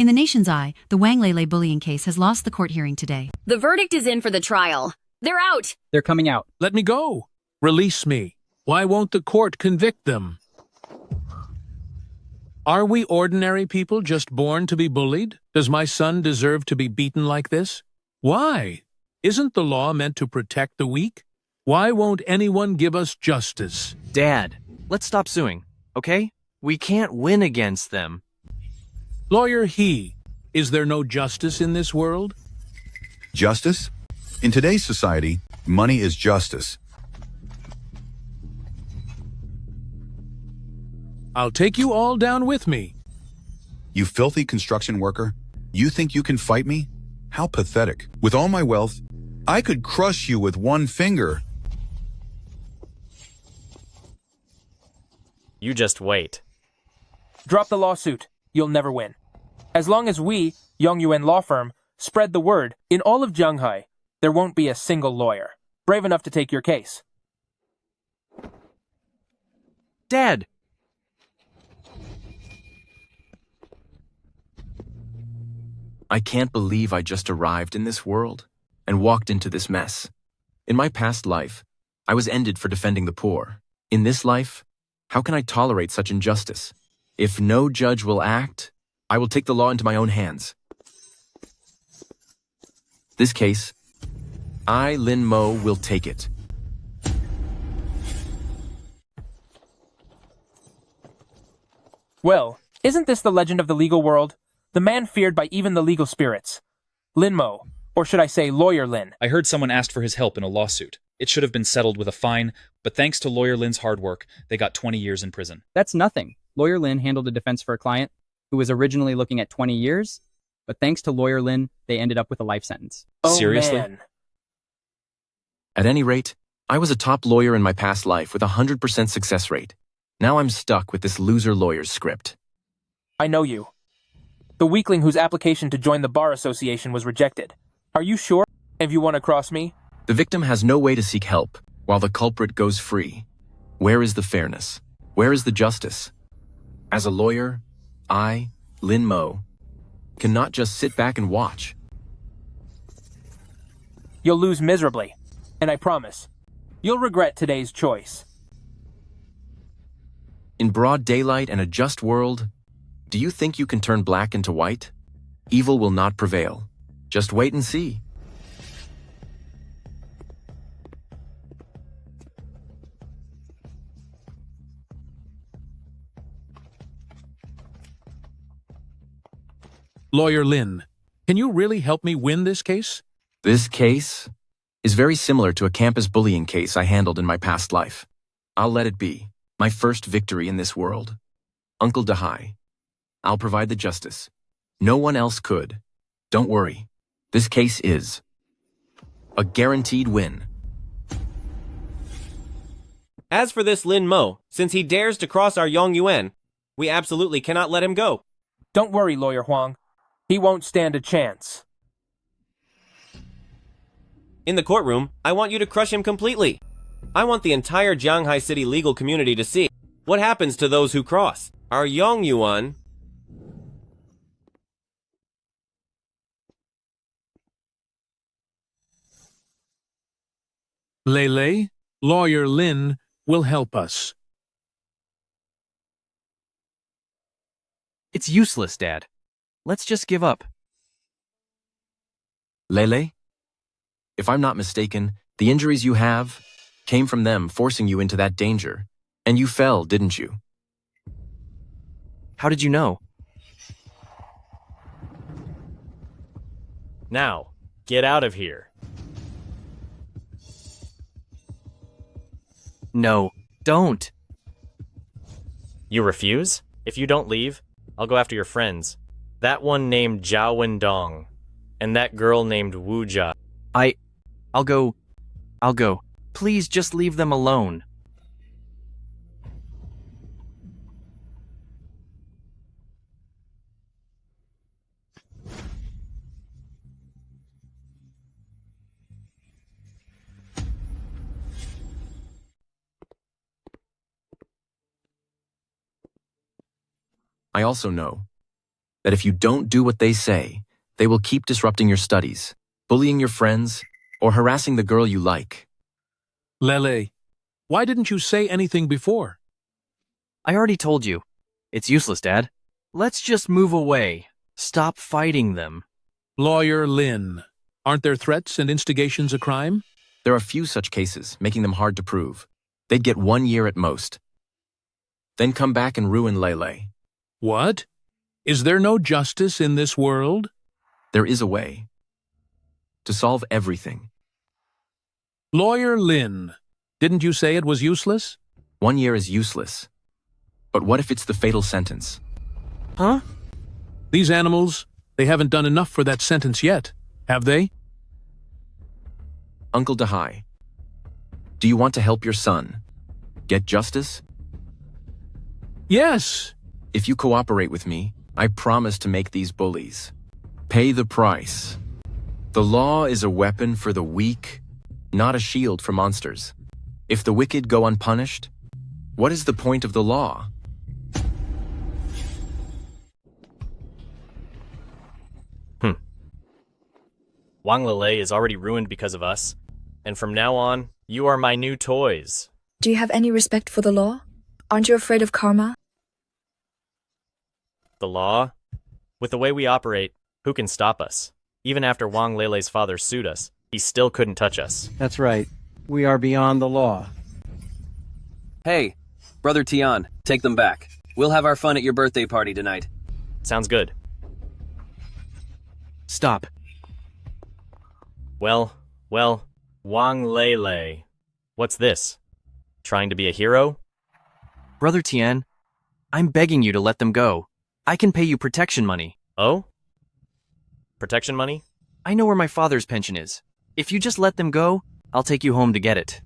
In the nation's eye, the Wang Lele bullying case has lost the court hearing today. The verdict is in for the trial. They're out. They're coming out. Let me go. Release me. Why won't the court convict them? Are we ordinary people just born to be bullied? Does my son deserve to be beaten like this? Why? Isn't the law meant to protect the weak? Why won't anyone give us justice? Dad, let's stop suing, okay? We can't win against them. Lawyer He, is there no justice in this world? Justice? In today's society, money is justice. I'll take you all down with me. You filthy construction worker, you think you can fight me? How pathetic. With all my wealth, I could crush you with one finger. You just wait. Drop the lawsuit. You'll never win. As long as we, Yongyuan Law Firm, spread the word, in all of Shanghai, there won't be a single lawyer brave enough to take your case. Dad! I can't believe I just arrived in this world and walked into this mess. In my past life, I was ended for defending the poor. In this life, how can I tolerate such injustice? If no judge will act, I will take the law into my own hands. This case, I, Lin Mo, will take it. Well, isn't this the legend of the legal world? The man feared by even the legal spirits. Lin Mo, or should I say Lawyer Lin. I heard someone asked for his help in a lawsuit. It should have been settled with a fine, but thanks to Lawyer Lin's hard work, they got 20 years in prison. That's nothing. Lawyer Lin handled a defense for a client who was originally looking at 20 years, but thanks to Lawyer Lin, they ended up with a life sentence. Oh, Seriously? man. At any rate, I was a top lawyer in my past life with a 100% success rate. Now I'm stuck with this loser lawyer's script. I know you. The weakling whose application to join the Bar Association was rejected. Are you sure? Have you won across me? The victim has no way to seek help, while the culprit goes free. Where is the fairness? Where is the justice? As a lawyer, I, Lin Mo, cannot just sit back and watch. You'll lose miserably, and I promise, you'll regret today's choice. In broad daylight and a just world, do you think you can turn black into white? Evil will not prevail. Just wait and see. Lawyer Lin, can you really help me win this case? This case is very similar to a campus bullying case I handled in my past life. I'll let it be my first victory in this world. Uncle Dahai, I'll provide the justice. No one else could. Don't worry. This case is a guaranteed win. As for this Lin Mo, since he dares to cross our Yongyuan, we absolutely cannot let him go. Don't worry, Lawyer Huang. He won't stand a chance. In the courtroom, I want you to crush him completely. I want the entire Shanghai City legal community to see what happens to those who cross our Yongyuan. Lele, Lawyer Lin will help us. It's useless, Dad. Let's just give up. Lele, if I'm not mistaken, the injuries you have came from them forcing you into that danger. And you fell, didn't you? How did you know? Now, get out of here. No, don't. You refuse? If you don't leave, I'll go after your friends. That one named Zhao Wendong, and that girl named Wu Jia. I'll go. Please just leave them alone. I also know that if you don't do what they say, they will keep disrupting your studies, bullying your friends, or harassing the girl you like. Lele, why didn't you say anything before? I already told you. It's useless, Dad. Let's just move away. Stop fighting them. Lawyer Lin, aren't their threats and instigations a crime? There are few such cases, making them hard to prove. They'd get 1 year at most. Then come back and ruin Lele. What? Is there no justice in this world? There is a way. To solve everything. Lawyer Lin, didn't you say it was useless? 1 year is useless. But what if it's the fatal sentence? Huh? These animals, they haven't done enough for that sentence yet, have they? Uncle Dahai, do you want to help your son get justice? Yes. If you cooperate with me, I promise to make these bullies pay the price. The law is a weapon for the weak, not a shield for monsters. If the wicked go unpunished, what is the point of the law? Wang Lele is already ruined because of us, and from now on, you are my new toys. Do you have any respect for the law? Aren't you afraid of karma? The law? With the way we operate, who can stop us? Even after Wang Lele's father sued us, he still couldn't touch us. That's right. We are beyond the law. Hey, Brother Tian, take them back. We'll have our fun at your birthday party tonight. Sounds good. Stop. Well, Wang Lele. What's this? Trying to be a hero? Brother Tian, I'm begging you to let them go. I can pay you protection money. Oh? Protection money? I know where my father's pension is. If you just let them go, I'll take you home to get it.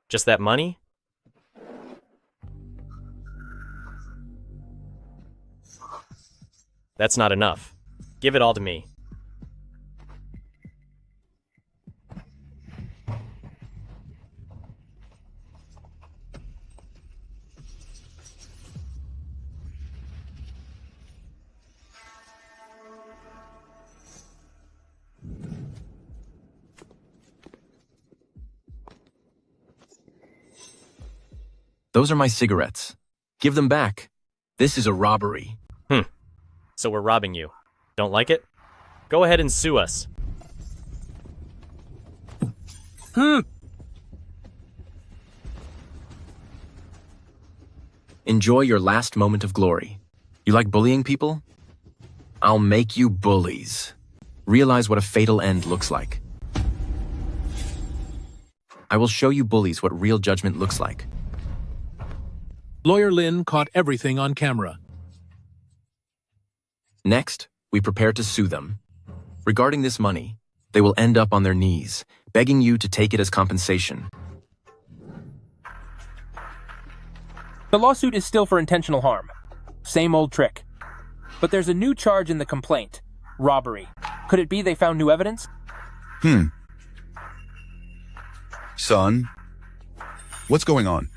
Just that money? That's not enough. Give it all to me. Those are my cigarettes. Give them back. This is a robbery. So we're robbing you. Don't like it? Go ahead and sue us. Enjoy your last moment of glory. You like bullying people? I'll make you bullies. Realize what a fatal end looks like. I will show you bullies what real judgment looks like. Lawyer Lin caught everything on camera. Next, we prepare to sue them. Regarding this money, they will end up on their knees, begging you to take it as compensation. The lawsuit is still for intentional harm. Same old trick. But there's a new charge in the complaint. Robbery. Could it be they found new evidence? Son, what's going on?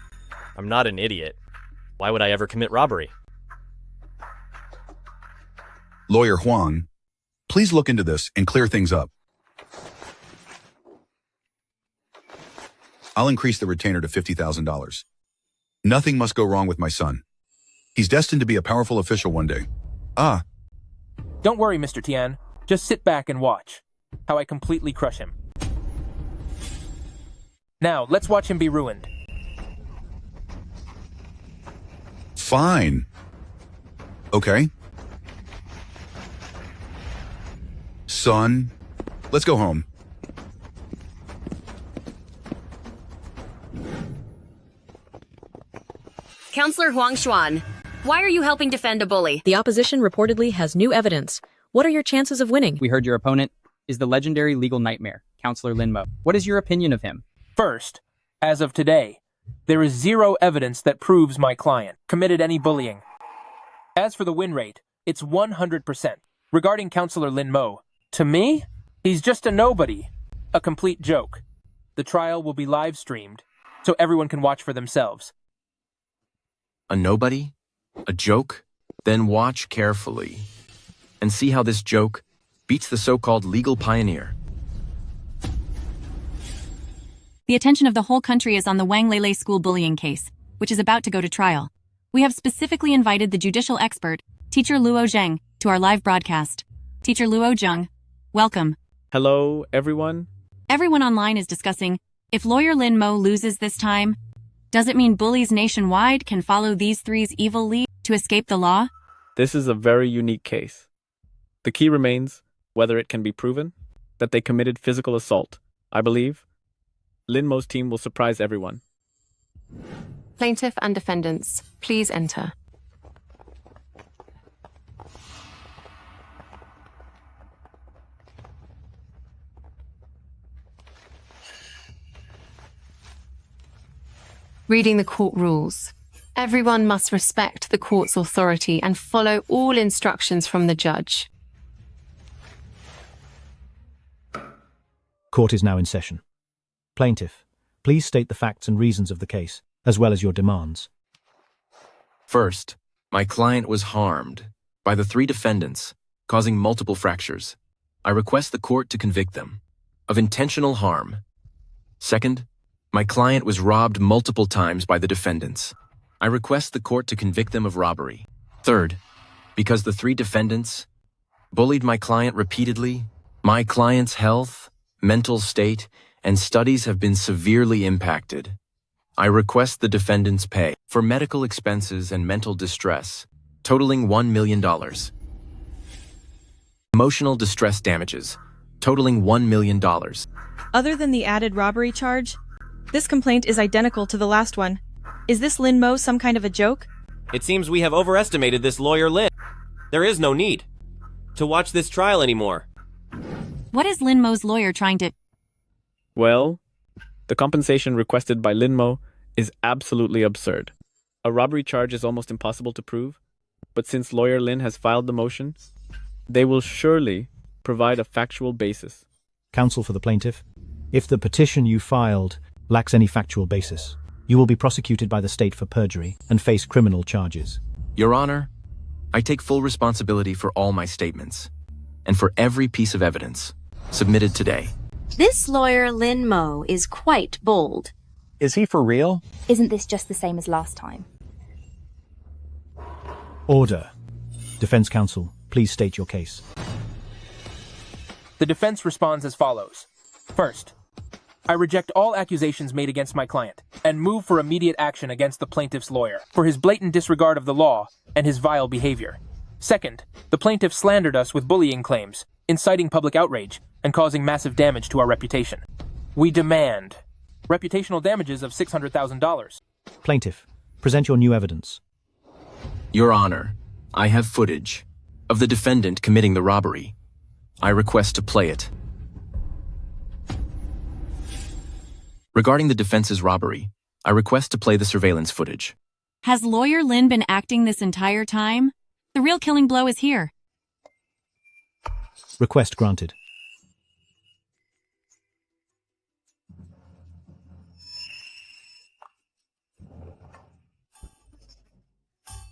I'm not an idiot. Why would I ever commit robbery? Lawyer Huang, please look into this and clear things up. I'll increase the retainer to $50,000. Nothing must go wrong with my son. He's destined to be a powerful official one day. Don't worry, Mr. Tian. Just sit back and watch how I completely crush him. Now, let's watch him be ruined. Fine. Okay. Son, let's go home. Counselor Huang Xuan, why are you helping defend a bully? The opposition reportedly has new evidence. What are your chances of winning? We heard your opponent is the legendary legal nightmare, Counselor Lin Mo. What is your opinion of him? First, as of today, there is zero evidence that proves my client committed any bullying. As for the win rate, it's 100%. Regarding Counselor Lin Mo, to me, he's just a nobody. A complete joke. The trial will be live-streamed, so everyone can watch for themselves. A nobody? A joke? Then watch carefully and see how this joke beats the so-called legal pioneer. The attention of the whole country is on the Wang Lele school bullying case, which is about to go to trial. We have specifically invited the judicial expert, Teacher Luo Zheng, to our live broadcast. Teacher Luo Zheng, welcome. Hello, everyone. Everyone online is discussing, if lawyer Lin Mo loses this time, does it mean bullies nationwide can follow these three's evil lead to escape the law? This is a very unique case. The key remains whether it can be proven that they committed physical assault. I believe Lin Mo's team will surprise everyone. Plaintiff and defendants, please enter. Reading the court rules. Everyone must respect the court's authority and follow all instructions from the judge. Court is now in session. Plaintiff, please state the facts and reasons of the case, as well as your demands. First, my client was harmed by the three defendants, causing multiple fractures. I request the court to convict them of intentional harm. Second, my client was robbed multiple times by the defendants. I request the court to convict them of robbery. Third, because the three defendants bullied my client repeatedly, my client's health, mental state, and studies have been severely impacted. I request the defendants pay for medical expenses and mental distress, totaling $1 million. Emotional distress damages, totaling $1 million. Other than the added robbery charge, this complaint is identical to the last one. Is this Lin Mo some kind of a joke? It seems we have overestimated this lawyer Lin. There is no need to watch this trial anymore. What is Lin Mo's lawyer trying to... Well, the compensation requested by Lin Mo is absolutely absurd. A robbery charge is almost impossible to prove, but since lawyer Lin has filed the motion, they will surely provide a factual basis. Counsel for the plaintiff, if the petition you filed lacks any factual basis, you will be prosecuted by the state for perjury and face criminal charges. Your Honor, I take full responsibility for all my statements and for every piece of evidence submitted today. This lawyer Lin Mo is quite bold. Is he for real? Isn't this just the same as last time? Order. Defense counsel, please state your case. The defense responds as follows. First, I reject all accusations made against my client and move for immediate action against the plaintiff's lawyer for his blatant disregard of the law and his vile behavior. Second, the plaintiff slandered us with bullying claims, inciting public outrage, and causing massive damage to our reputation. We demand reputational damages of $600,000. Plaintiff, present your new evidence. Your Honor, I have footage of the defendant committing the robbery. I request to play it. Regarding the defense's robbery, I request to play the surveillance footage. Has lawyer Lin been acting this entire time? The real killing blow is here. Request granted.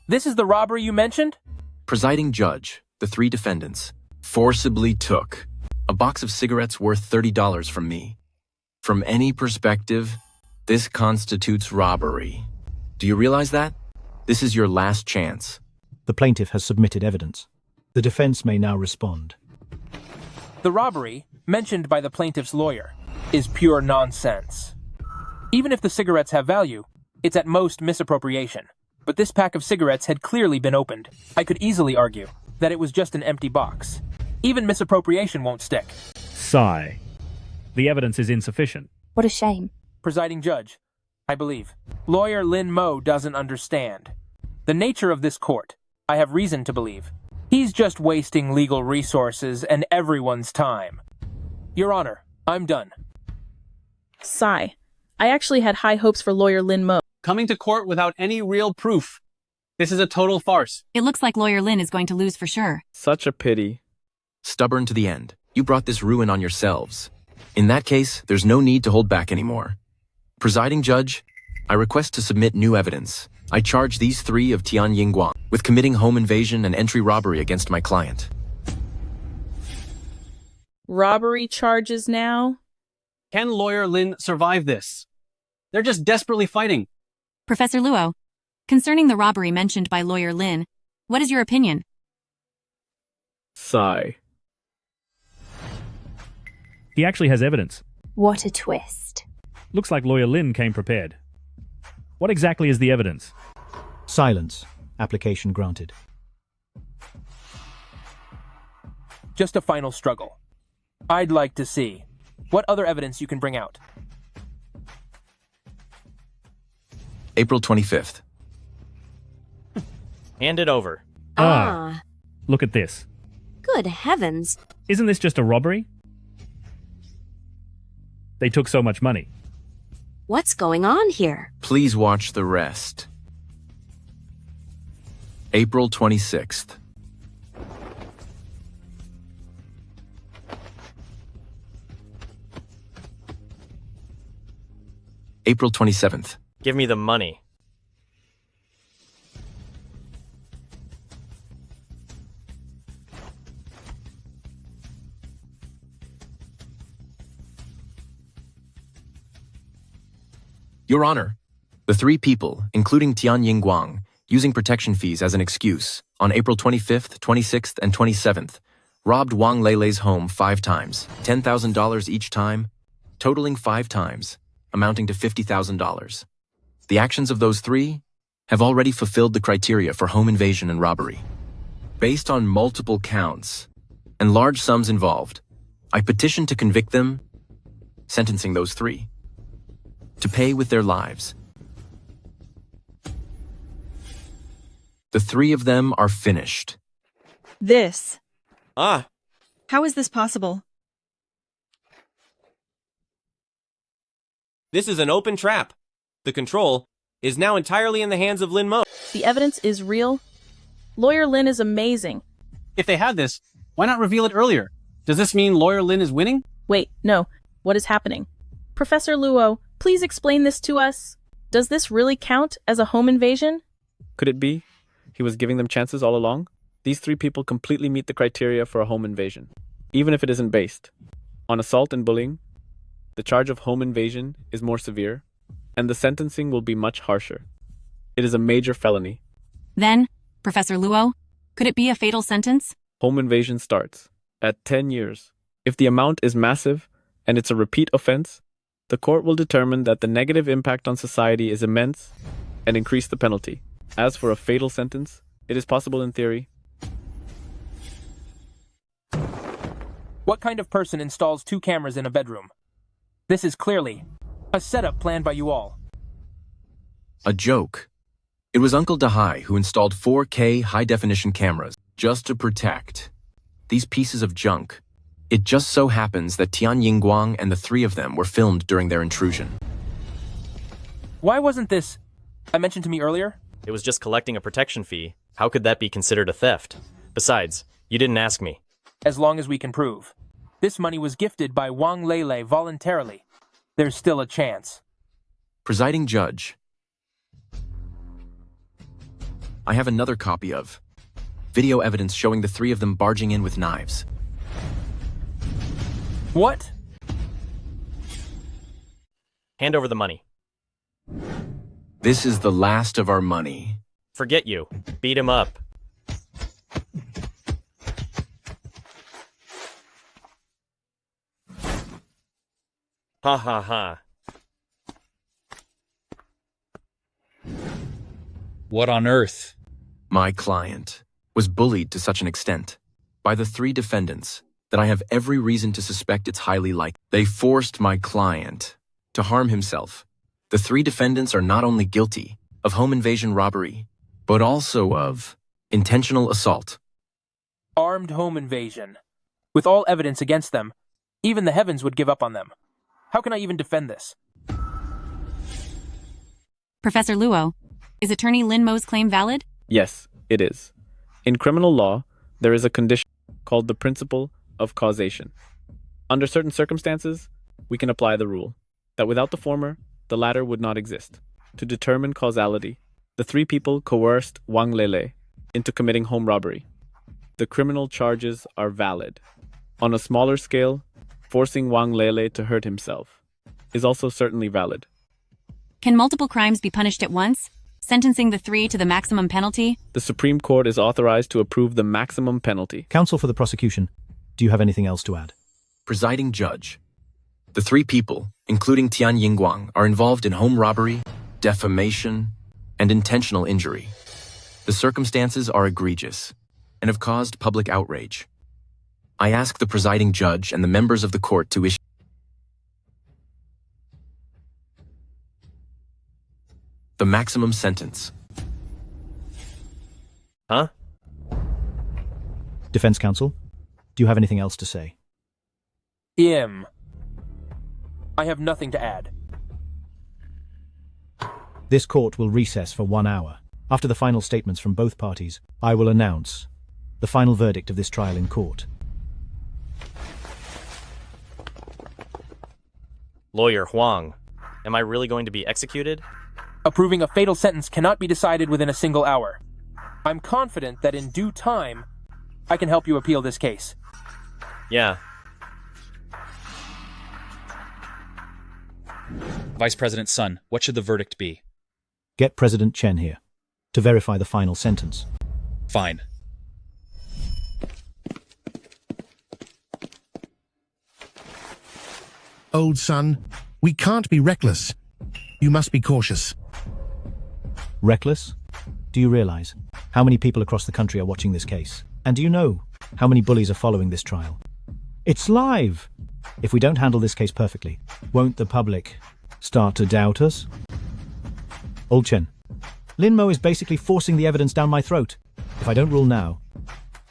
This is the robbery you mentioned? Presiding judge, the three defendants forcibly took a box of cigarettes worth $30 from me. From any perspective, this constitutes robbery. Do you realize that? This is your last chance. The plaintiff has submitted evidence. The defense may now respond. The robbery, mentioned by the plaintiff's lawyer, is pure nonsense. Even if the cigarettes have value, it's at most misappropriation. But this pack of cigarettes had clearly been opened. I could easily argue that it was just an empty box. Even misappropriation won't stick. Sigh. The evidence is insufficient. What a shame. Presiding judge, I believe, lawyer Lin Mo doesn't understand the nature of this court. I have reason to believe he's just wasting legal resources and everyone's time. Your Honor, I'm done. Sigh. I actually had high hopes for lawyer Lin Mo. Coming to court without any real proof. This is a total farce. It looks like lawyer Lin is going to lose for sure. Such a pity. Stubborn to the end. You brought this ruin on yourselves. In that case, there's no need to hold back anymore. Presiding Judge, I request to submit new evidence. I charge these three of Tian Yingguang with committing home invasion and entry robbery against my client. Robbery charges now? Can Lawyer Lin survive this? They're just desperately fighting. Professor Luo, concerning the robbery mentioned by Lawyer Lin, what is your opinion? Sigh. He actually has evidence. What a twist. Looks like Lawyer Lin came prepared. What exactly is the evidence? Silence. Application granted. Just a final struggle. I'd like to see what other evidence you can bring out. April 25th. Hand it over. Look at this. Good heavens. Isn't this just a robbery? They took so much money. What's going on here? Please watch the rest. April 26th. April 27th. Give me the money. Your Honor, the three people, including Tian Yingguang, using protection fees as an excuse, on April 25th, 26th, and 27th, robbed Wang Leilei's home 5 times, $10,000 each time, totaling 5 times, amounting to $50,000. The actions of those three have already fulfilled the criteria for home invasion and robbery. Based on multiple counts and large sums involved, I petition to convict them, sentencing those three to pay with their lives. The 3 of them are finished. This. How is this possible? This is an open trap. The control is now entirely in the hands of Lin Mo. The evidence is real. Lawyer Lin is amazing. If they had this, why not reveal it earlier? Does this mean Lawyer Lin is winning? Wait, no. What is happening? Professor Luo, please explain this to us. Does this really count as a home invasion? Could it be he was giving them chances all along? These 3 people completely meet the criteria for a home invasion, even if it isn't based on assault and bullying. The charge of home invasion is more severe, and the sentencing will be much harsher. It is a major felony. Then, Professor Luo, could it be a fatal sentence? Home invasion starts at 10 years. If the amount is massive and it's a repeat offense, the court will determine that the negative impact on society is immense and increase the penalty. As for a fatal sentence, it is possible in theory. What kind of person installs 2 cameras in a bedroom? This is clearly a setup planned by you all. A joke. It was Uncle Dahai who installed 4K high-definition cameras just to protect these pieces of junk. It just so happens that Tian Yingguang and the 3 of them were filmed during their intrusion. Why wasn't this mentioned to me earlier? It was just collecting a protection fee. How could that be considered a theft? Besides, you didn't ask me. As long as we can prove. This money was gifted by Wang Leilei voluntarily. There's still a chance. Presiding Judge, I have another copy of video evidence showing the 3 of them barging in with knives. What? Hand over the money. This is the last of our money. Forget you. Beat him up. Ha ha ha. What on earth? My client was bullied to such an extent by the 3 defendants that I have every reason to suspect it's highly likely. They forced my client to harm himself. The 3 defendants are not only guilty of home invasion robbery, but also of intentional assault. Armed home invasion. With all evidence against them, even the heavens would give up on them. How can I even defend this? Professor Luo, is Attorney Lin Mo's claim valid? Yes, it is. In criminal law, there is a condition called the principle of causation. Under certain circumstances, we can apply the rule that without the former, the latter would not exist. To determine causality, the three people coerced Wang Lele into committing home robbery. The criminal charges are valid. On a smaller scale, forcing Wang Lele to hurt himself is also certainly valid. Can multiple crimes be punished at once, sentencing the three to the maximum penalty? The Supreme Court is authorized to approve the maximum penalty. Counsel for the prosecution, do you have anything else to add? Presiding Judge, the three people, including Tian Yingguang, are involved in home robbery, defamation, and intentional injury. The circumstances are egregious and have caused public outrage. I ask the presiding judge and the members of the court to issue the maximum sentence. Huh? Defense counsel, do you have anything else to say? I have nothing to add. This court will recess for 1 hour. After the final statements from both parties, I will announce the final verdict of this trial in court. Lawyer Huang, am I really going to be executed? Approving a fatal sentence cannot be decided within a single hour. I'm confident that in due time, I can help you appeal this case. Yeah. Vice President Sun, what should the verdict be? Get President Chen here to verify the final sentence. Fine. Old son, we can't be reckless. You must be cautious. Reckless? Do you realize how many people across the country are watching this case? And do you know how many bullies are following this trial? It's live! If we don't handle this case perfectly, won't the public start to doubt us? Old Chen, Lin Mo is basically forcing the evidence down my throat. If I don't rule now,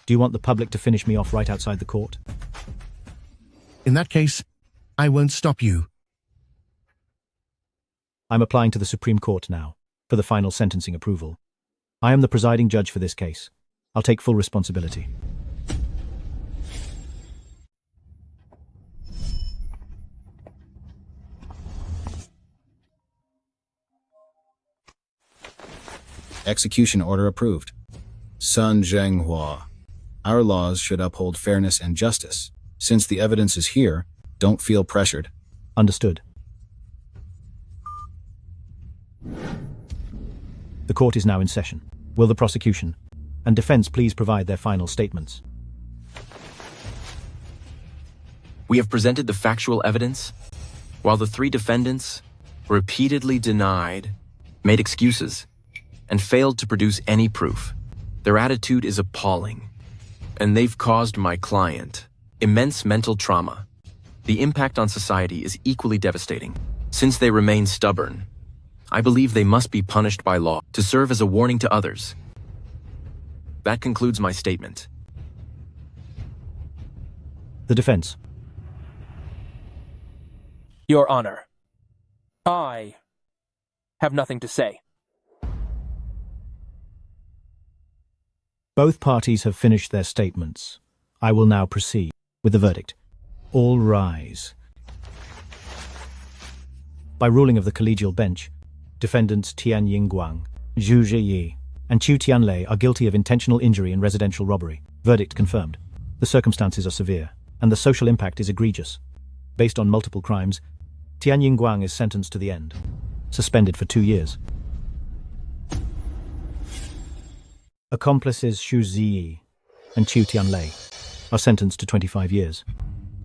do you want the public to finish me off right outside the court? In that case, I won't stop you. I'm applying to the Supreme Court now for the final sentencing approval. I am the presiding judge for this case. I'll take full responsibility. Execution order approved. Sun Zhenghua. Our laws should uphold fairness and justice. Since the evidence is here, don't feel pressured. Understood. The court is now in session. Will the prosecution and defense please provide their final statements? We have presented the factual evidence, while the three defendants repeatedly denied, made excuses, and failed to produce any proof. Their attitude is appalling, and they've caused my client immense mental trauma. The impact on society is equally devastating. Since they remain stubborn, I believe they must be punished by law to serve as a warning to others. That concludes my statement. The defense. Your Honor, I have nothing to say. Both parties have finished their statements. I will now proceed with the verdict. All rise. By ruling of the collegial bench, defendants Tian Yingguang, Zhu Zhiyi, and Chu Tianlei are guilty of intentional injury and residential robbery. Verdict confirmed. The circumstances are severe, and the social impact is egregious. Based on multiple crimes, Tian Yingguang is sentenced to the end, suspended for 2 years. Accomplices Xu Ziyi and Chu Tianlei are sentenced to 25 years.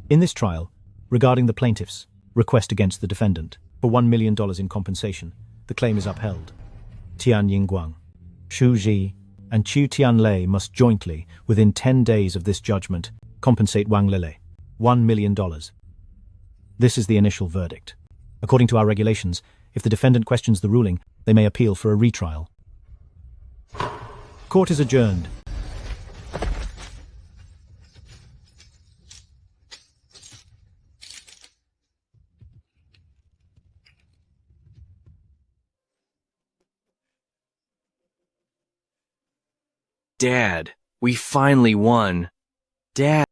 In this trial, regarding the plaintiff's request against the defendant for $1 million in compensation, the claim is upheld. Tian Yingguang, Xu Zhi, and Chu Tianlei must jointly, within 10 days of this judgment, compensate Wang Lele $1 million. This is the initial verdict. According to our regulations, if the defendant questions the ruling, they may appeal for a retrial. Court is adjourned. Dad, we finally won. Dad.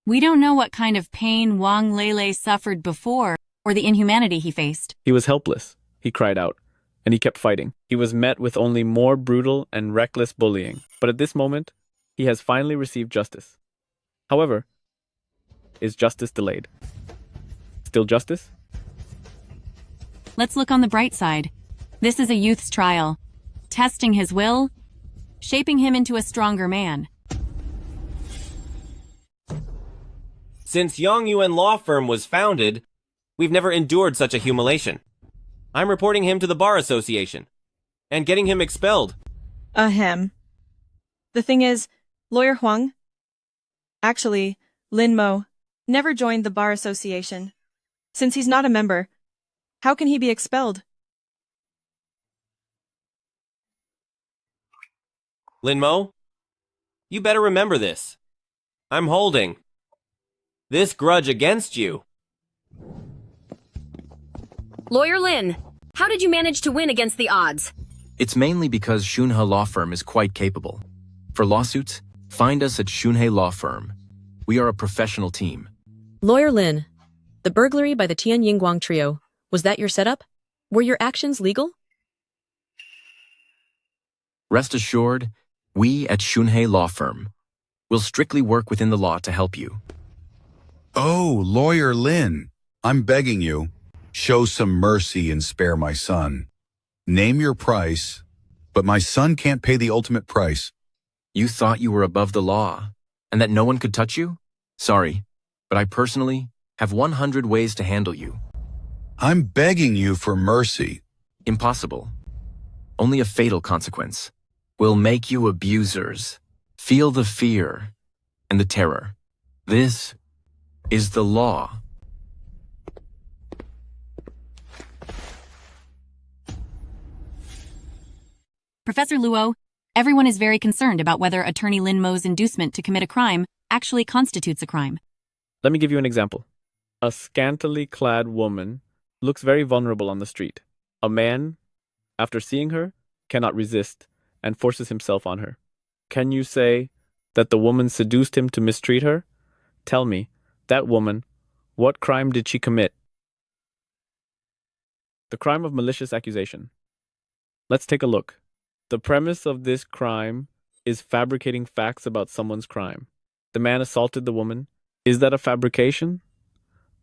We don't know what kind of pain Wang Lele suffered before, or the inhumanity he faced. He was helpless, he cried out, and he kept fighting. He was met with only more brutal and reckless bullying. But at this moment, he has finally received justice. However, is justice delayed? Still justice? Let's look on the bright side. This is a youth's trial, testing his will, shaping him into a stronger man. Since Yang Yuan Law Firm was founded, we've never endured such a humiliation. I'm reporting him to the Bar Association and getting him expelled. Ahem. The thing is, Lawyer Huang, actually, Lin Mo, never joined the Bar Association. Since he's not a member, how can he be expelled? Lin Mo, you better remember this. I'm holding this grudge against you. Lawyer Lin, how did you manage to win against the odds? It's mainly because Shunhe Law Firm is quite capable. For lawsuits, find us at Shunhe Law Firm. We are a professional team. Lawyer Lin, the burglary by the Tian Yingguang trio, was that your setup? Were your actions legal? Rest assured, we at Shunhe Law Firm will strictly work within the law to help you. Oh, Lawyer Lin, I'm begging you, show some mercy and spare my son. Name your price, but my son can't pay the ultimate price. You thought you were above the law, and that no one could touch you? Sorry, but I personally have 100 ways to handle you. I'm begging you for mercy. Impossible. Only a fatal consequence will make you abusers feel the fear and the terror. This is the law. Professor Luo, everyone is very concerned about whether Attorney Lin Mo's inducement to commit a crime actually constitutes a crime. Let me give you an example. A scantily clad woman looks very vulnerable on the street. A man, after seeing her, cannot resist and forces himself on her. Can you say that the woman seduced him to mistreat her? Tell me, that woman, what crime did she commit? The crime of malicious accusation. Let's take a look. The premise of this crime is fabricating facts about someone's crime. The man assaulted the woman. Is that a fabrication?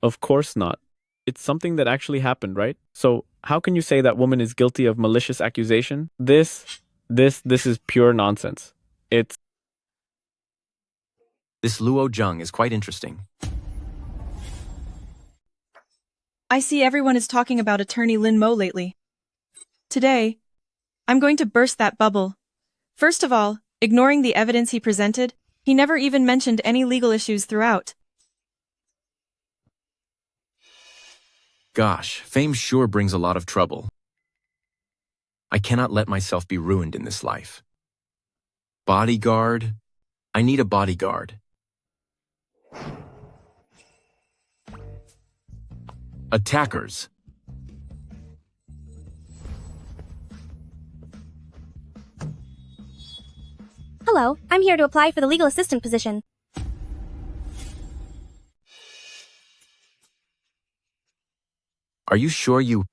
Of course not. It's something that actually happened, right? So how can you say that woman is guilty of malicious accusation? This is pure nonsense. This Luo Zheng is quite interesting. I see everyone is talking about Attorney Lin Mo lately. Today, I'm going to burst that bubble. First of all, ignoring the evidence he presented, he never even mentioned any legal issues throughout. Gosh, fame sure brings a lot of trouble. I cannot let myself be ruined in this life. Bodyguard? I need a bodyguard. Attackers. Hello, I'm here to apply for the legal assistant position. Are you sure you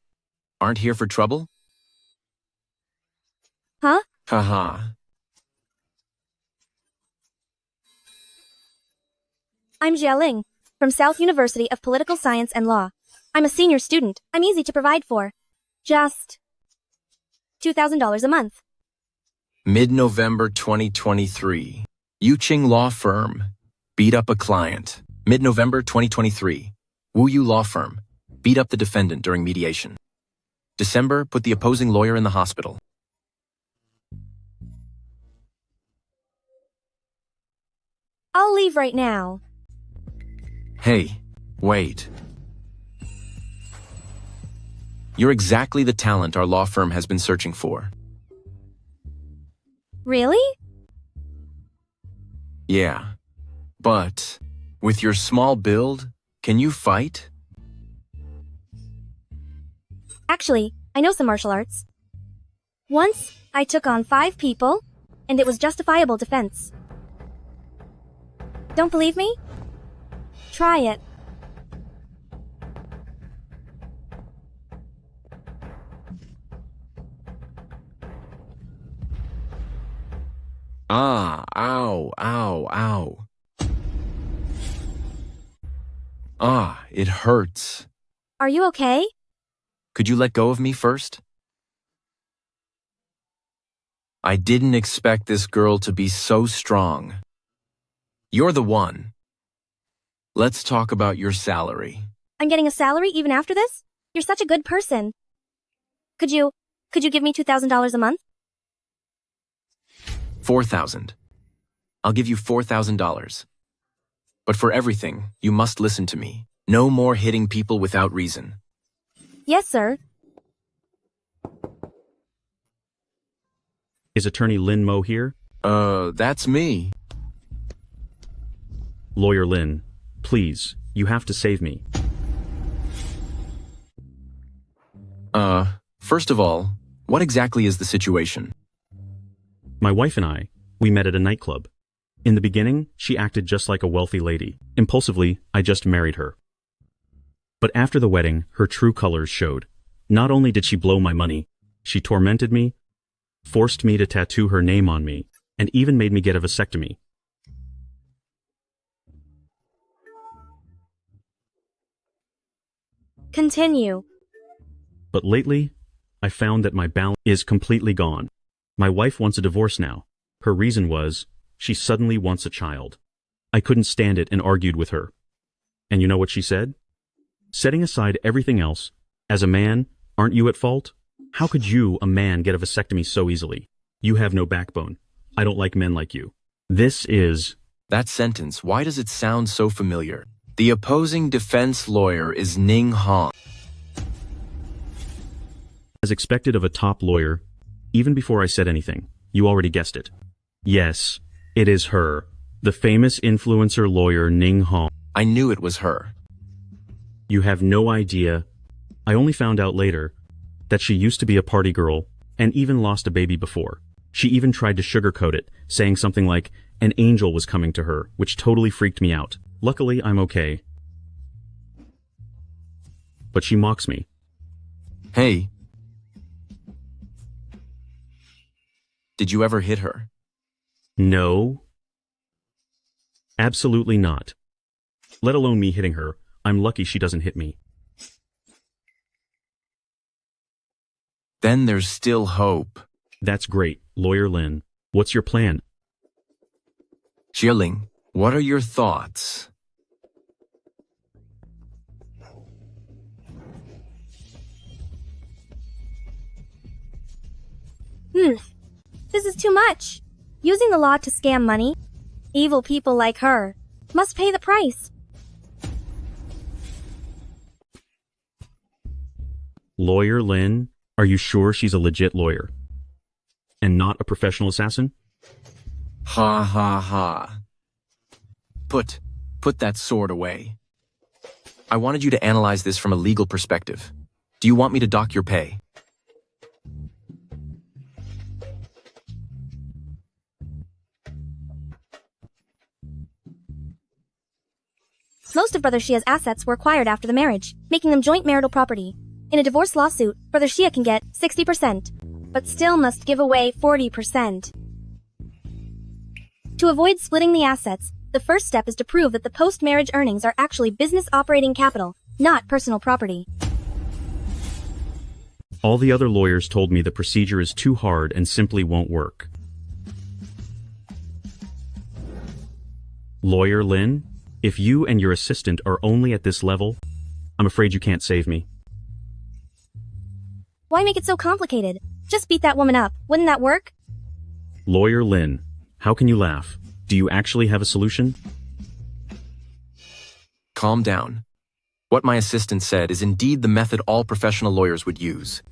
aren't here for trouble? Huh? Haha. I'm Jialing, from South University of Political Science and Law. I'm a senior student. I'm easy to provide for. Just $2,000 a month. Mid-November 2023. Yuqing Law Firm. Beat up a client. Mid-November 2023. Wu Yu Law Firm. Beat up the defendant during mediation. December, put the opposing lawyer in the hospital. I'll leave right now. Hey, wait. You're exactly the talent our law firm has been searching for. Really? Yeah. But, with your small build, can you fight? Actually, I know some martial arts. Once, I took on 5 people, and it was justifiable defense. Don't believe me? Try it. Ah, ow, ow, ow. Ah, it hurts. Are you okay? Could you let go of me first? I didn't expect this girl to be so strong. You're the one. Let's talk about your salary. I'm getting a salary even after this? You're such a good person. Could you give me $2,000 a month? 4,000. I'll give you $4,000. But for everything, you must listen to me. No more hitting people without reason. Yes, sir. Is Attorney Lin Mo here? That's me. Lawyer Lin, please, you have to save me. First of all, what exactly is the situation? My wife and I, we met at a nightclub. In the beginning, she acted just like a wealthy lady. Impulsively, I just married her. But after the wedding, her true colors showed. Not only did she blow my money, she tormented me, forced me to tattoo her name on me, and even made me get a vasectomy. Continue. But lately, I found that my balance is completely gone. My wife wants a divorce now. Her reason was, she suddenly wants a child. I couldn't stand it and argued with her. And you know what she said? Setting aside everything else, as a man, aren't you at fault? How could you, a man, get a vasectomy so easily? You have no backbone. I don't like men like you. This is... That sentence, why does it sound so familiar? The opposing defense lawyer is Ning Hong. As expected of a top lawyer, even before I said anything, you already guessed it. Yes, it is her, the famous influencer lawyer Ning Hong. I knew it was her. You have no idea. I only found out later that she used to be a party girl and even lost a baby before. She even tried to sugarcoat it, saying something like an angel was coming to her, which totally freaked me out. Luckily, I'm okay. But she mocks me. Hey. Did you ever hit her? No. Absolutely not. Let alone me hitting her. I'm lucky she doesn't hit me. Then there's still hope. That's great, Lawyer Lin. What's your plan? Jieling, what are your thoughts? This is too much. Using the law to scam money? Evil people like her must pay the price. Lawyer Lin, are you sure she's a legit lawyer? And not a professional assassin? Ha ha ha. Put that sword away. I wanted you to analyze this from a legal perspective. Do you want me to dock your pay? Most of Brother Shia's assets were acquired after the marriage, making them joint marital property. In a divorce lawsuit, Brother Shia can get 60%, but still must give away 40%. To avoid splitting the assets, the first step is to prove that the post-marriage earnings are actually business operating capital, not personal property. All the other lawyers told me the procedure is too hard and simply won't work. Lawyer Lin, if you and your assistant are only at this level, I'm afraid you can't save me. Why make it so complicated? Just beat that woman up, wouldn't that work? Lawyer Lin, how can you laugh? Do you actually have a solution? Calm down. What my assistant said is indeed the method all professional lawyers would use.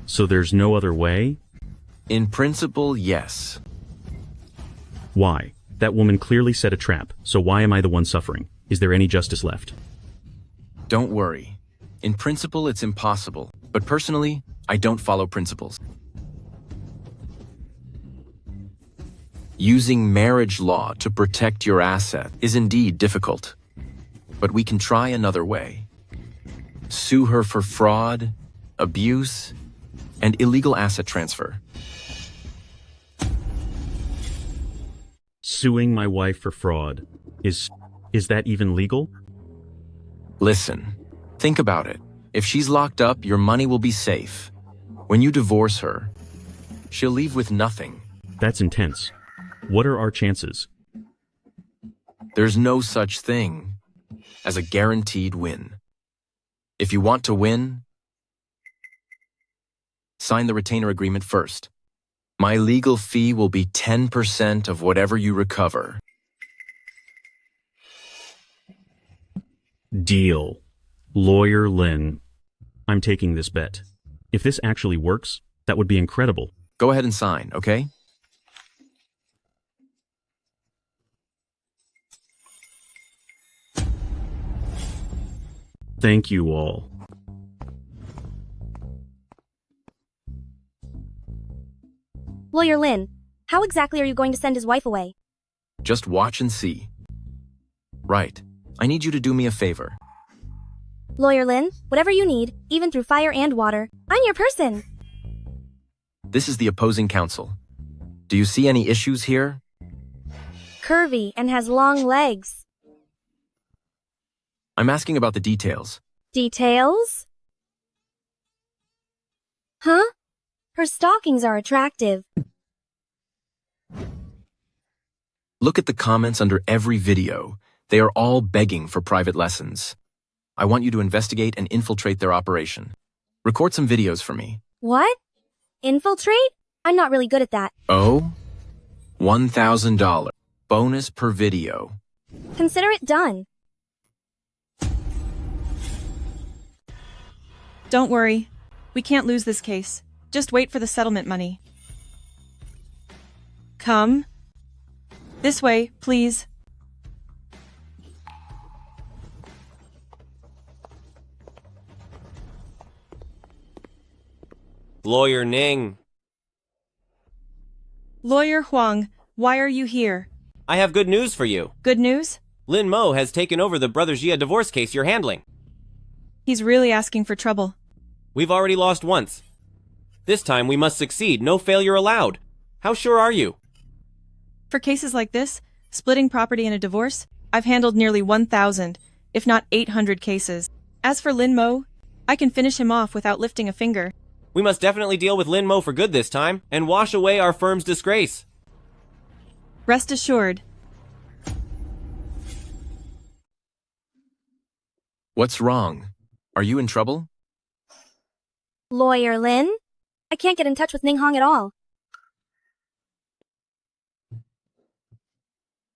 So there's no other way? In principle, yes. Why? That woman clearly set a trap, so why am I the one suffering? Is there any justice left? Don't worry. In principle, it's impossible. But personally, I don't follow principles. Using marriage law to protect your asset is indeed difficult. But we can try another way. Sue her for fraud, abuse, and illegal asset transfer. Suing my wife for fraud. Is that even legal? Listen, think about it. If she's locked up, your money will be safe. When you divorce her, she'll leave with nothing. That's intense. What are our chances? There's no such thing as a guaranteed win. If you want to win, sign the retainer agreement first. My legal fee will be 10% of whatever you recover. Deal. Lawyer Lin. I'm taking this bet. If this actually works, that would be incredible. Go ahead and sign, okay? Thank you all. Lawyer Lin, how exactly are you going to send his wife away? Just watch and see. Right. I need you to do me a favor. Lawyer Lin, whatever you need, even through fire and water, I'm your person. This is the opposing counsel. Do you see any issues here? Curvy and has long legs. I'm asking about the details. Details? Huh? Her stockings are attractive. Look at the comments under every video. They are all begging for private lessons. I want you to investigate and infiltrate their operation. Record some videos for me. What? Infiltrate? I'm not really good at that. Oh? $1,000. Bonus per video. Consider it done. Don't worry. We can't lose this case. Just wait for the settlement money. Come. This way, please. Lawyer Ning. Lawyer Huang, why are you here? I have good news for you. Good news? Lin Mo has taken over the Brother Jia divorce case you're handling. He's really asking for trouble. We've already lost once. This time we must succeed, no failure allowed. How sure are you? For cases like this, splitting property in a divorce, I've handled nearly 1,000, if not 800 cases. As for Lin Mo, I can finish him off without lifting a finger. We must definitely deal with Lin Mo for good this time, and wash away our firm's disgrace. Rest assured. What's wrong? Are you in trouble? Lawyer Lin? I can't get in touch with Ning Hong at all.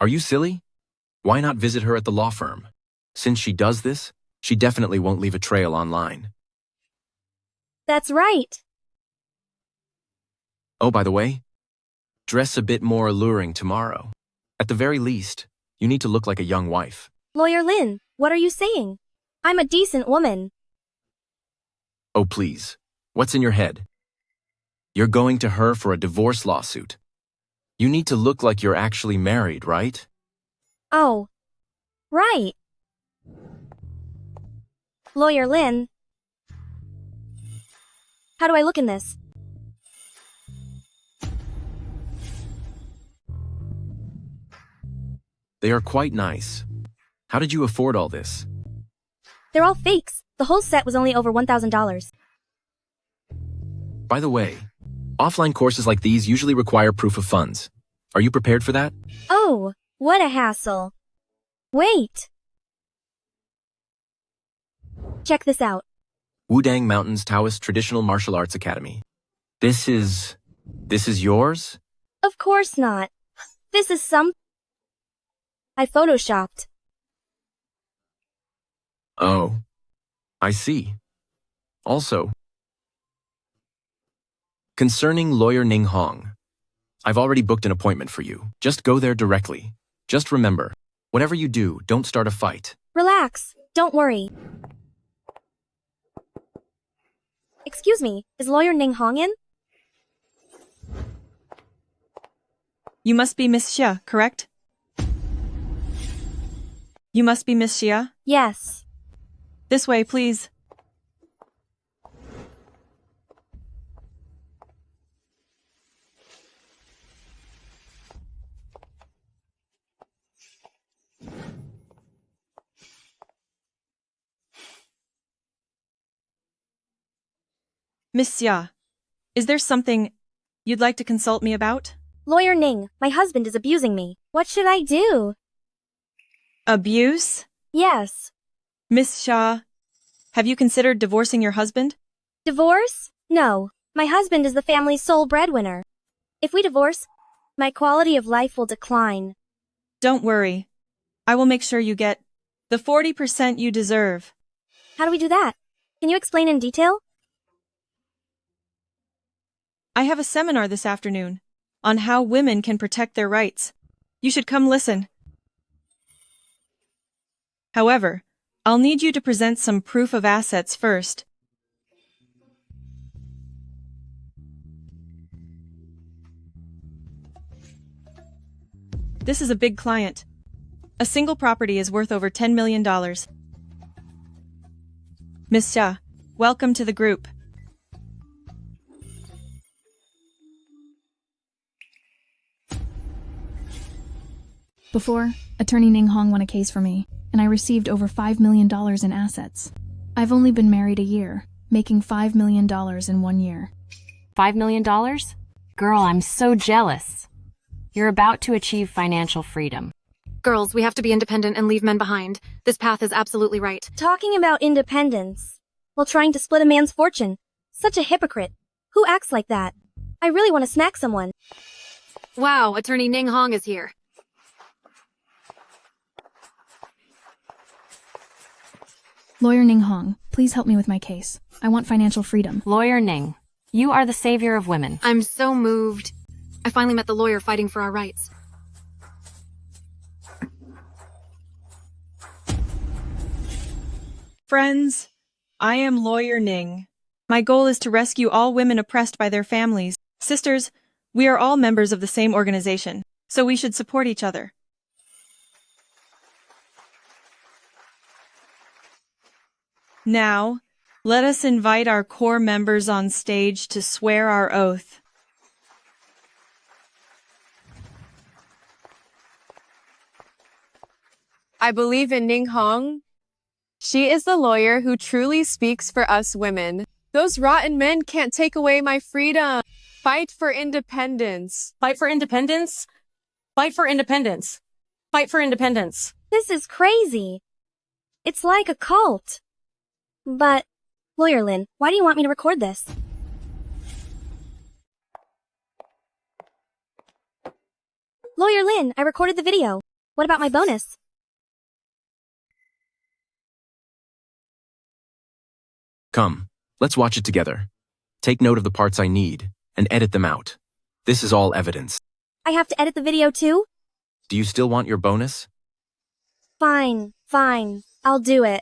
Are you silly? Why not visit her at the law firm? Since she does this, she definitely won't leave a trail online. That's right. Oh, by the way, dress a bit more alluring tomorrow. At the very least, you need to look like a young wife. Lawyer Lin, what are you saying? I'm a decent woman. Oh, please. What's in your head? You're going to her for a divorce lawsuit. You need to look like you're actually married, right? Oh. Right. Lawyer Lin. How do I look in this? They are quite nice. How did you afford all this? They're all fakes. The whole set was only over $1,000. By the way, offline courses like these usually require proof of funds. Are you prepared for that? Oh, what a hassle. Wait. Check this out. Wudang Mountains Taoist Traditional Martial Arts Academy. This is yours? Of course not. This is I photoshopped. Oh, I see. Also, concerning Lawyer Ning Hong, I've already booked an appointment for you. Just go there directly. Just remember, whatever you do, don't start a fight. Relax. Don't worry. Excuse me, is Lawyer Ning Hong in? You must be Miss Xia, correct? You must be Miss Xia? Yes. This way, please. Miss Xia, is there something you'd like to consult me about? Lawyer Ning, my husband is abusing me. What should I do? Abuse? Yes. Miss Xia, have you considered divorcing your husband? Divorce? No. My husband is the family's sole breadwinner. If we divorce, my quality of life will decline. Don't worry. I will make sure you get the 40% you deserve. How do we do that? Can you explain in detail? I have a seminar this afternoon on how women can protect their rights. You should come listen. However, I'll need you to present some proof of assets first. This is a big client. A single property is worth over $10 million. Miss Xia, welcome to the group. Before, Attorney Ning Hong won a case for me, and I received over $5 million in assets. I've only been married a year, making $5 million in 1 year. $5 million? Girl, I'm so jealous. You're about to achieve financial freedom. Girls, we have to be independent and leave men behind. This path is absolutely right. Talking about independence while trying to split a man's fortune. Such a hypocrite. Who acts like that? I really want to smack someone. Wow, Attorney Ning Hong is here. Lawyer Ning Hong, please help me with my case. I want financial freedom. Lawyer Ning, you are the savior of women. I'm so moved. I finally met the lawyer fighting for our rights. Friends, I am Lawyer Ning. My goal is to rescue all women oppressed by their families. Sisters, we are all members of the same organization, so we should support each other. Now, let us invite our core members on stage to swear our oath. I believe in Ning Hong. She is the lawyer who truly speaks for us women. Those rotten men can't take away my freedom. Fight for independence. Fight for independence? Fight for independence. Fight for independence. This is crazy. It's like a cult. But, Lawyer Lin, why do you want me to record this? Lawyer Lin, I recorded the video. What about my bonus? Come, let's watch it together. Take note of the parts I need, and edit them out. This is all evidence. I have to edit the video too? Do you still want your bonus? Fine. I'll do it.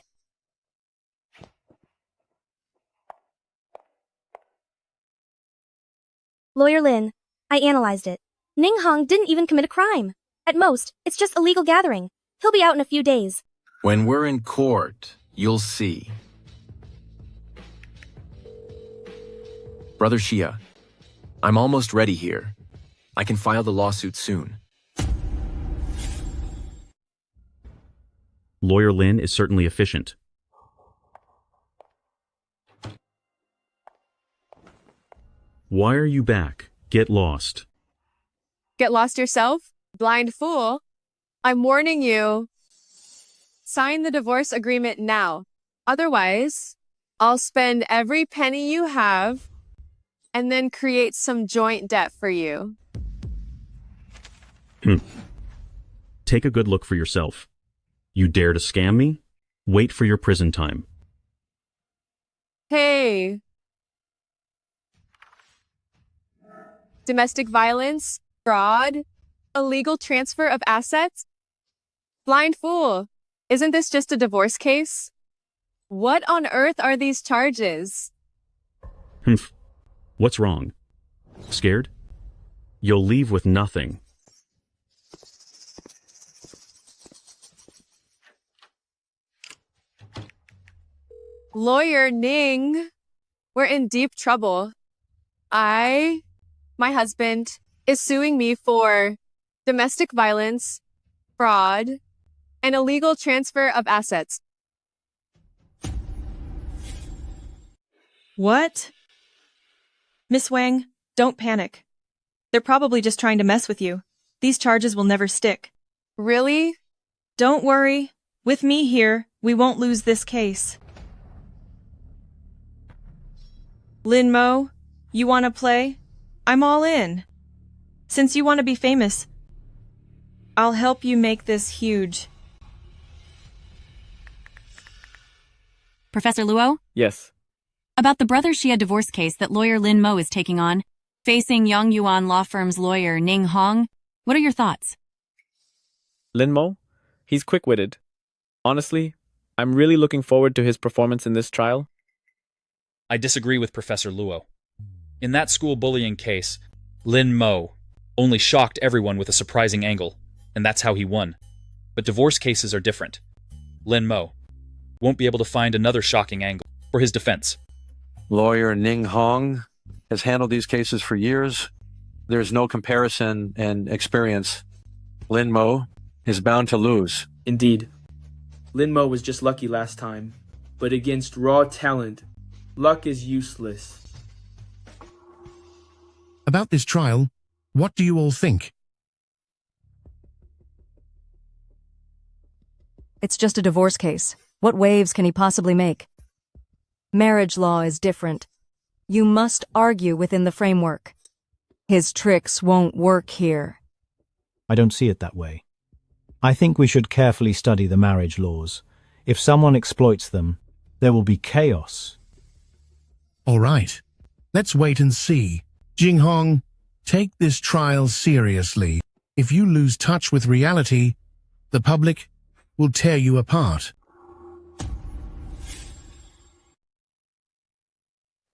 Lawyer Lin, I analyzed it. Ning Hong didn't even commit a crime. At most, it's just a legal gathering. He'll be out in a few days. When we're in court, you'll see. Brother Xia, I'm almost ready here. I can file the lawsuit soon. Lawyer Lin is certainly efficient. Why are you back? Get lost. Get lost yourself? Blind fool. I'm warning you. Sign the divorce agreement now. Otherwise, I'll spend every penny you have and then create some joint debt for you. Take a good look for yourself. You dare to scam me? Wait for your prison time. Hey. Domestic violence, fraud, illegal transfer of assets? Blind fool. Isn't this just a divorce case? What on earth are these charges? What's wrong? Scared? You'll leave with nothing. Lawyer Ning, we're in deep trouble. My husband, is suing me for domestic violence, fraud, and illegal transfer of assets. What? Miss Wang, don't panic. They're probably just trying to mess with you. These charges will never stick. Really? Don't worry. With me here, we won't lose this case. Lin Mo, you want to play? I'm all in. Since you want to be famous, I'll help you make this huge. Professor Luo? Yes. About the brother Xia divorce case that lawyer Lin Mo is taking on, facing Yongyuan law firm's lawyer Ning Hong, what are your thoughts? Lin Mo? He's quick-witted. Honestly, I'm really looking forward to his performance in this trial. I disagree with Professor Luo. In that school bullying case, Lin Mo only shocked everyone with a surprising angle, and that's how he won. But divorce cases are different. Lin Mo won't be able to find another shocking angle for his defense. Lawyer Ning Hong has handled these cases for years. There's no comparison in experience. Lin Mo is bound to lose. Indeed. Lin Mo was just lucky last time, but against raw talent, luck is useless. About this trial, what do you all think? It's just a divorce case. What waves can he possibly make? Marriage law is different. You must argue within the framework. His tricks won't work here. I don't see it that way. I think we should carefully study the marriage laws. If someone exploits them, there will be chaos. All right. Let's wait and see. Jing Hong, take this trial seriously. If you lose touch with reality, the public will tear you apart.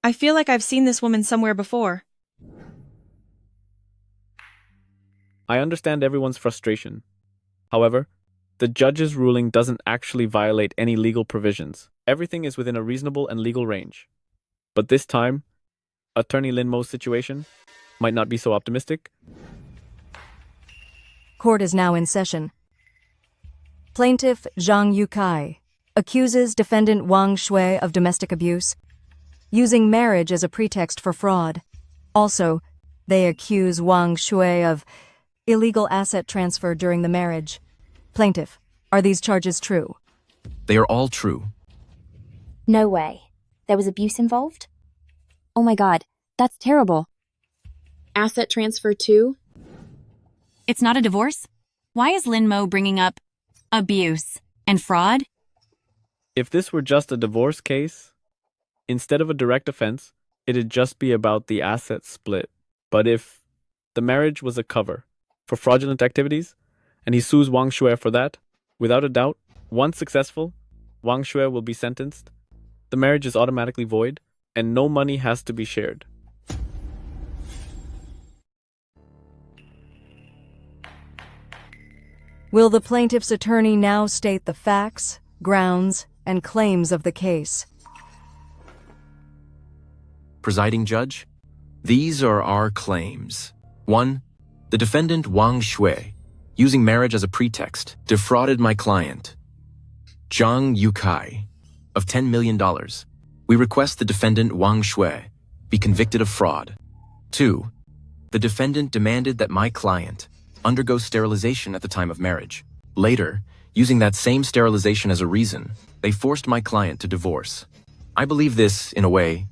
I feel like I've seen this woman somewhere before. I understand everyone's frustration. However, the judge's ruling doesn't actually violate any legal provisions. Everything is within a reasonable and legal range. But this time, Attorney Lin Mo's situation might not be so optimistic. Court is now in session. Plaintiff Zhang Yukai accuses defendant Wang Shui of domestic abuse, using marriage as a pretext for fraud. Also, they accuse Wang Shui of illegal asset transfer during the marriage. Plaintiff, are these charges true? They are all true. No way. There was abuse involved? Oh my god, that's terrible. Asset transfer too? It's not a divorce? Why is Lin Mo bringing up abuse and fraud? If this were just a divorce case, instead of a direct offense, it'd just be about the asset split. But if the marriage was a cover for fraudulent activities, and he sues Wang Shui for that, without a doubt, once successful, Wang Shui will be sentenced, the marriage is automatically void, and no money has to be shared. Will the plaintiff's attorney now state the facts, grounds, and claims of the case? Presiding Judge, these are our claims. 1. The defendant Wang Shui, using marriage as a pretext, defrauded my client, Zhang Yukai, of $10 million. We request the defendant Wang Shui be convicted of fraud. 2. The defendant demanded that my client undergo sterilization at the time of marriage. Later, using that same sterilization as a reason, they forced my client to divorce. I believe this, in a way,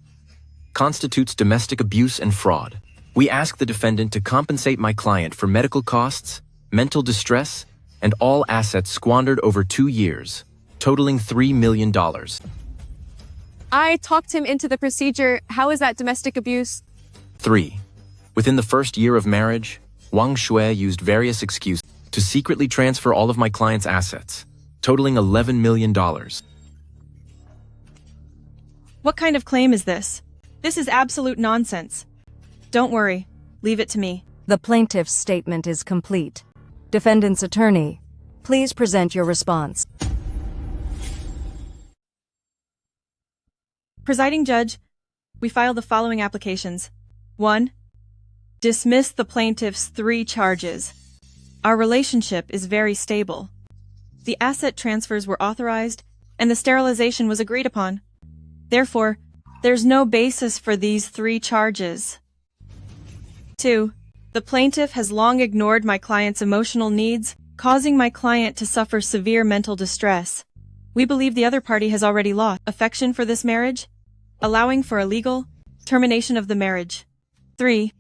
constitutes domestic abuse and fraud. We ask the defendant to compensate my client for medical costs, mental distress, and all assets squandered over 2 years, totaling $3 million. I talked him into the procedure. How is that domestic abuse? 3. Within the first year of marriage, Wang Shui used various excuses to secretly transfer all of my client's assets, totaling $11 million. What kind of claim is this? This is absolute nonsense. Don't worry. Leave it to me. The plaintiff's statement is complete. Defendant's attorney, please present your response. Presiding Judge, we file the following applications. 1. Dismiss the plaintiff's 3 charges. Our relationship is very stable. The asset transfers were authorized, and the sterilization was agreed upon. Therefore, there's no basis for these 3 charges. 2. The plaintiff has long ignored my client's emotional needs, causing my client to suffer severe mental distress. We believe the other party has already lost affection for this marriage, allowing for a legal termination of the marriage. 3.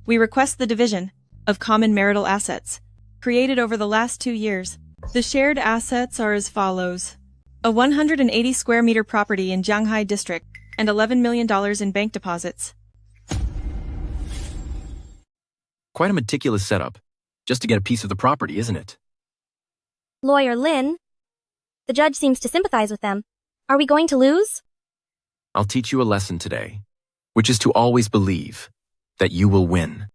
We request the division of common marital assets created over the last 2 years. The shared assets are as follows. A 180 square meter property in Jianghai District and $11 million in bank deposits. Quite a meticulous setup, just to get a piece of the property, isn't it? Lawyer Lin. The judge seems to sympathize with them. Are we going to lose? I'll teach you a lesson today, which is to always believe that you will win.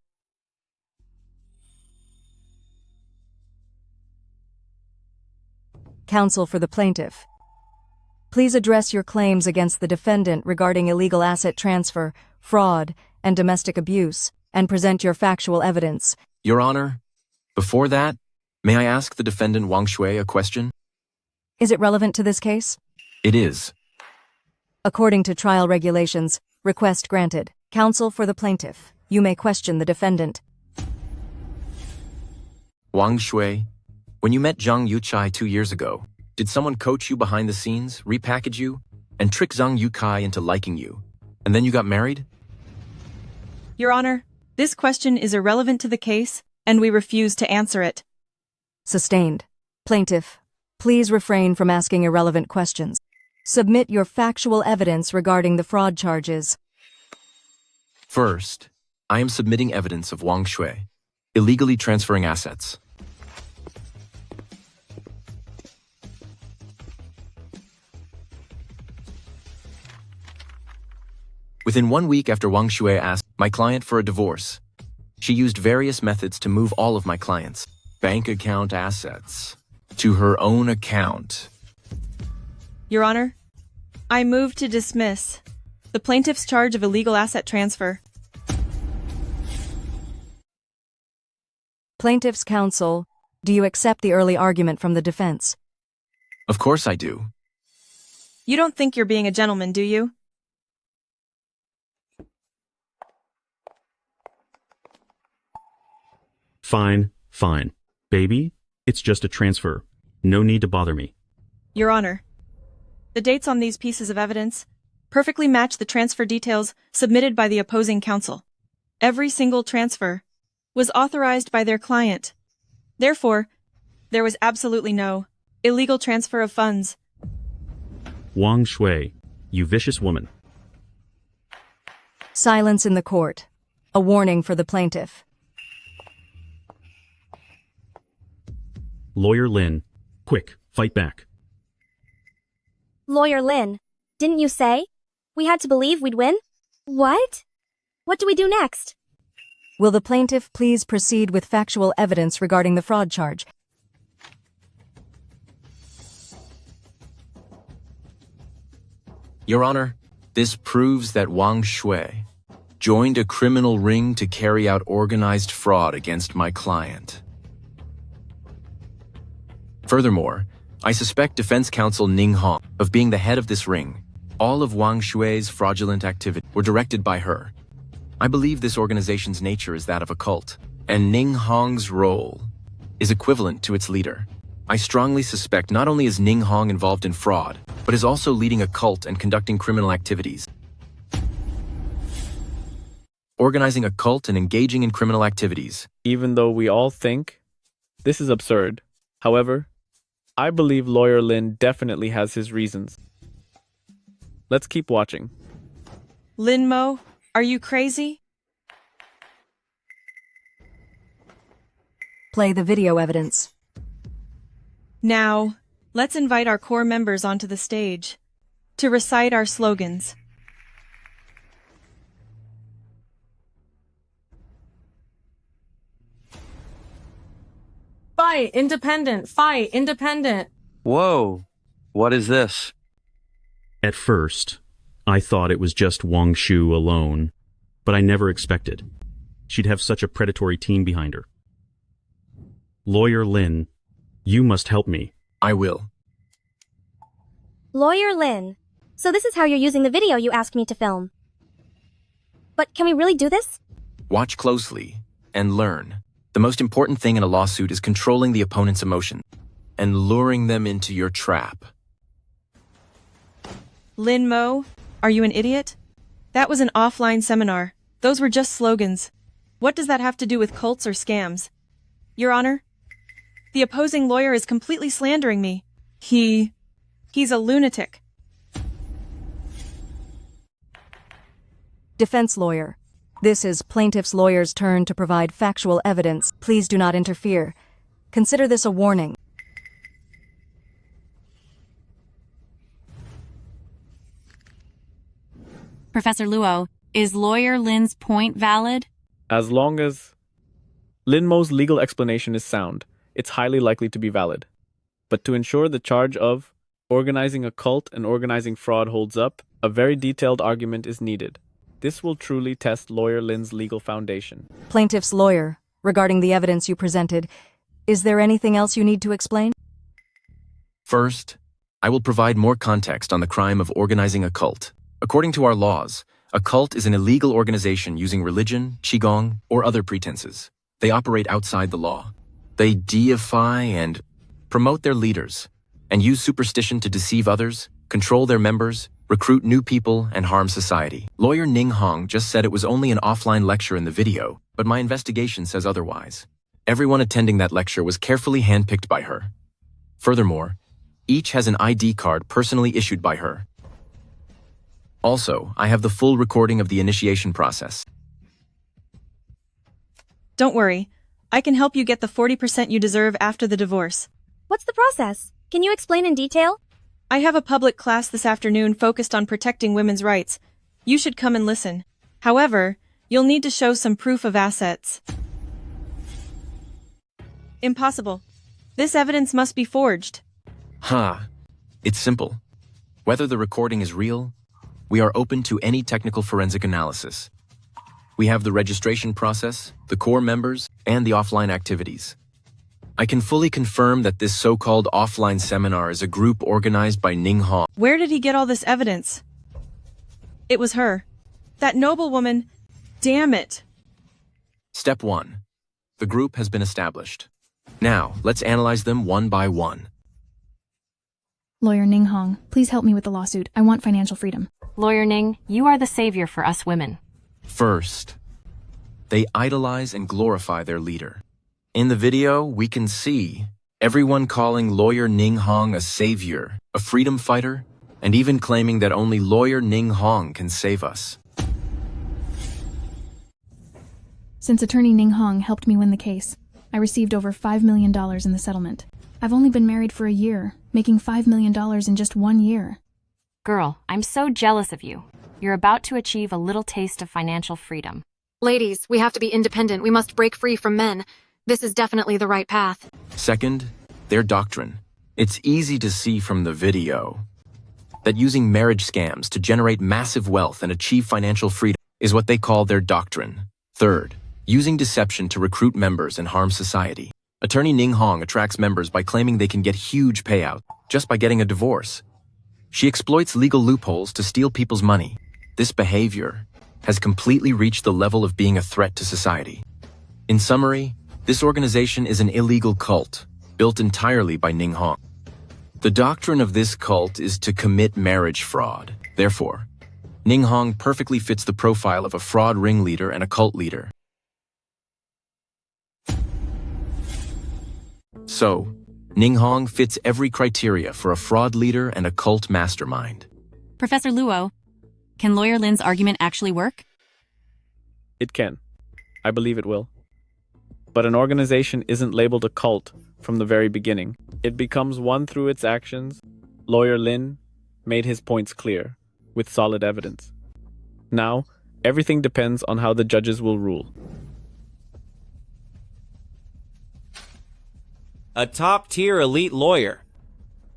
Counsel for the plaintiff. Please address your claims against the defendant regarding illegal asset transfer, fraud, and domestic abuse, and present your factual evidence. Your Honor, before that, may I ask the defendant Wang Shui a question? Is it relevant to this case? It is. According to trial regulations, request granted. Counsel for the plaintiff. You may question the defendant. Wang Shui, when you met Zhang Yuchai 2 years ago, did someone coach you behind the scenes, repackage you, and trick Zhang Yukai into liking you, and then you got married? Your Honor, this question is irrelevant to the case, and we refuse to answer it. Sustained. Plaintiff, please refrain from asking irrelevant questions. Submit your factual evidence regarding the fraud charges. First, I am submitting evidence of Wang Shui illegally transferring assets. Within 1 week after Wang Shui asked my client for a divorce, she used various methods to move all of my clients' bank account assets to her own account. Your Honor, I move to dismiss the plaintiff's charge of illegal asset transfer. Plaintiff's counsel, do you accept the early argument from the defense? Of course I do. You don't think you're being a gentleman, do you? Fine, fine. Baby, it's just a transfer. No need to bother me. Your Honor, the dates on these pieces of evidence perfectly match the transfer details submitted by the opposing counsel. Every single transfer was authorized by their client. Therefore, there was absolutely no illegal transfer of funds. Wang Shui, you vicious woman. Silence in the court. A warning for the plaintiff. Lawyer Lin, quick, fight back. Lawyer Lin, didn't you say we had to believe we'd win? What? What do we do next? Will the plaintiff please proceed with factual evidence regarding the fraud charge? Your Honor, this proves that Wang Shui joined a criminal ring to carry out organized fraud against my client. Furthermore, I suspect defense counsel Ning Hong of being the head of this ring. All of Wang Shui's fraudulent activities were directed by her. I believe this organization's nature is that of a cult, and Ning Hong's role is equivalent to its leader. I strongly suspect not only is Ning Hong involved in fraud, but is also leading a cult and conducting criminal activities. Organizing a cult and engaging in criminal activities. Even though we all think this is absurd. However, I believe Lawyer Lin definitely has his reasons. Let's keep watching. Lin Mo, are you crazy? Play the video evidence. Now, let's invite our core members onto the stage to recite our slogans. Fight, independent, fight, independent. Whoa, what is this? At first, I thought it was just Wang Shu alone, but I never expected she'd have such a predatory team behind her. Lawyer Lin, you must help me. I will. Lawyer Lin. So this is how you're using the video you asked me to film. But can we really do this? Watch closely and learn. The most important thing in a lawsuit is controlling the opponent's emotion and luring them into your trap. Lin Mo, are you an idiot? That was an offline seminar. Those were just slogans. What does that have to do with cults or scams? Your Honor, the opposing lawyer is completely slandering me. He's a lunatic. Defense lawyer. This is plaintiff's lawyer's turn to provide factual evidence. Please do not interfere. Consider this a warning. Professor Luo, is Lawyer Lin's point valid? As long as Lin Mo's legal explanation is sound, it's highly likely to be valid. But to ensure the charge of organizing a cult and organizing fraud holds up, a very detailed argument is needed. This will truly test Lawyer Lin's legal foundation. Plaintiff's lawyer, regarding the evidence you presented, is there anything else you need to explain? First, I will provide more context on the crime of organizing a cult. According to our laws, a cult is an illegal organization using religion, qigong, or other pretenses. They operate outside the law. They deify and promote their leaders, and use superstition to deceive others, control their members, recruit new people, and harm society. Lawyer Ning Hong just said it was only an offline lecture in the video, but my investigation says otherwise. Everyone attending that lecture was carefully handpicked by her. Furthermore, each has an ID card personally issued by her. Also, I have the full recording of the initiation process. Don't worry. I can help you get the 40% you deserve after the divorce. What's the process? Can you explain in detail? I have a public class this afternoon focused on protecting women's rights. You should come and listen. However, you'll need to show some proof of assets. Impossible. This evidence must be forged. It's simple. Whether the recording is real, we are open to any technical forensic analysis. We have the registration process, the core members, and the offline activities. I can fully confirm that this so-called offline seminar is a group organized by Ning Hong. Where did he get all this evidence? It was her. That noble woman. Damn it. Step 1. The group has been established. Now, let's analyze them one by one. Lawyer Ning Hong, please help me with the lawsuit. I want financial freedom. Lawyer Ning, you are the savior for us women. First, they idolize and glorify their leader. In the video, we can see everyone calling Lawyer Ning Hong a savior, a freedom fighter, and even claiming that only Lawyer Ning Hong can save us. Since attorney Ning Hong helped me win the case, I received over $5 million in the settlement. I've only been married for a year, making $5 million in just 1 year. Girl, I'm so jealous of you. You're about to achieve a little taste of financial freedom. Ladies, we have to be independent. We must break free from men. This is definitely the right path. Second, their doctrine. It's easy to see from the video that using marriage scams to generate massive wealth and achieve financial freedom is what they call their doctrine. Third, using deception to recruit members and harm society. Attorney Ning Hong attracts members by claiming they can get huge payouts just by getting a divorce. She exploits legal loopholes to steal people's money. This behavior has completely reached the level of being a threat to society. In summary, this organization is an illegal cult, built entirely by Ning Hong. The doctrine of this cult is to commit marriage fraud. Therefore, Ning Hong perfectly fits the profile of a fraud ringleader and a cult leader. So, Ning Hong fits every criteria for a fraud leader and a cult mastermind. Professor Luo, can Lawyer Lin's argument actually work? It can. I believe it will. But an organization isn't labeled a cult from the very beginning. It becomes one through its actions. Lawyer Lin made his points clear, with solid evidence. Now, everything depends on how the judges will rule. A top-tier elite lawyer,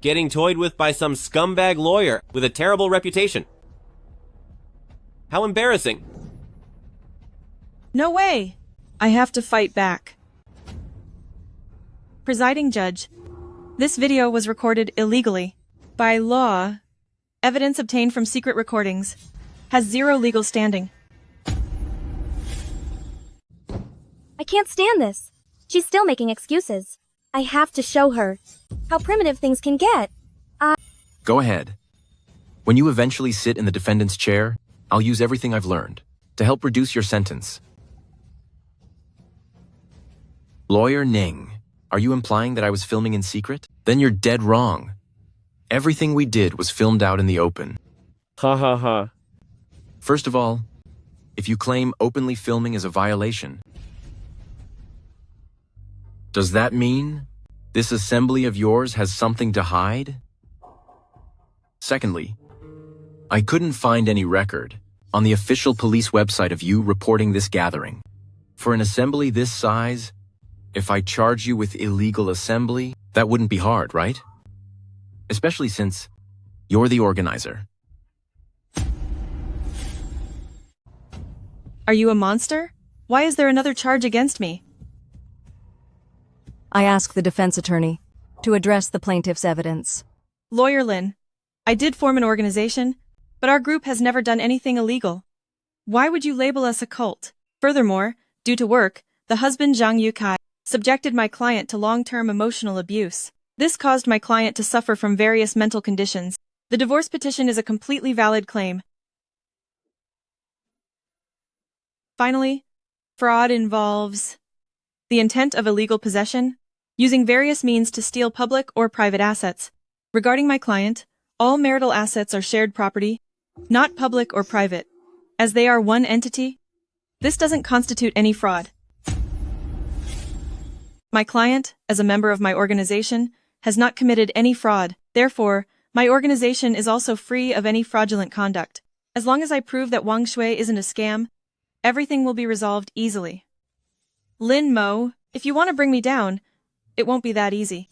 getting toyed with by some scumbag lawyer with a terrible reputation. How embarrassing. No way! I have to fight back. Presiding Judge, this video was recorded illegally. By law, evidence obtained from secret recordings has zero legal standing. I can't stand this. She's still making excuses. I have to show her how primitive things can get. Go ahead. When you eventually sit in the defendant's chair, I'll use everything I've learned to help reduce your sentence. Lawyer Ning, are you implying that I was filming in secret? Then you're dead wrong. Everything we did was filmed out in the open. Ha ha ha. First of all, if you claim openly filming is a violation, does that mean this assembly of yours has something to hide? Secondly, I couldn't find any record on the official police website of you reporting this gathering. For an assembly this size, if I charge you with illegal assembly, that wouldn't be hard, right? Especially since you're the organizer. Are you a monster? Why is there another charge against me? I ask the defense attorney to address the plaintiff's evidence. Lawyer Lin, I did form an organization, but our group has never done anything illegal. Why would you label us a cult? Furthermore, due to work, the husband Zhang Yukai subjected my client to long-term emotional abuse. This caused my client to suffer from various mental conditions. The divorce petition is a completely valid claim. Finally, fraud involves the intent of illegal possession, using various means to steal public or private assets. Regarding my client, all marital assets are shared property, not public or private. As they are one entity, this doesn't constitute any fraud. My client, as a member of my organization, has not committed any fraud. Therefore, my organization is also free of any fraudulent conduct. As long as I prove that Wang Shui isn't a scam, everything will be resolved easily. Lin Mo, if you want to bring me down, it won't be that easy.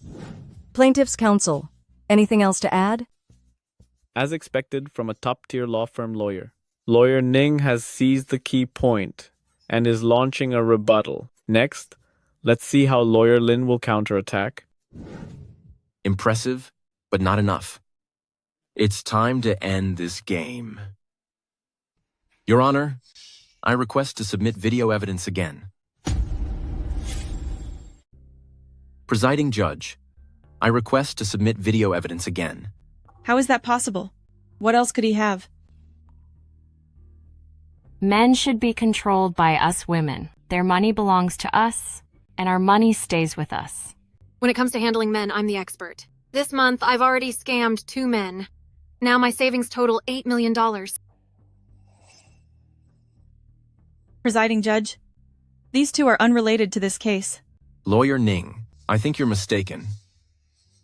Plaintiff's counsel, anything else to add? As expected from a top-tier law firm lawyer, Lawyer Ning has seized the key point and is launching a rebuttal. Next, let's see how Lawyer Lin will counterattack. Impressive, but not enough. It's time to end this game. Your Honor, I request to submit video evidence again. Presiding Judge, I request to submit video evidence again. How is that possible? What else could he have? Men should be controlled by us women. Their money belongs to us, and our money stays with us. When it comes to handling men, I'm the expert. This month, I've already scammed 2 men. Now my savings total $8 million. Presiding Judge, these two are unrelated to this case. Lawyer Ning, I think you're mistaken.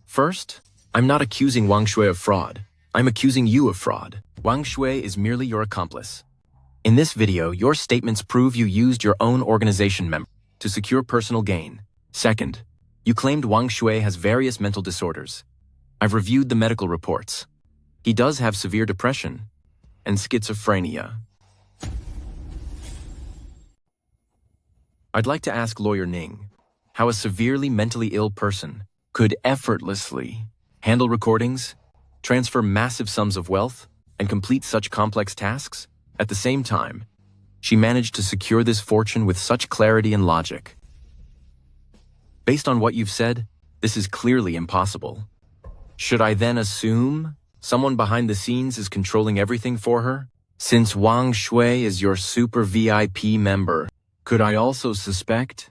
First, I'm not accusing Wang Shui of fraud. I'm accusing you of fraud. Wang Shui is merely your accomplice. In this video, your statements prove you used your own organization member to secure personal gain. Second, you claimed Wang Shui has various mental disorders. I've reviewed the medical reports. He does have severe depression and schizophrenia. I'd like to ask Lawyer Ning how a severely mentally ill person could effortlessly handle recordings, transfer massive sums of wealth, and complete such complex tasks. At the same time, she managed to secure this fortune with such clarity and logic. Based on what you've said, this is clearly impossible. Should I then assume someone behind the scenes is controlling everything for her? Since Wang Shui is your super VIP member, could I also suspect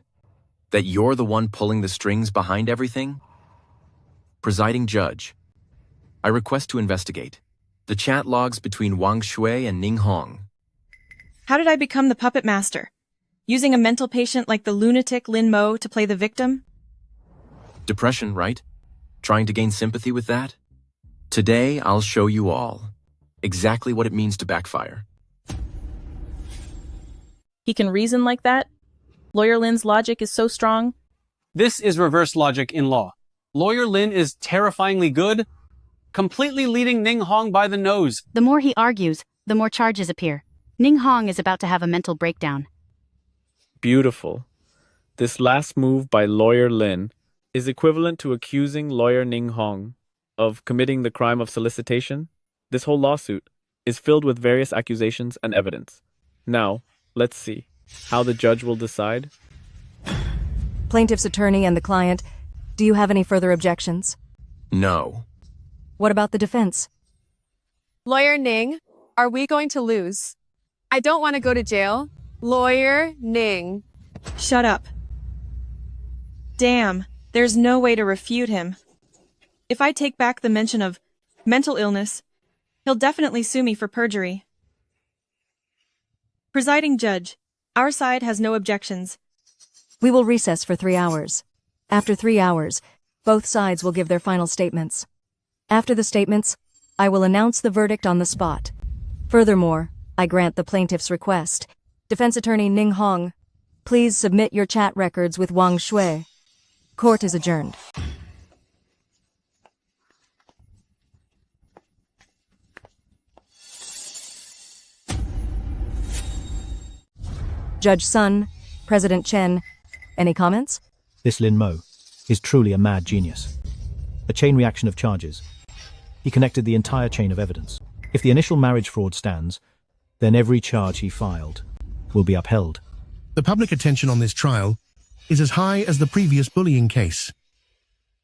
that you're the one pulling the strings behind everything? Presiding Judge, I request to investigate the chat logs between Wang Shui and Ning Hong. How did I become the puppet master? Using a mental patient like the lunatic Lin Mo to play the victim? Depression, right? Trying to gain sympathy with that? Today, I'll show you all exactly what it means to backfire. He can reason like that? Lawyer Lin's logic is so strong? This is reverse logic in law. Lawyer Lin is terrifyingly good, completely leading Ning Hong by the nose. The more he argues, the more charges appear. Ning Hong is about to have a mental breakdown. Beautiful. This last move by Lawyer Lin is equivalent to accusing Lawyer Ning Hong of committing the crime of solicitation. This whole lawsuit is filled with various accusations and evidence. Now, let's see how the judge will decide. Plaintiff's attorney and the client, do you have any further objections? No. What about the defense? Lawyer Ning, are we going to lose? I don't want to go to jail. Lawyer Ning. Shut up. Damn, there's no way to refute him. If I take back the mention of mental illness, he'll definitely sue me for perjury. Presiding judge, our side has no objections. We will recess for 3 hours. After 3 hours, both sides will give their final statements. After the statements, I will announce the verdict on the spot. Furthermore, I grant the plaintiff's request. Defense attorney Ning Hong, please submit your chat records with Wang Shui. Court is adjourned. Judge Sun, President Chen, any comments? This Lin Mo is truly a mad genius. A chain reaction of charges. He connected the entire chain of evidence. If the initial marriage fraud stands, then every charge he filed will be upheld. The public attention on this trial is as high as the previous bullying case.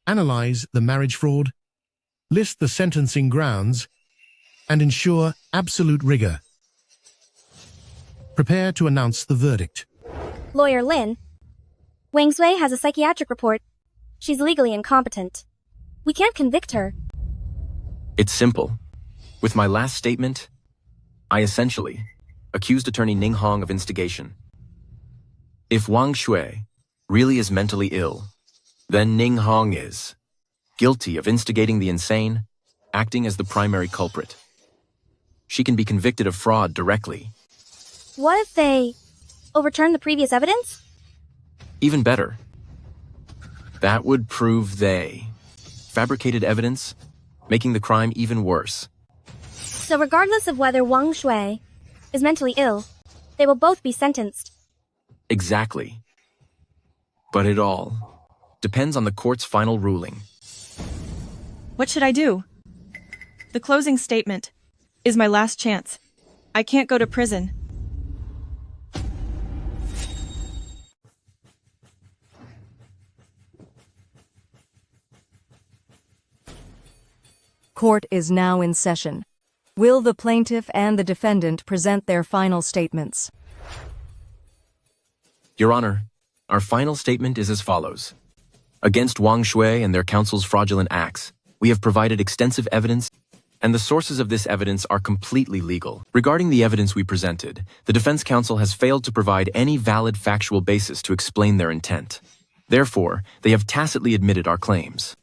Analyze the marriage fraud, list the sentencing grounds, and ensure absolute rigor. Prepare to announce the verdict. Lawyer Lin. Wang Sui has a psychiatric report. She's legally incompetent. We can't convict her. It's simple. With my last statement, I essentially accused attorney Ning Hong of instigation. If Wang Shui really is mentally ill, then Ning Hong is guilty of instigating the insane, acting as the primary culprit. She can be convicted of fraud directly. What if they overturn the previous evidence? Even better. That would prove they fabricated evidence, making the crime even worse. So regardless of whether Wang Shui is mentally ill, they will both be sentenced. Exactly. But it all depends on the court's final ruling. What should I do? The closing statement is my last chance. I can't go to prison. Court is now in session. Will the plaintiff and the defendant present their final statements? Your Honor, our final statement is as follows. Against Wang Shui and their counsel's fraudulent acts, we have provided extensive evidence, and the sources of this evidence are completely legal. Regarding the evidence we presented, the defense counsel has failed to provide any valid factual basis to explain their intent. Therefore, they have tacitly admitted our claims.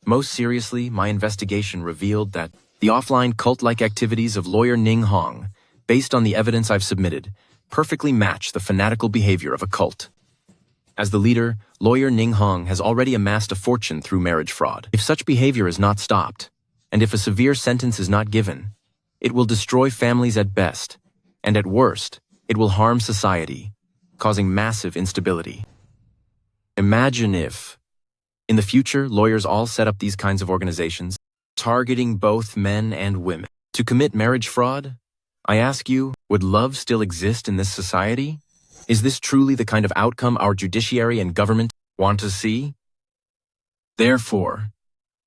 Most seriously, my investigation revealed that the offline cult-like activities of lawyer Ning Hong, based on the evidence I've submitted, perfectly match the fanatical behavior of a cult. As the leader, lawyer Ning Hong has already amassed a fortune through marriage fraud. If such behavior is not stopped, and if a severe sentence is not given, it will destroy families at best, and at worst, it will harm society, causing massive instability. Imagine if, in the future, lawyers all set up these kinds of organizations, targeting both men and women. To commit marriage fraud, I ask you, would love still exist in this society? Is this truly the kind of outcome our judiciary and government want to see? Therefore,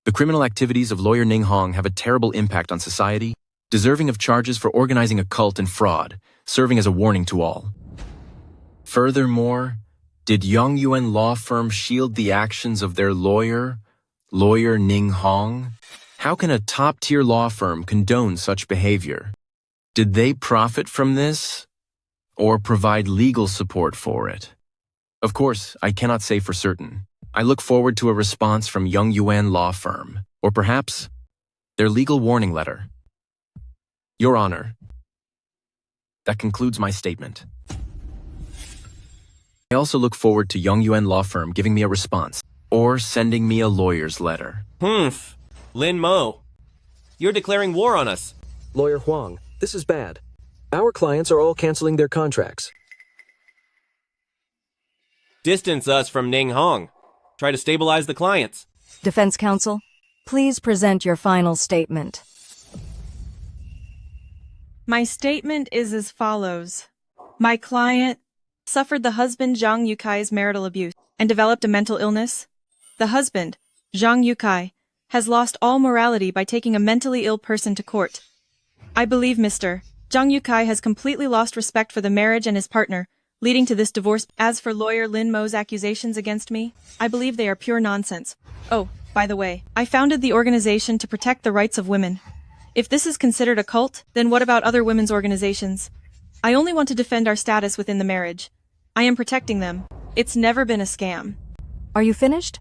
the criminal activities of lawyer Ning Hong have a terrible impact on society, deserving of charges for organizing a cult and fraud, serving as a warning to all. Furthermore, did Yongyuan law firm shield the actions of their lawyer Ning Hong? How can a top-tier law firm condone such behavior? Did they profit from this, or provide legal support for it? Of course, I cannot say for certain. I look forward to a response from Yongyuan law firm, or perhaps their legal warning letter. Your Honor, that concludes my statement. I also look forward to Yongyuan law firm giving me a response, or sending me a lawyer's letter. Lin Mo, you're declaring war on us. Lawyer Huang, this is bad. Our clients are all canceling their contracts. Distance us from Ning Hong. Try to stabilize the clients. Defense counsel, please present your final statement. My statement is as follows. My client suffered the husband Zhang Yukai's marital abuse and developed a mental illness. The husband, Zhang Yukai, has lost all morality by taking a mentally ill person to court. I believe Mr. Zhang Yukai has completely lost respect for the marriage and his partner, leading to this divorce. As for lawyer Lin Mo's accusations against me, I believe they are pure nonsense. Oh, by the way, I founded the organization to protect the rights of women. If this is considered a cult, then what about other women's organizations? I only want to defend our status within the marriage. I am protecting them. It's never been a scam. Are you finished?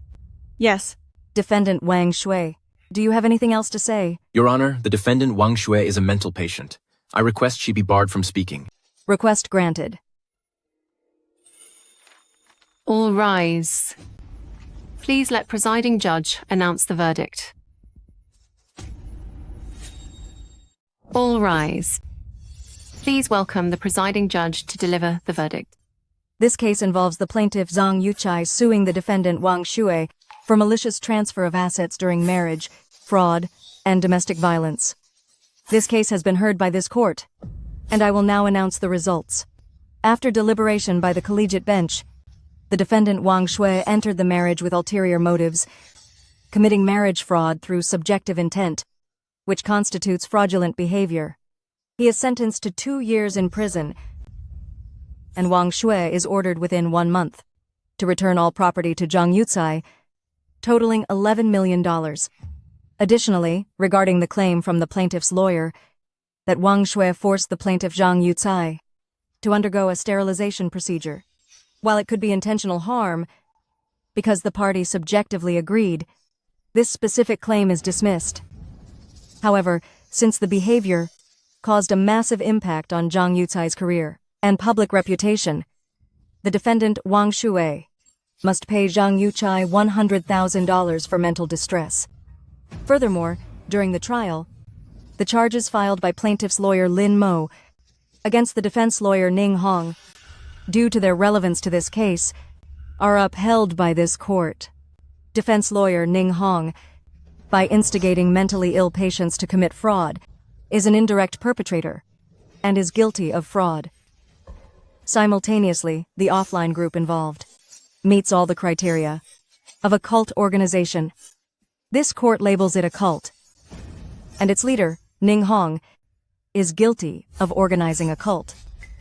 Yes. Defendant Wang Shui, do you have anything else to say? Your Honor, the defendant Wang Shui is a mental patient. I request she be barred from speaking. Request granted. All rise. Please let presiding judge announce the verdict. All rise. Please welcome the presiding judge to deliver the verdict. This case involves the plaintiff Zhang Yuchai suing the defendant Wang Shui for malicious transfer of assets during marriage, fraud, and domestic violence. This case has been heard by this court, and I will now announce the results. After deliberation by the collegiate bench, the defendant Wang Shui entered the marriage with ulterior motives, committing marriage fraud through subjective intent, which constitutes fraudulent behavior. He is sentenced to 2 years in prison, and Wang Shui is ordered within 1 month to return all property to Zhang Yucai, totaling $11 million. Additionally, regarding the claim from the plaintiff's lawyer that Wang Shui forced the plaintiff Zhang Yucai to undergo a sterilization procedure, while it could be intentional harm because the party subjectively agreed, this specific claim is dismissed. However, since the behavior caused a massive impact on Zhang Yucai's career and public reputation, the defendant Wang Shui must pay Zhang Yuchai $100,000 for mental distress. Furthermore, during the trial, the charges filed by plaintiff's lawyer Lin Mo against the defense lawyer Ning Hong, due to their relevance to this case, are upheld by this court. Defense lawyer Ning Hong, by instigating mentally ill patients to commit fraud, is an indirect perpetrator and is guilty of fraud. Simultaneously, the offline group involved meets all the criteria of a cult organization. This court labels it a cult, and its leader, Ning Hong, is guilty of organizing a cult.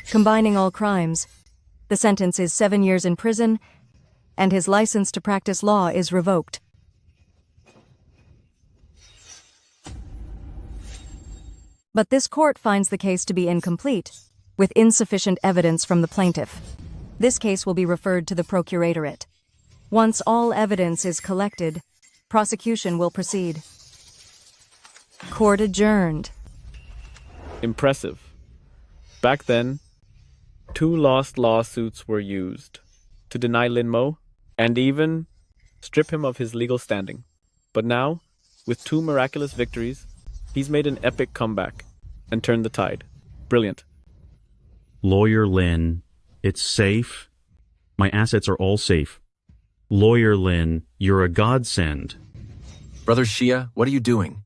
Combining all crimes, the sentence is 7 years in prison, and his license to practice law is revoked. But this court finds the case to be incomplete, with insufficient evidence from the plaintiff. This case will be referred to the procuratorate. Once all evidence is collected, prosecution will proceed. Court adjourned. Impressive. Back then, 2 lost lawsuits were used to deny Lin Mo and even strip him of his legal standing. But now, with 2 miraculous victories, he's made an epic comeback and turned the tide. Brilliant. Lawyer Lin, it's safe. My assets are all safe. Lawyer Lin, you're a godsend. Brother Shia, what are you doing?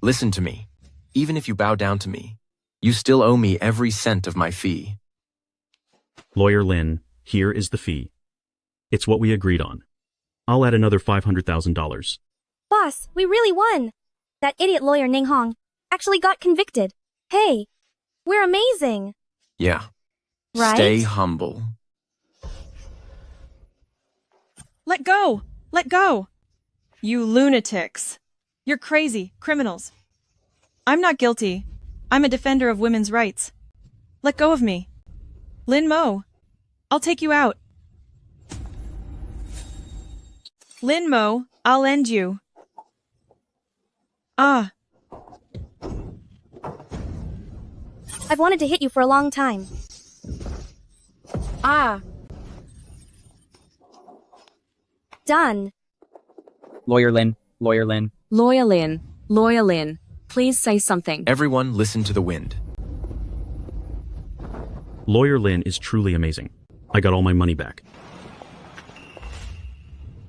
Listen to me. Even if you bow down to me, you still owe me every cent of my fee. Lawyer Lin, here is the fee. It's what we agreed on. I'll add another $500,000. Boss, we really won. That idiot lawyer Ning Hong actually got convicted. Hey, we're amazing. Yeah. Right? Stay humble. Let go! Let go! You lunatics. You're crazy, criminals. I'm not guilty. I'm a defender of women's rights. Let go of me. Lin Mo, I'll take you out. Lin Mo, I'll end you. Ah. I've wanted to hit you for a long time. Ah. Done. Lawyer Lin, Lawyer Lin. Lawyer Lin, Lawyer Lin, please say something. Everyone listen to the wind. Lawyer Lin is truly amazing. I got all my money back.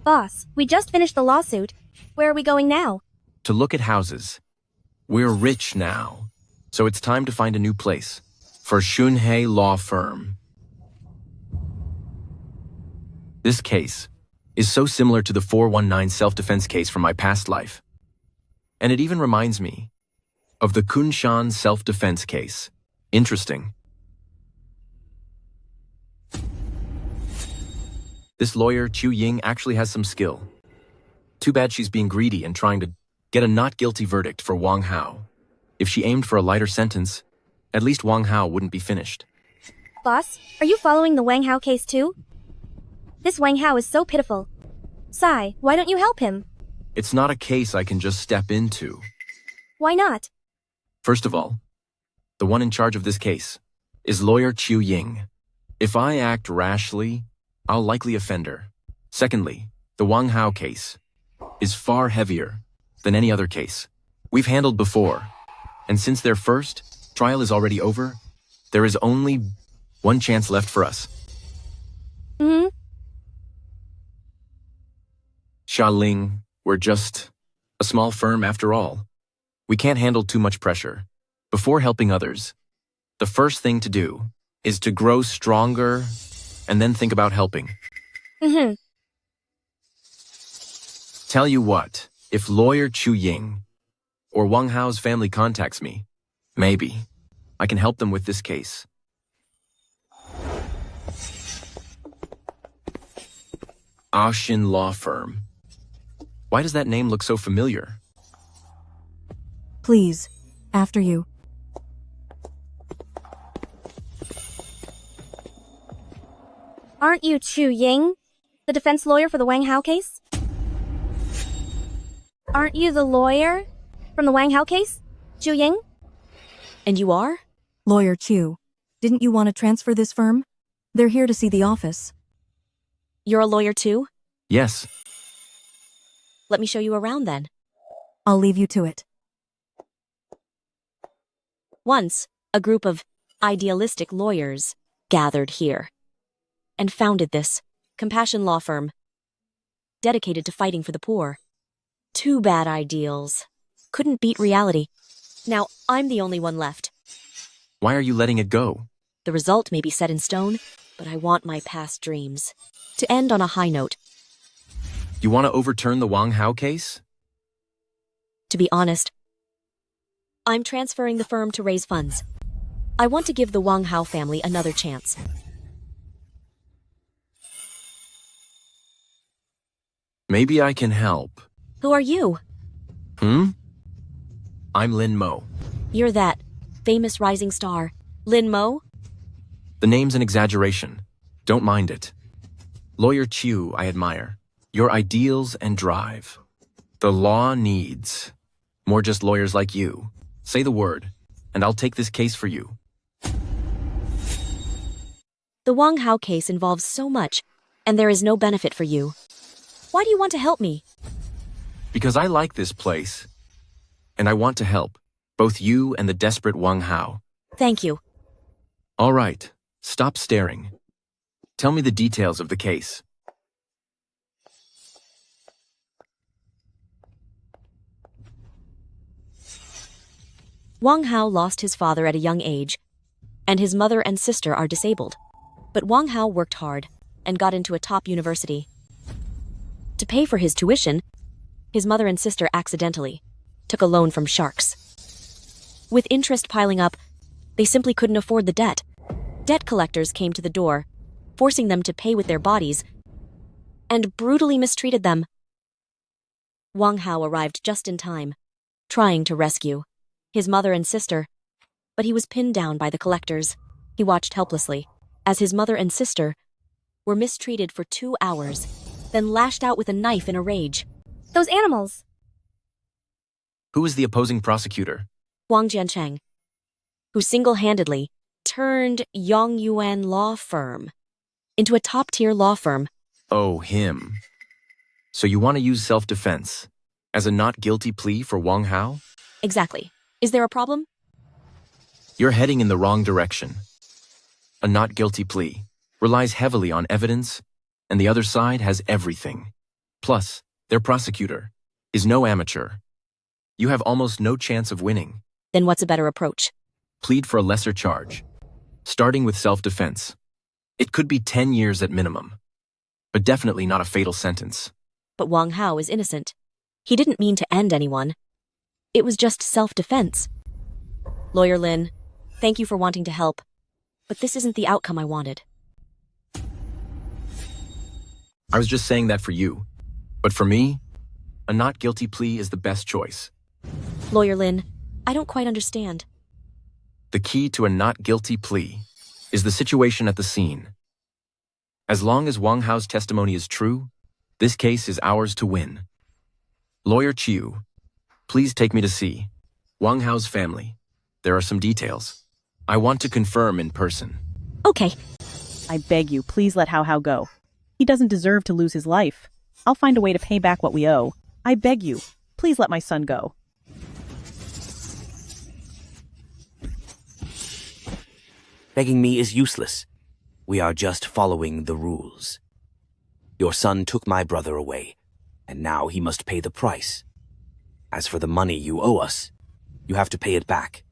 Boss, we just finished the lawsuit. Where are we going now? To look at houses. We're rich now, so it's time to find a new place. For Shunhei Law Firm. This case is so similar to the 419 self-defense case from my past life. And it even reminds me of the Kunshan self-defense case. Interesting. This lawyer, Chu Ying, actually has some skill. Too bad she's being greedy and trying to get a not guilty verdict for Wang Hao. If she aimed for a lighter sentence, at least Wang Hao wouldn't be finished. Boss, are you following the Wang Hao case too? This Wang Hao is so pitiful. Sai, why don't you help him? It's not a case I can just step into. Why not? First of all, the one in charge of this case is lawyer Chu Ying. If I act rashly, I'll likely offend her. Secondly, the Wang Hao case is far heavier than any other case we've handled before. And since their first trial is already over, there is only one chance left for us. Xialing, we're just a small firm after all. We can't handle too much pressure. Before helping others, the first thing to do is to grow stronger and then think about helping. Tell you what, if lawyer Chu Ying or Wang Hao's family contacts me, maybe I can help them with this case. Ashin Law Firm. Why does that name look so familiar? Please, after you. Aren't you Chu Ying, the defense lawyer for the Wang Hao case? Aren't you the lawyer from the Wang Hao case, Chu Ying? And you are? Lawyer Chu. Didn't you want to transfer this firm? They're here to see the office. You're a lawyer too? Yes. Let me show you around then. I'll leave you to it. Once, a group of idealistic lawyers gathered here and founded this compassion law firm dedicated to fighting for the poor. Too bad ideals couldn't beat reality. Now I'm the only one left. Why are you letting it go? The result may be set in stone, but I want my past dreams to end on a high note. You want to overturn the Wang Hao case? To be honest, I'm transferring the firm to raise funds. I want to give the Wang Hao family another chance. Maybe I can help. Who are you? I'm Lin Mo. You're that famous rising star, Lin Mo? The name's an exaggeration. Don't mind it. Lawyer Chu, I admire. Your ideals and drive. The law needs more just lawyers like you. Say the word, and I'll take this case for you. The Wang Hao case involves so much, and there is no benefit for you. Why do you want to help me? Because I like this place, and I want to help, both you and the desperate Wang Hao. Thank you. All right, stop staring. Tell me the details of the case. Wang Hao lost his father at a young age, and his mother and sister are disabled. But Wang Hao worked hard and got into a top university. To pay for his tuition, his mother and sister accidentally took a loan from sharks. With interest piling up, they simply couldn't afford the debt. Debt collectors came to the door, forcing them to pay with their bodies, and brutally mistreated them. Wang Hao arrived just in time, trying to rescue his mother and sister, but he was pinned down by the collectors. He watched helplessly as his mother and sister were mistreated for 2 hours, then lashed out with a knife in a rage. Those animals! Who is the opposing prosecutor? Wang Jiancheng, who single-handedly turned Yongyuan Law Firm into a top-tier law firm. Oh, him. So you want to use self-defense as a not guilty plea for Wang Hao? Exactly. Is there a problem? You're heading in the wrong direction. A not guilty plea relies heavily on evidence, and the other side has everything. Plus, their prosecutor is no amateur. You have almost no chance of winning. Then what's a better approach? Plead for a lesser charge, starting with self-defense. It could be 10 years at minimum, but definitely not a fatal sentence. But Wang Hao is innocent. He didn't mean to end anyone. It was just self-defense. Lawyer Lin, thank you for wanting to help, but this isn't the outcome I wanted. I was just saying that for you, but for me, a not guilty plea is the best choice. Lawyer Lin, I don't quite understand. The key to a not guilty plea is the situation at the scene. As long as Wang Hao's testimony is true, this case is ours to win. Lawyer Chiu, please take me to see Wang Hao's family. There are some details I want to confirm in person. Okay. I beg you, please let Hao Hao go. He doesn't deserve to lose his life. I'll find a way to pay back what we owe. I beg you, please let my son go. Begging me is useless. We are just following the rules. Your son took my brother away, and now he must pay the price. As for the money you owe us, you have to pay it back.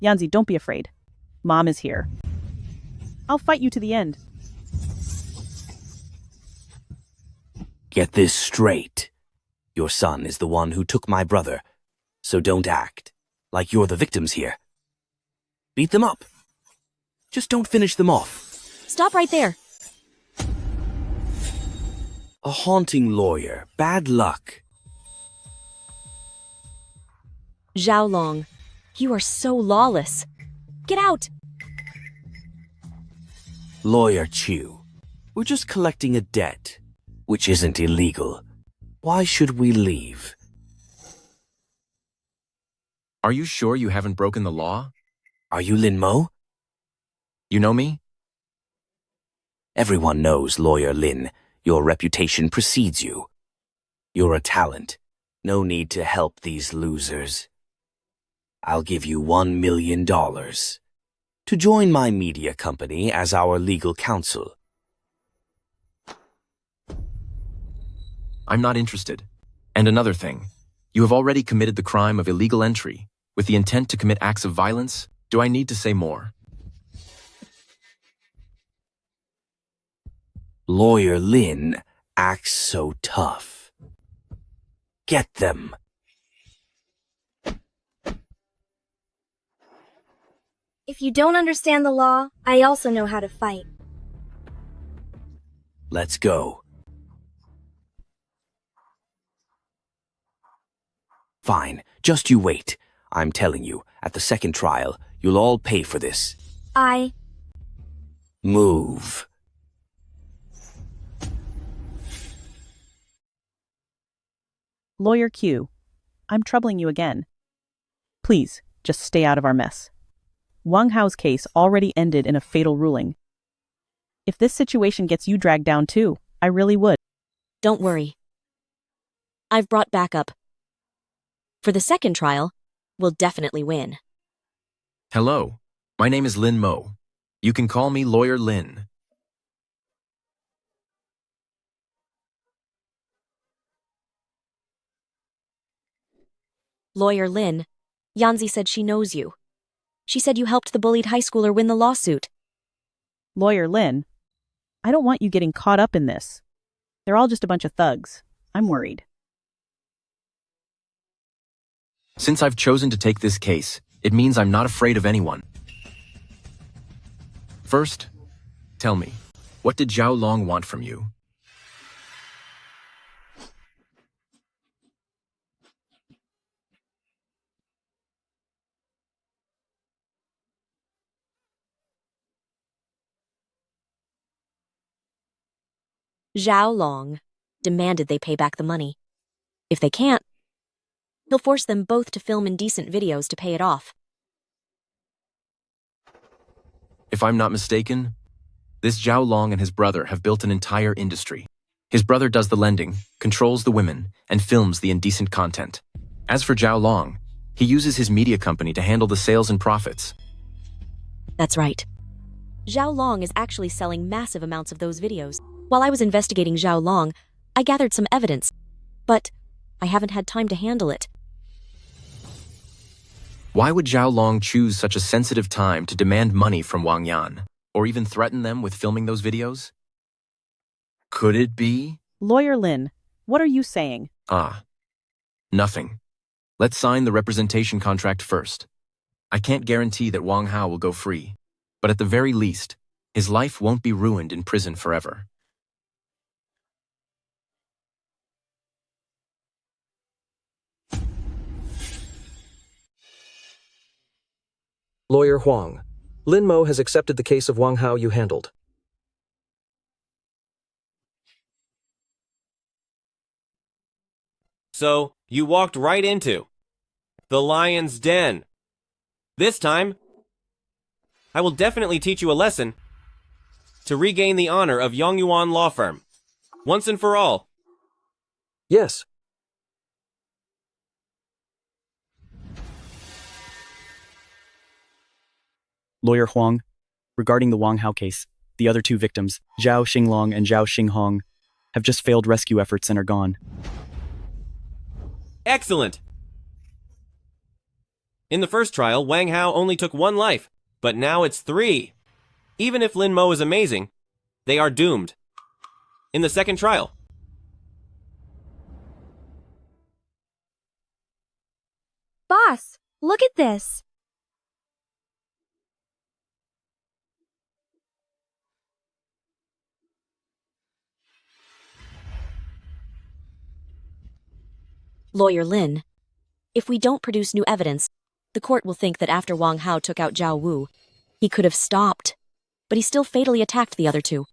Yanzi, don't be afraid. Mom is here. I'll fight you to the end. Get this straight. Your son is the one who took my brother, so don't act like you're the victims here. Beat them up. Just don't finish them off. Stop right there. A haunting lawyer. Bad luck. Zhao Long, you are so lawless. Get out! Lawyer Chiu, we're just collecting a debt, which isn't illegal. Why should we leave? Are you sure you haven't broken the law? Are you Lin Mo? You know me? Everyone knows Lawyer Lin. Your reputation precedes you. You're a talent. No need to help these losers. I'll give you $1 million to join my media company as our legal counsel. I'm not interested. And another thing, you have already committed the crime of illegal entry with the intent to commit acts of violence. Do I need to say more? Lawyer Lin acts so tough. Get them. If you don't understand the law, I also know how to fight. Let's go. Fine, just you wait. I'm telling you, at the second trial, you'll all pay for this. Move. Lawyer Q, I'm troubling you again. Please, just stay out of our mess. Wang Hao's case already ended in a fatal ruling. If this situation gets you dragged down too, I really would. Don't worry. I've brought backup. For the second trial, we'll definitely win. Hello, my name is Lin Mo. You can call me Lawyer Lin. Lawyer Lin, Yanzi said she knows you. She said you helped the bullied high schooler win the lawsuit. Lawyer Lin, I don't want you getting caught up in this. They're all just a bunch of thugs. I'm worried. Since I've chosen to take this case, it means I'm not afraid of anyone. First, tell me, what did Zhao Long want from you? Zhao Long demanded they pay back the money. If they can't, he'll force them both to film indecent videos to pay it off. If I'm not mistaken, this Zhao Long and his brother have built an entire industry. His brother does the lending, controls the women, and films the indecent content. As for Zhao Long, he uses his media company to handle the sales and profits. That's right. Zhao Long is actually selling massive amounts of those videos. While I was investigating Zhao Long, I gathered some evidence, but I haven't had time to handle it. Why would Zhao Long choose such a sensitive time to demand money from Wang Yan, or even threaten them with filming those videos? Could it be? Lawyer Lin, what are you saying? Nothing. Let's sign the representation contract first. I can't guarantee that Wang Hao will go free, but at the very least, his life won't be ruined in prison forever. Lawyer Huang. Lin Mo has accepted the case of Wang Hao you handled. So, you walked right into the lion's den. This time, I will definitely teach you a lesson to regain the honor of Yongyuan Law Firm, once and for all. Yes. Lawyer Huang, regarding the Wang Hao case, the other two victims, Zhao Xinglong and Zhao Xinghong, have just failed rescue efforts and are gone. Excellent! In the first trial, Wang Hao only took 1 life, but now it's 3. Even if Lin Mo is amazing, they are doomed. In the second trial, Boss, look at this. Lawyer Lin, if we don't produce new evidence, the court will think that after Wang Hao took out Zhao Wu, he could have stopped, but he still fatally attacked the other two.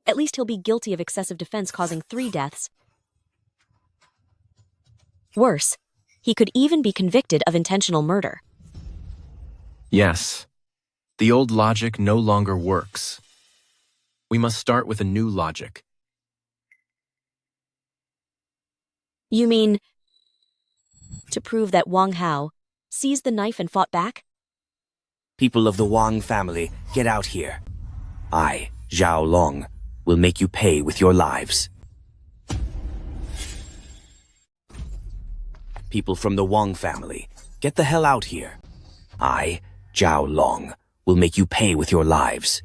At least he'll be guilty of excessive defense causing 3 deaths. Worse, he could even be convicted of intentional murder. Yes. The old logic no longer works. We must start with a new logic. You mean to prove that Wang Hao seized the knife and fought back? People of the Wang family, get out here. I, Zhao Long, will make you pay with your lives. People from the Wang family, get the hell out here. I, Zhao Long, will make you pay with your lives.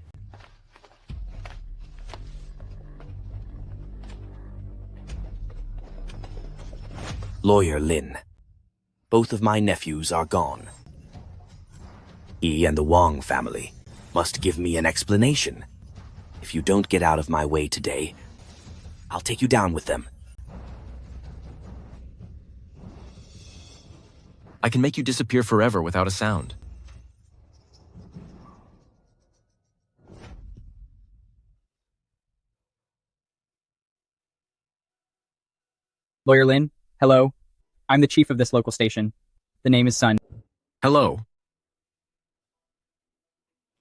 Lawyer Lin. Both of my nephews are gone. He and the Wang family must give me an explanation. If you don't get out of my way today, I'll take you down with them. I can make you disappear forever without a sound. Lawyer Lin, hello. I'm the chief of this local station. The name is Sun. Hello.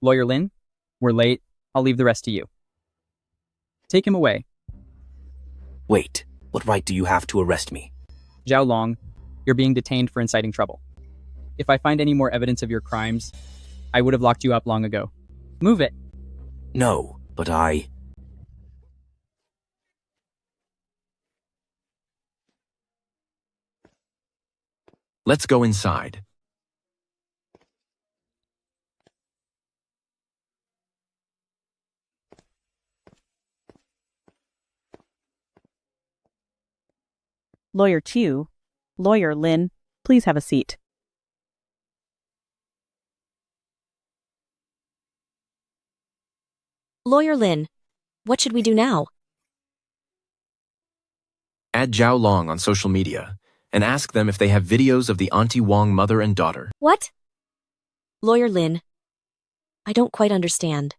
Lawyer Lin, we're late. I'll leave the rest to you. Take him away. Wait, what right do you have to arrest me? Zhao Long, you're being detained for inciting trouble. If I find any more evidence of your crimes, I would have locked you up long ago. Move it. No, but I... Let's go inside. Lawyer Chiu, Lawyer Lin, please have a seat. Lawyer Lin, what should we do now? Add Zhao Long on social media and ask them if they have videos of the Auntie Wang mother and daughter. What? Lawyer Lin, I don't quite understand.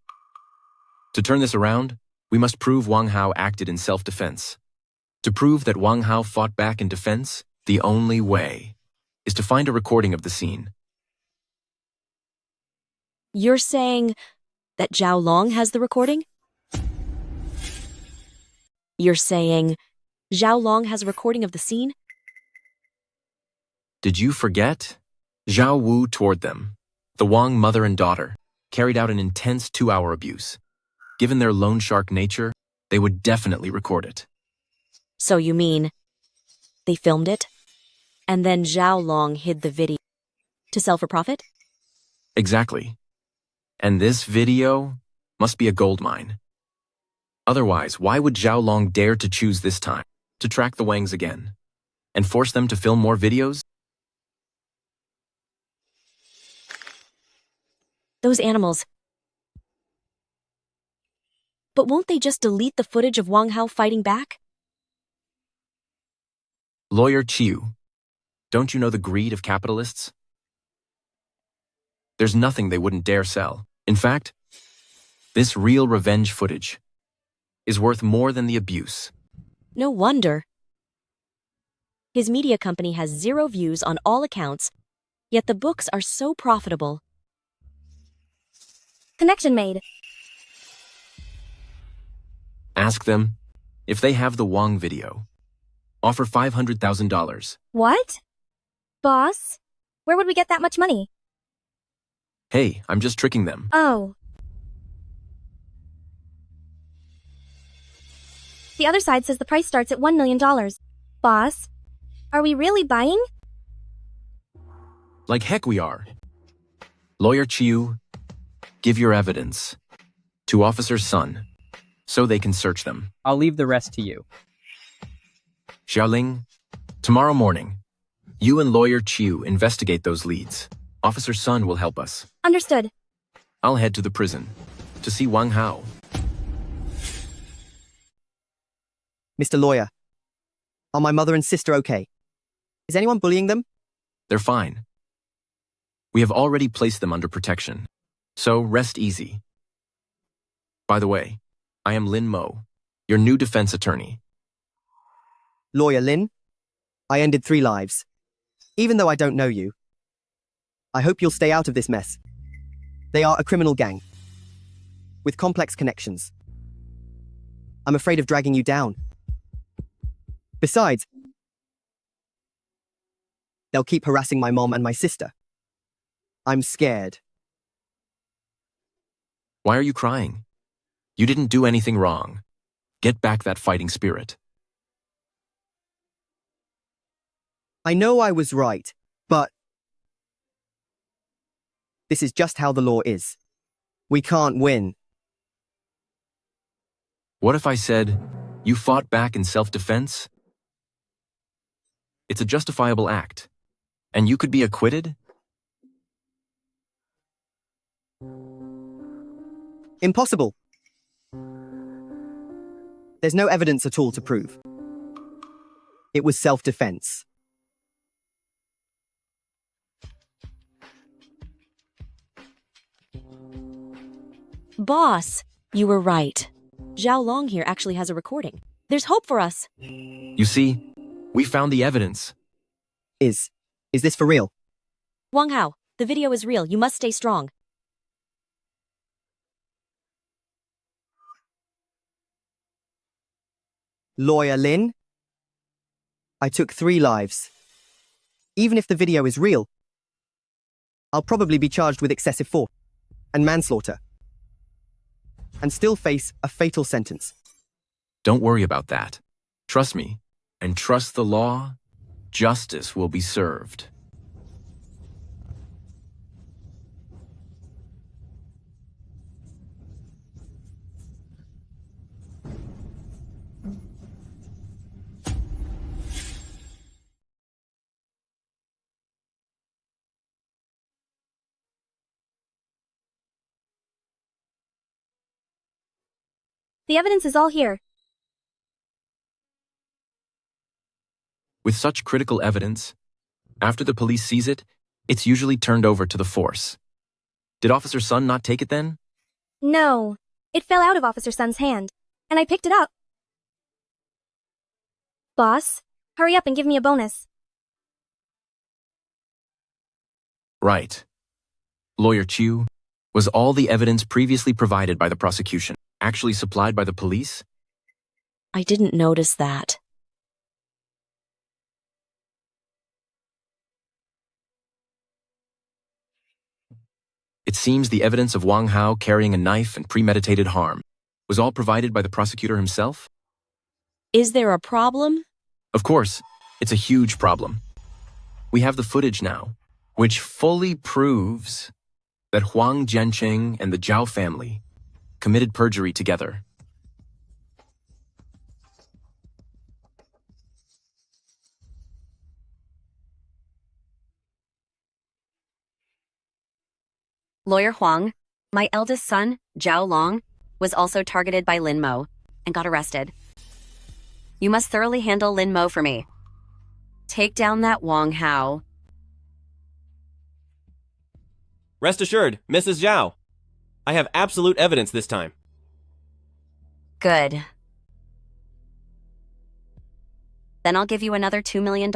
To turn this around, we must prove Wang Hao acted in self-defense. To prove that Wang Hao fought back in defense, the only way is to find a recording of the scene. You're saying that Zhao Long has the recording? You're saying Zhao Long has a recording of the scene? Did you forget? Zhao Wu toward them, the Wang mother and daughter, carried out an intense 2-hour abuse. Given their loan shark nature, they would definitely record it. So you mean they filmed it? And then Zhao Long hid the video to sell for profit? Exactly. And this video must be a goldmine. Otherwise, why would Zhao Long dare to choose this time to track the Wangs again and force them to film more videos? Those animals. But won't they just delete the footage of Wang Hao fighting back? Lawyer Chiu, don't you know the greed of capitalists? There's nothing they wouldn't dare sell. In fact, this real revenge footage is worth more than the abuse. No wonder. His media company has 0 views on all accounts, yet the books are so profitable. Connection made. Ask them if they have the Wang video. Offer $500,000. What? Boss? Where would we get that much money? Hey, I'm just tricking them. Oh. The other side says the price starts at $1 million. Boss? Are we really buying? Like heck we are. Lawyer Chiu, give your evidence to Officer Sun so they can search them. I'll leave the rest to you. Xiaoling, tomorrow morning, you and Lawyer Chiu investigate those leads. Officer Sun will help us. Understood. I'll head to the prison to see Wang Hao. Mr. Lawyer, are my mother and sister okay? Is anyone bullying them? They're fine. We have already placed them under protection, so rest easy. By the way, I am Lin Mo, your new defense attorney. Lawyer Lin, I ended 3 lives. Even though I don't know you, I hope you'll stay out of this mess. They are a criminal gang with complex connections. I'm afraid of dragging you down. Besides, they'll keep harassing my mom and my sister. I'm scared. Why are you crying? You didn't do anything wrong. Get back that fighting spirit. I know I was right, but this is just how the law is. We can't win. What if I said, you fought back in self-defense? It's a justifiable act, and you could be acquitted? Impossible. There's no evidence at all to prove. It was self-defense. Boss, you were right. Zhao Long here actually has a recording. There's hope for us. You see, we found the evidence. Is this for real? Wang Hao, the video is real. You must stay strong. Lawyer Lin, I took 3 lives. Even if the video is real, I'll probably be charged with excessive force and manslaughter, and still face a fatal sentence. Don't worry about that. Trust me, and trust the law. Justice will be served. The evidence is all here. With such critical evidence, after the police sees it, it's usually turned over to the force. Did Officer Sun not take it then? No. It fell out of Officer Sun's hand, and I picked it up. Boss, hurry up and give me a bonus. Right. Lawyer Chiu, was all the evidence previously provided by the prosecution actually supplied by the police? I didn't notice that. It's It seems the evidence of Wang Hao carrying a knife and premeditated harm was all provided by the prosecutor himself? Is there a problem? Of course, it's a huge problem. We have the footage now, which fully proves that Huang Jiancheng and the Zhao family committed perjury together. Lawyer Huang, my eldest son, Zhao Long, was also targeted by Lin Mo and got arrested. You must thoroughly handle Lin Mo for me. Take down that Wang Hao. Rest assured, Mrs. Zhao. I have absolute evidence this time. Good. Then I'll give you another $2 million.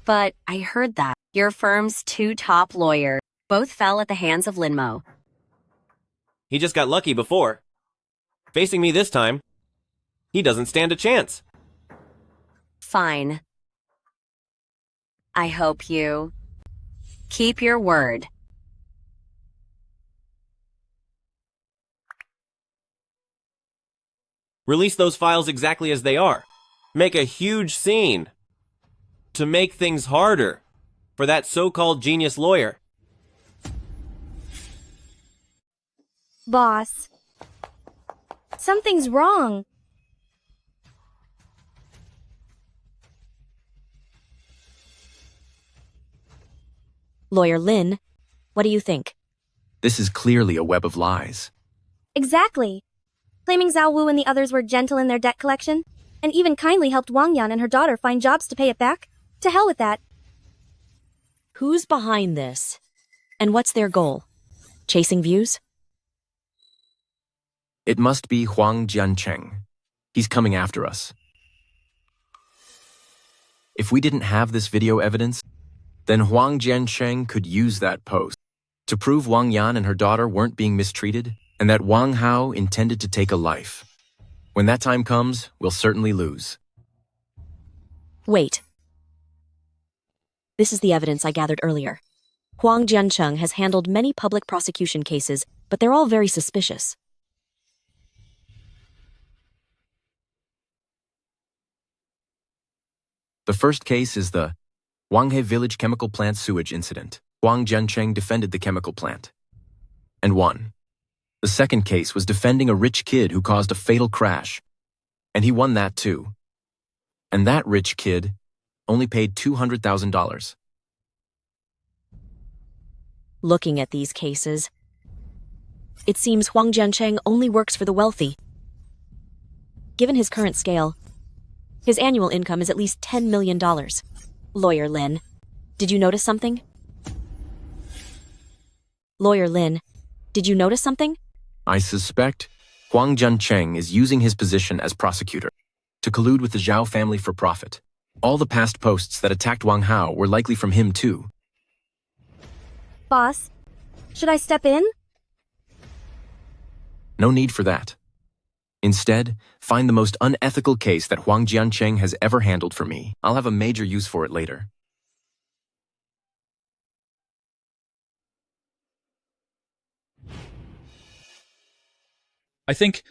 But I heard that your firm's two top lawyers both fell at the hands of Lin Mo. He just got lucky before. Facing me this time, he doesn't stand a chance. Fine. I hope you keep your word. Release those files exactly as they are. Make a huge scene to make things harder for that so-called genius lawyer. Boss. Something's wrong. Lawyer Lin, what do you think? This is clearly a web of lies. Exactly. Claiming Zhao Wu and the others were gentle in their debt collection, and even kindly helped Wang Yan and her daughter find jobs to pay it back? To hell with that. Who's behind this? And what's their goal? Chasing views? It must be Huang Jiancheng. He's coming after us. If we didn't have this video evidence, then Huang Jiancheng could use that post to prove Wang Yan and her daughter weren't being mistreated and that Wang Hao intended to take a life. When that time comes, we'll certainly lose. Wait. This is the evidence I gathered earlier. Huang Jiancheng has handled many public prosecution cases, but they're all very suspicious. The first case is the Wanghe Village chemical plant sewage incident. Huang Jiancheng defended the chemical plant and won. The second case was defending a rich kid who caused a fatal crash, and he won that too. And that rich kid only paid $200,000. Looking at these cases, it seems Huang Jiancheng only works for the wealthy. Given his current scale, his annual income is at least $10 million. Lawyer Lin, did you notice something? Lawyer Lin, did you notice something? I suspect Huang Jiancheng is using his position as prosecutor to collude with the Zhao family for profit. All the past posts that attacked Wang Hao were likely from him too. Boss, should I step in? No need for that. Instead, find the most unethical case that Huang Jiancheng has ever handled for me. I'll have a major use for it later. I think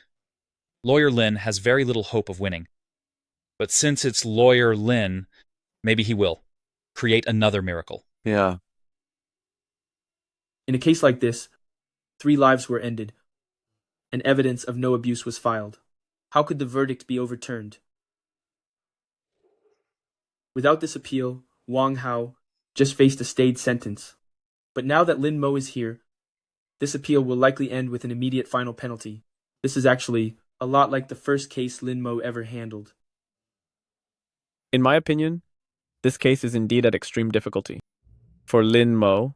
Lawyer Lin has very little hope of winning. But since it's Lawyer Lin, maybe he will create another miracle. Yeah. In a case like this, 3 lives were ended, and evidence of no abuse was filed. How could the verdict be overturned? Without this appeal, Wang Hao just faced a stayed sentence. But now that Lin Mo is here, this appeal will likely end with an immediate final penalty. This is actually a lot like the first case Lin Mo ever handled. In my opinion, this case is indeed at extreme difficulty. For Lin Mo,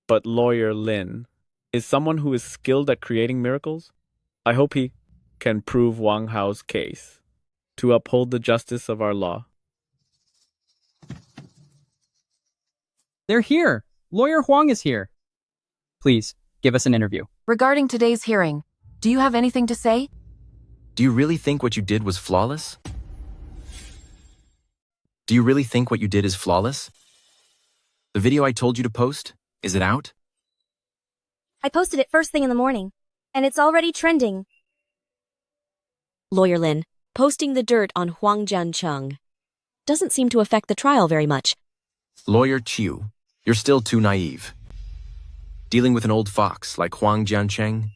but Lawyer Lin is someone who is skilled at creating miracles. I hope he can prove Wang Hao's case to uphold the justice of our law. They're here. Lawyer Huang is here. Please, give us an interview. Regarding today's hearing, do you have anything to say? Do you really think what you did was flawless? Do you really think what you did is flawless? The video I told you to post, Is it out? I posted it first thing in the morning, and it's already trending. Lawyer Lin, posting the dirt on Huang Jiancheng doesn't seem to affect the trial very much. Lawyer Chiu, you're still too naive. Dealing with an old fox like Huang Jiancheng,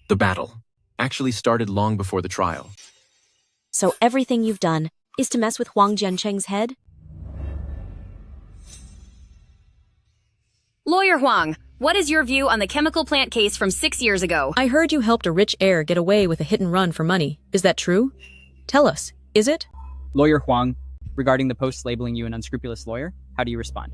the battle actually started long before the trial. So everything you've done is to mess with Huang Jiancheng's head? Lawyer Huang, what is your view on the chemical plant case from 6 years ago? I heard you helped a rich heir get away with a hit and run for money. Is that true? Tell us, is it? Lawyer Huang, regarding the posts labeling you an unscrupulous lawyer, how do you respond?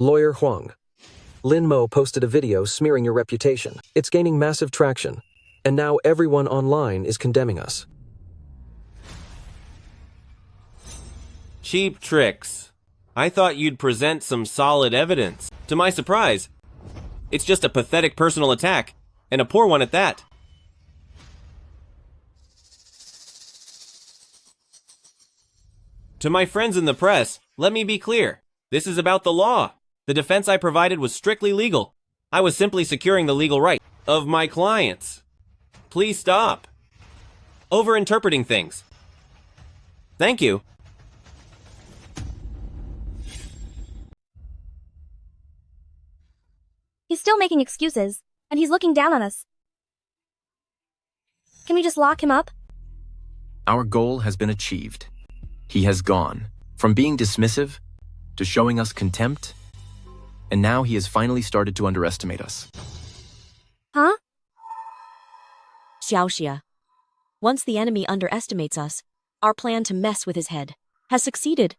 Lawyer Huang. Lin Mo posted a video smearing your reputation. It's gaining massive traction, and now everyone online is condemning us. Cheap tricks. I thought you'd present some solid evidence. To my surprise, it's just a pathetic personal attack, and a poor one at that. To my friends in the press, let me be clear. This is about the law. The defense I provided was strictly legal. I was simply securing the legal right of my clients. Please stop over-interpreting things. Thank you. He's still making excuses, and he's looking down on us. Can we just lock him up? Our goal has been achieved. He has gone from being dismissive to showing us contempt, and now he has finally started to underestimate us. Huh? Xiaoxia. Once the enemy underestimates us, our plan to mess with his head has succeeded.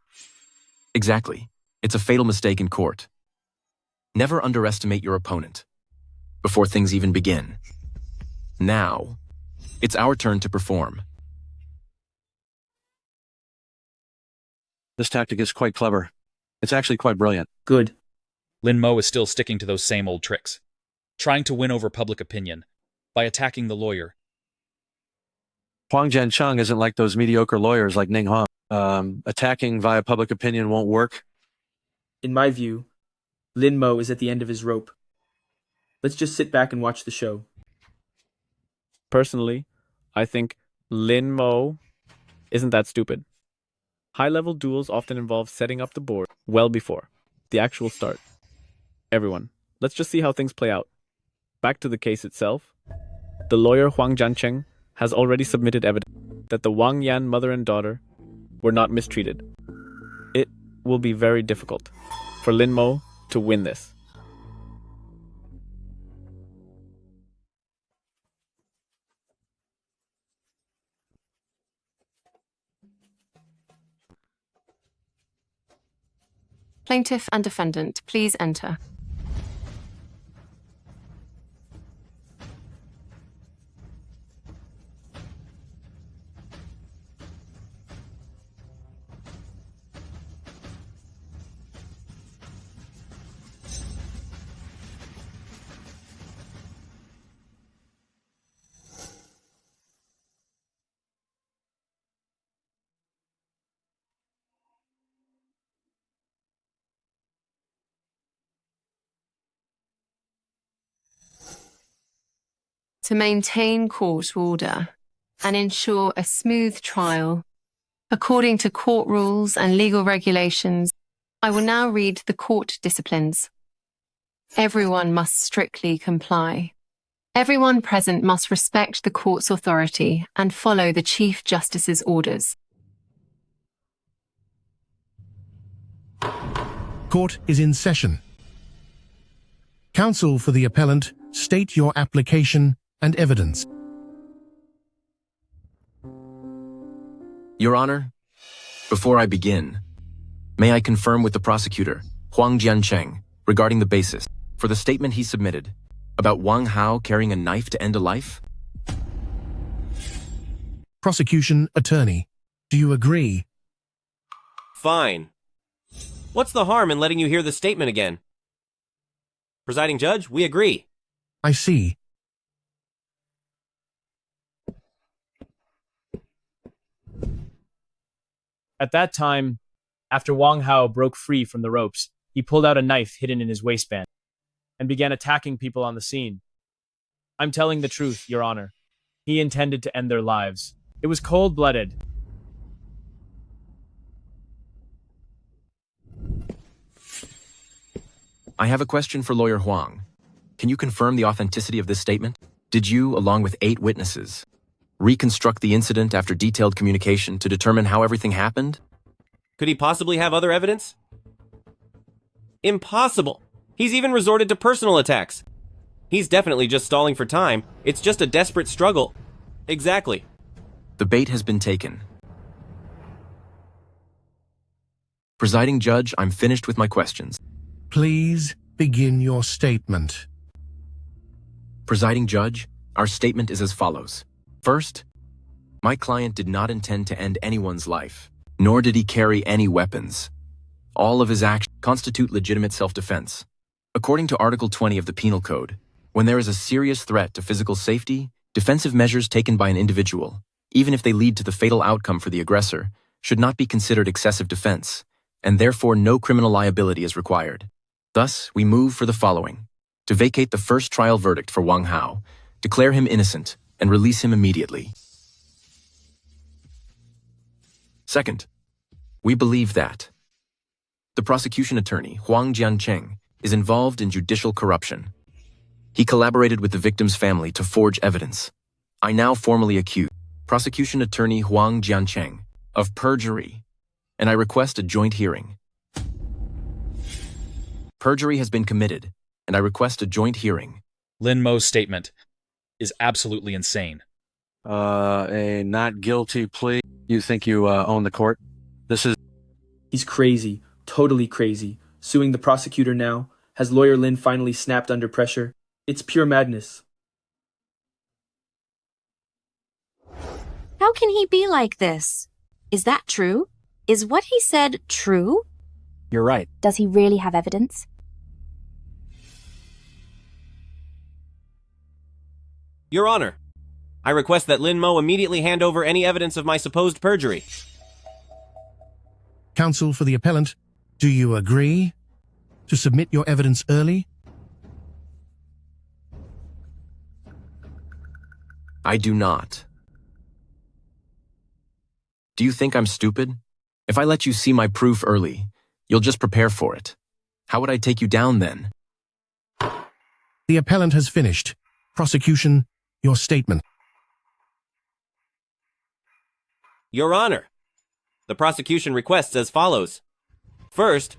Exactly. It's a fatal mistake in court. Never underestimate your opponent before things even begin. Now, it's our turn to perform. This tactic is quite clever. It's actually quite brilliant. Good. Lin Mo is still sticking to those same old tricks, trying to win over public opinion by attacking the lawyer. Huang Jiancheng isn't like those mediocre lawyers like Ning Hong. Attacking via public opinion won't work. In my view, Lin Mo is at the end of his rope. Let's just sit back and watch the show. Personally, I think Lin Mo isn't that stupid. High-level duels often involve setting up the board well before the actual start. Everyone, let's just see how things play out. Back to the case itself. The lawyer Huang Jiancheng has already submitted evidence that the Wang Yan mother and daughter were not mistreated. It will be very difficult for Lin Mo to win this. Plaintiff and defendant, please enter. To maintain court order and ensure a smooth trial, according to court rules and legal regulations, I will now read the court disciplines. Everyone must strictly comply. Everyone present must respect the court's authority and follow the Chief Justice's orders. Court is in session. Counsel for the appellant, state your application and evidence. Your Honor, before I begin, may I confirm with the prosecutor, Huang Jiancheng, regarding the basis for the statement he submitted about Wang Hao carrying a knife to end a life? Prosecution attorney, do you agree? Fine. What's the harm in letting you hear the statement again? Presiding Judge, we agree. I see. At that time, after Wang Hao broke free from the ropes, he pulled out a knife hidden in his waistband and began attacking people on the scene. I'm telling the truth, Your Honor. He intended to end their lives. It was cold-blooded. I have a question for Lawyer Huang. Can you confirm the authenticity of this statement? Did you, along with 8 witnesses, reconstruct the incident after detailed communication to determine how everything happened? Could he possibly have other evidence? Impossible. He's even resorted to personal attacks. He's definitely just stalling for time. It's just a desperate struggle. Exactly. The bait has been taken. Presiding Judge, I'm finished with my questions. Please begin your statement. Presiding Judge, our statement is as follows. First, my client did not intend to end anyone's life, nor did he carry any weapons. All of his actions constitute legitimate self-defense. According to Article 20 of the Penal Code, when there is a serious threat to physical safety, defensive measures taken by an individual, even if they lead to the fatal outcome for the aggressor, should not be considered excessive defense, and therefore no criminal liability is required. Thus, we move for the following: to vacate the first trial verdict for Wang Hao, declare him innocent, and release him immediately. Second, we believe that the prosecution attorney, Huang Jiancheng, is involved in judicial corruption. He collaborated with the victim's family to forge evidence. I now formally accuse prosecution attorney Huang Jiancheng of perjury, and I request a joint hearing. Perjury has been committed, and I request a joint hearing. Lin Mo's statement is absolutely insane. A not guilty plea. You think you own the court? He's crazy, totally crazy. Suing the prosecutor now. Has Lawyer Lin finally snapped under pressure? It's pure madness. How can he be like this? Is that true? Is what he said true? You're right. Does he really have evidence? Your Honor, I request that Lin Mo immediately hand over any evidence of my supposed perjury. Counsel for the appellant, do you agree to submit your evidence early? I do not. Do you think I'm stupid? If I let you see my proof early, you'll just prepare for it. How would I take you down then? The appellant has finished. Prosecution, your statement. Your Honor, the prosecution requests as follows. First,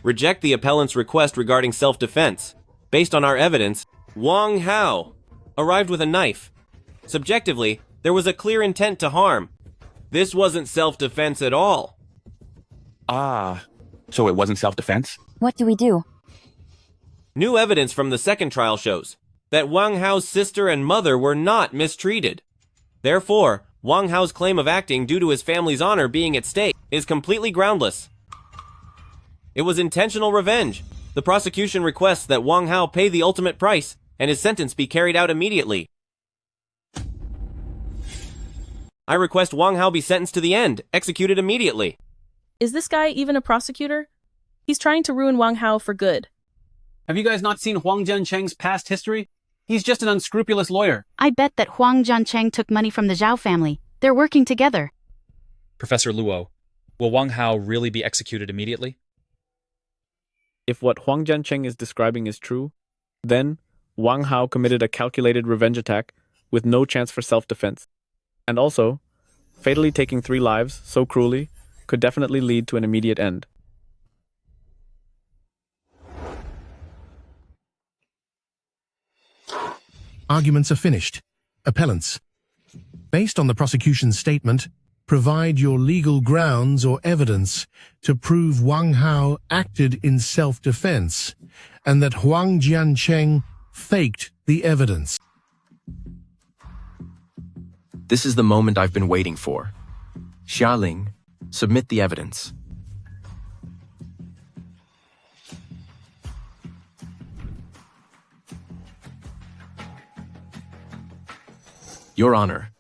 reject the appellant's request regarding self-defense. Based on our evidence, Wang Hao arrived with a knife. Subjectively, there was a clear intent to harm. This wasn't self-defense at all. So it wasn't self-defense? What do we do? New evidence from the second trial shows that Wang Hao's sister and mother were not mistreated. Therefore, Wang Hao's claim of acting due to his family's honor being at stake is completely groundless. It was intentional revenge. The prosecution requests that Wang Hao pay the ultimate price and his sentence be carried out immediately. I request Wang Hao be sentenced to the end, executed immediately. Is this guy even a prosecutor? He's trying to ruin Wang Hao for good. Have you guys not seen Huang Jiancheng's past history? He's just an unscrupulous lawyer. I bet that Huang Jiancheng took money from the Zhao family. They're working together. Professor Luo, will Wang Hao really be executed immediately? If what Huang Jiancheng is describing is true, then Wang Hao committed a calculated revenge attack with no chance for self-defense. And also, fatally taking 3 lives so cruelly could definitely lead to an immediate end. Arguments are finished. Appellants, based on the prosecution's statement, provide your legal grounds or evidence to prove Wang Hao acted in self-defense and that Huang Jiancheng faked the evidence. This is the moment I've been waiting for. Xialing, submit the evidence. Your Honor,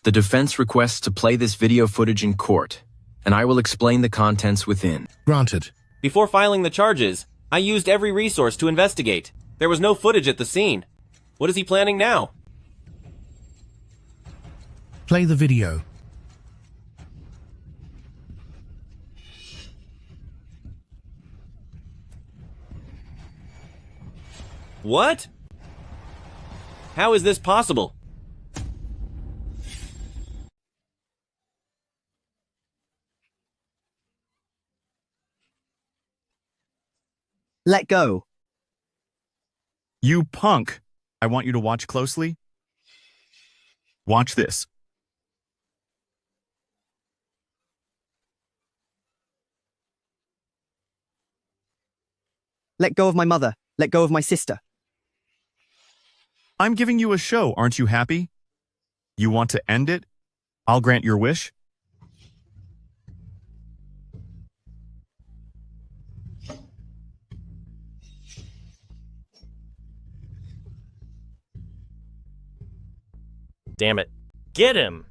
the defense requests to play this video footage in court and I will explain the contents within. Granted. Before filing the charges, I used every resource to investigate. There was no footage at the scene. What is he planning now? Play the video. What? How is this possible? Let go. You punk! I want you to watch closely. Watch this. Let go of my mother. Let go of my sister. I'm giving you a show, aren't you happy? You want to end it? I'll grant your wish. Damn it. Get him!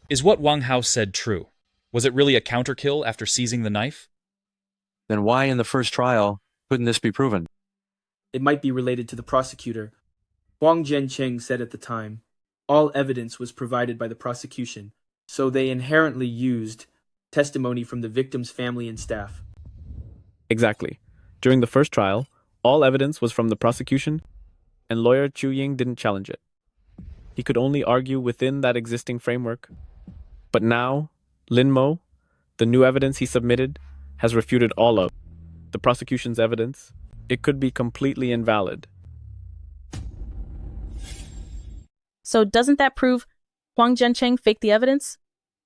Is what Wang Hao said true? Was it really a counterkill after seizing the knife? Then why in the first trial couldn't this be proven? It might be related to the prosecutor. Huang Jiancheng said at the time, all evidence was provided by the prosecution, so they inherently used testimony from the victim's family and staff. Exactly. During the first trial, all evidence was from the prosecution, and lawyer Chu Ying didn't challenge it. He could only argue within that existing framework. But now, Lin Mo, the new evidence he submitted, has refuted all of the prosecution's evidence. It could be completely invalid. So doesn't that prove Huang Jiancheng faked the evidence?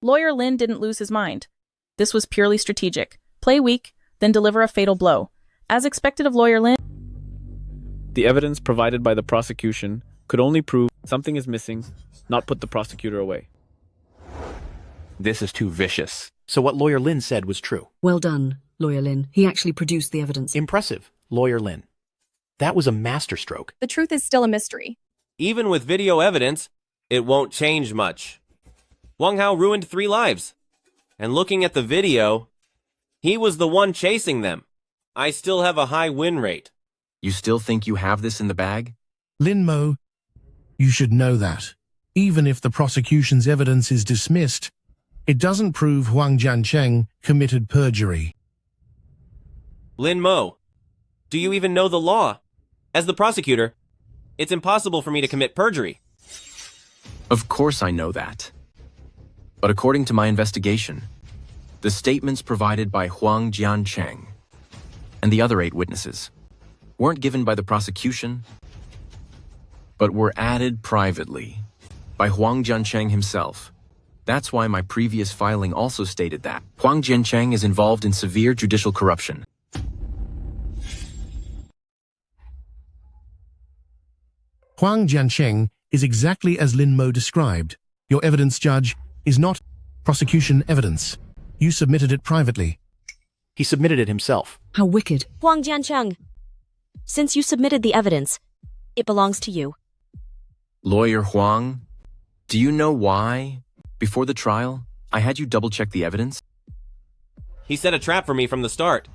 Lawyer Lin didn't lose his mind. This was purely strategic. Play weak, then deliver a fatal blow. As expected of Lawyer Lin. The evidence provided by the prosecution could only prove something is missing, not put the prosecutor away. This is too vicious. So what Lawyer Lin said was true. Well done, Lawyer Lin. He actually produced the evidence. Impressive, Lawyer Lin. That was a masterstroke. The truth is still a mystery. Even with video evidence, it won't change much. Wang Hao ruined 3 lives. And looking at the video, he was the one chasing them. I still have a high win rate. You still think you have this in the bag? Lin Mo, you should know that. Even if the prosecution's evidence is dismissed, it doesn't prove Huang Jiancheng committed perjury. Lin Mo, do you even know the law? As the prosecutor, it's impossible for me to commit perjury. Of course I know that. But according to my investigation, the statements provided by Huang Jiancheng and the other 8 witnesses weren't given by the prosecution, but were added privately by Huang Jiancheng himself. That's why my previous filing also stated that Huang Jiancheng is involved in severe judicial corruption. Huang Jiancheng is exactly as Lin Mo described. Your evidence, Judge, is not prosecution evidence. You submitted it privately. He submitted it himself. How wicked. Huang Jiancheng, since you submitted the evidence, it belongs to you. Lawyer Huang, do you know why, before the trial, I had you double-check the evidence? He set a trap for me from the start.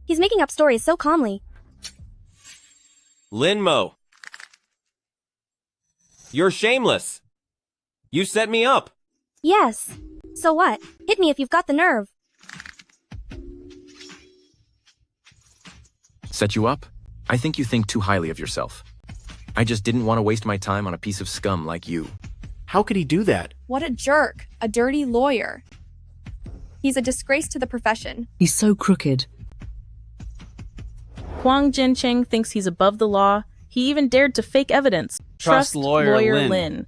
He's making up stories so calmly. Lin Mo, you're shameless. You set me up. Yes. So what? Hit me if you've got the nerve. Set you up? I think you think too highly of yourself. I just didn't want to waste my time on a piece of scum like you. How could he do that? What a jerk. A dirty lawyer. He's a disgrace to the profession. He's so crooked. Huang Jiancheng thinks he's above the law. He even dared to fake evidence. Trust Lawyer Lin.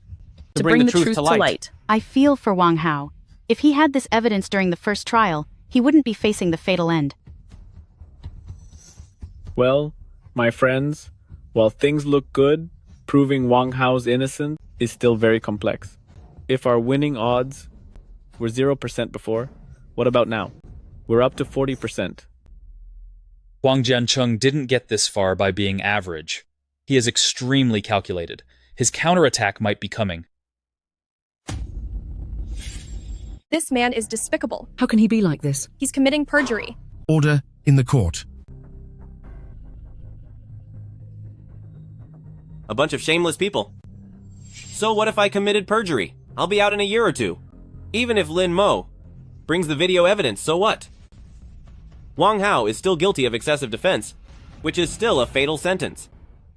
To bring the truth to light. I feel for Wang Hao. If he had this evidence during the first trial, he wouldn't be facing the fatal end. Well, my friends, while things look good, proving Wang Hao's innocent is still very complex. If our winning odds were 0% before, what about now? We're up to 40%. Huang Jiancheng didn't get this far by being average. He is extremely calculated. His counterattack might be coming. This man is despicable. How can he be like this? He's committing perjury. Order in the court. A bunch of shameless people. So what if I committed perjury? I'll be out in a year or two. Even if Lin Mo brings the video evidence, so what? Wang Hao is still guilty of excessive defense, which is still a fatal sentence.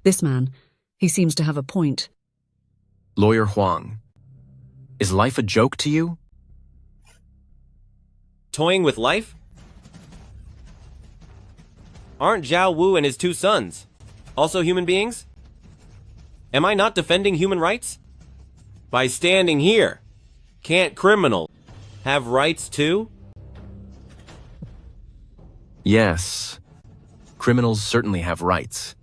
This man, he seems to have a point. Lawyer Huang, is life a joke to you? Toying with life? Aren't Zhao Wu and his 2 sons also human beings? Am I not defending human rights? By standing here, can't criminals have rights too? Yes. Criminals certainly have rights.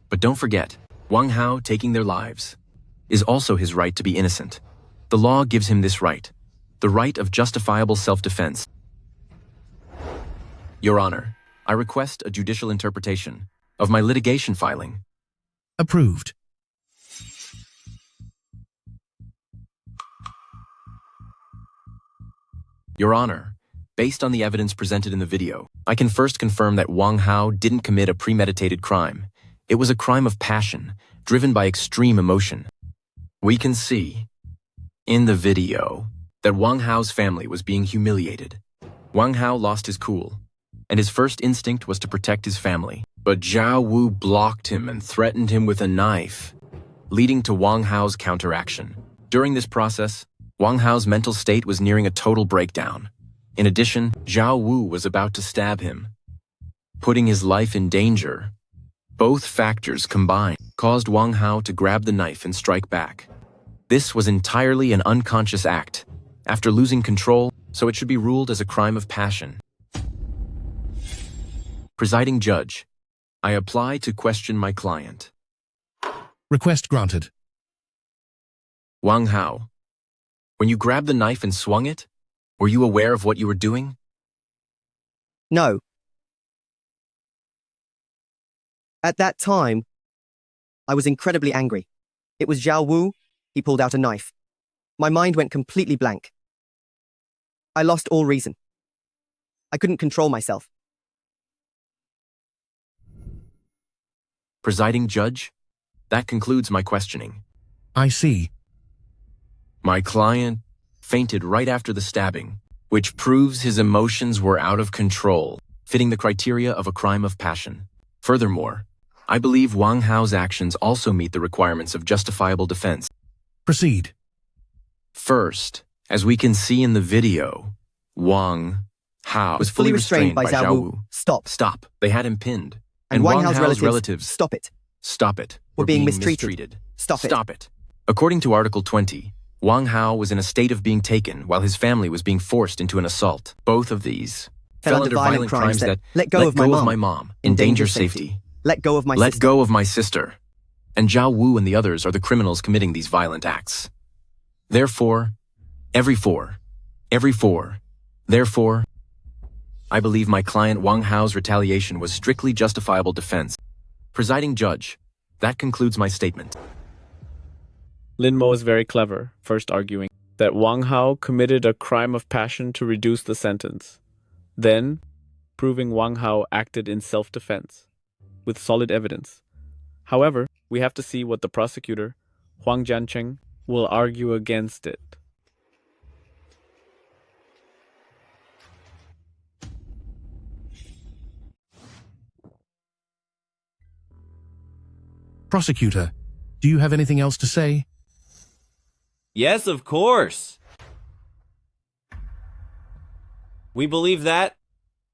But don't forget, Wang Hao taking their lives is also his right to be innocent. The law gives him this right, the right of justifiable self-defense. Your Honor, I request a judicial interpretation of my litigation filing. Approved. Your Honor, based on the evidence presented in the video, I can first confirm that Wang Hao didn't commit a premeditated crime. It was a crime of passion, driven by extreme emotion. We can see, in the video, that Wang Hao's family was being humiliated. Wang Hao lost his cool, and his first instinct was to protect his family. But Zhao Wu blocked him and threatened him with a knife, leading to Wang Hao's counteraction. During this process, Wang Hao's mental state was nearing a total breakdown. In addition, Zhao Wu was about to stab him, putting his life in danger. Both factors combined caused Wang Hao to grab the knife and strike back. This was entirely an unconscious act, after losing control, so it should be ruled as a crime of passion. Presiding Judge, I apply to question my client. Request granted. Wang Hao, when you grabbed the knife and swung it, were you aware of what you were doing? No. At that time, I was incredibly angry. It was Zhao Wu. He pulled out a knife. My mind went completely blank. I lost all reason. I couldn't control myself. Presiding Judge, that concludes my questioning. I see. My client fainted right after the stabbing, which proves his emotions were out of control, fitting the criteria of a crime of passion. Furthermore, I believe Wang Hao's actions also meet the requirements of justifiable defense. Proceed. First, as we can see in the video, Wang Hao was fully restrained by Zhao Wu. Stop. Stop. They had him pinned. And Wang Hao's relatives. relatives. Stop it. Stop it. We're being mistreated. Stop it. Stop it. According to Article 20, Wang Hao was in a state of being taken while his family was being forced into an assault. Both of these fell under violent crimes that let go of my mom, endanger safety. Let go of my Let sister. go of my sister. And Zhao Wu and the others are the criminals committing these violent acts. Therefore, therefore, I believe my client Wang Hao's retaliation was strictly justifiable defense. Presiding Judge, that concludes my statement. Lin Mo is very clever, first arguing that Wang Hao committed a crime of passion to reduce the sentence, then proving Wang Hao acted in self-defense, with solid evidence. However, we have to see what the prosecutor, Huang Jiancheng, will argue against it. Prosecutor, do you have anything else to say? Yes, of course. We believe that,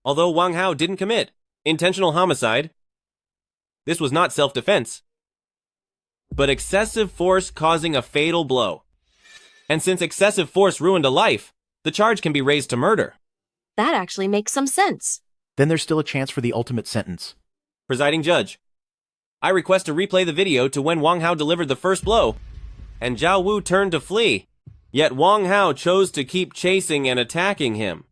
although Wang Hao didn't commit intentional homicide, this was not self-defense, but excessive force causing a fatal blow. And since excessive force ruined a life, the charge can be raised to murder. That actually makes some sense. Then there's still a chance for the ultimate sentence. Presiding Judge, I request to replay the video to when Wang Hao delivered the first blow, and Zhao Wu turned to flee. Yet Wang Hao chose to keep chasing and attacking him.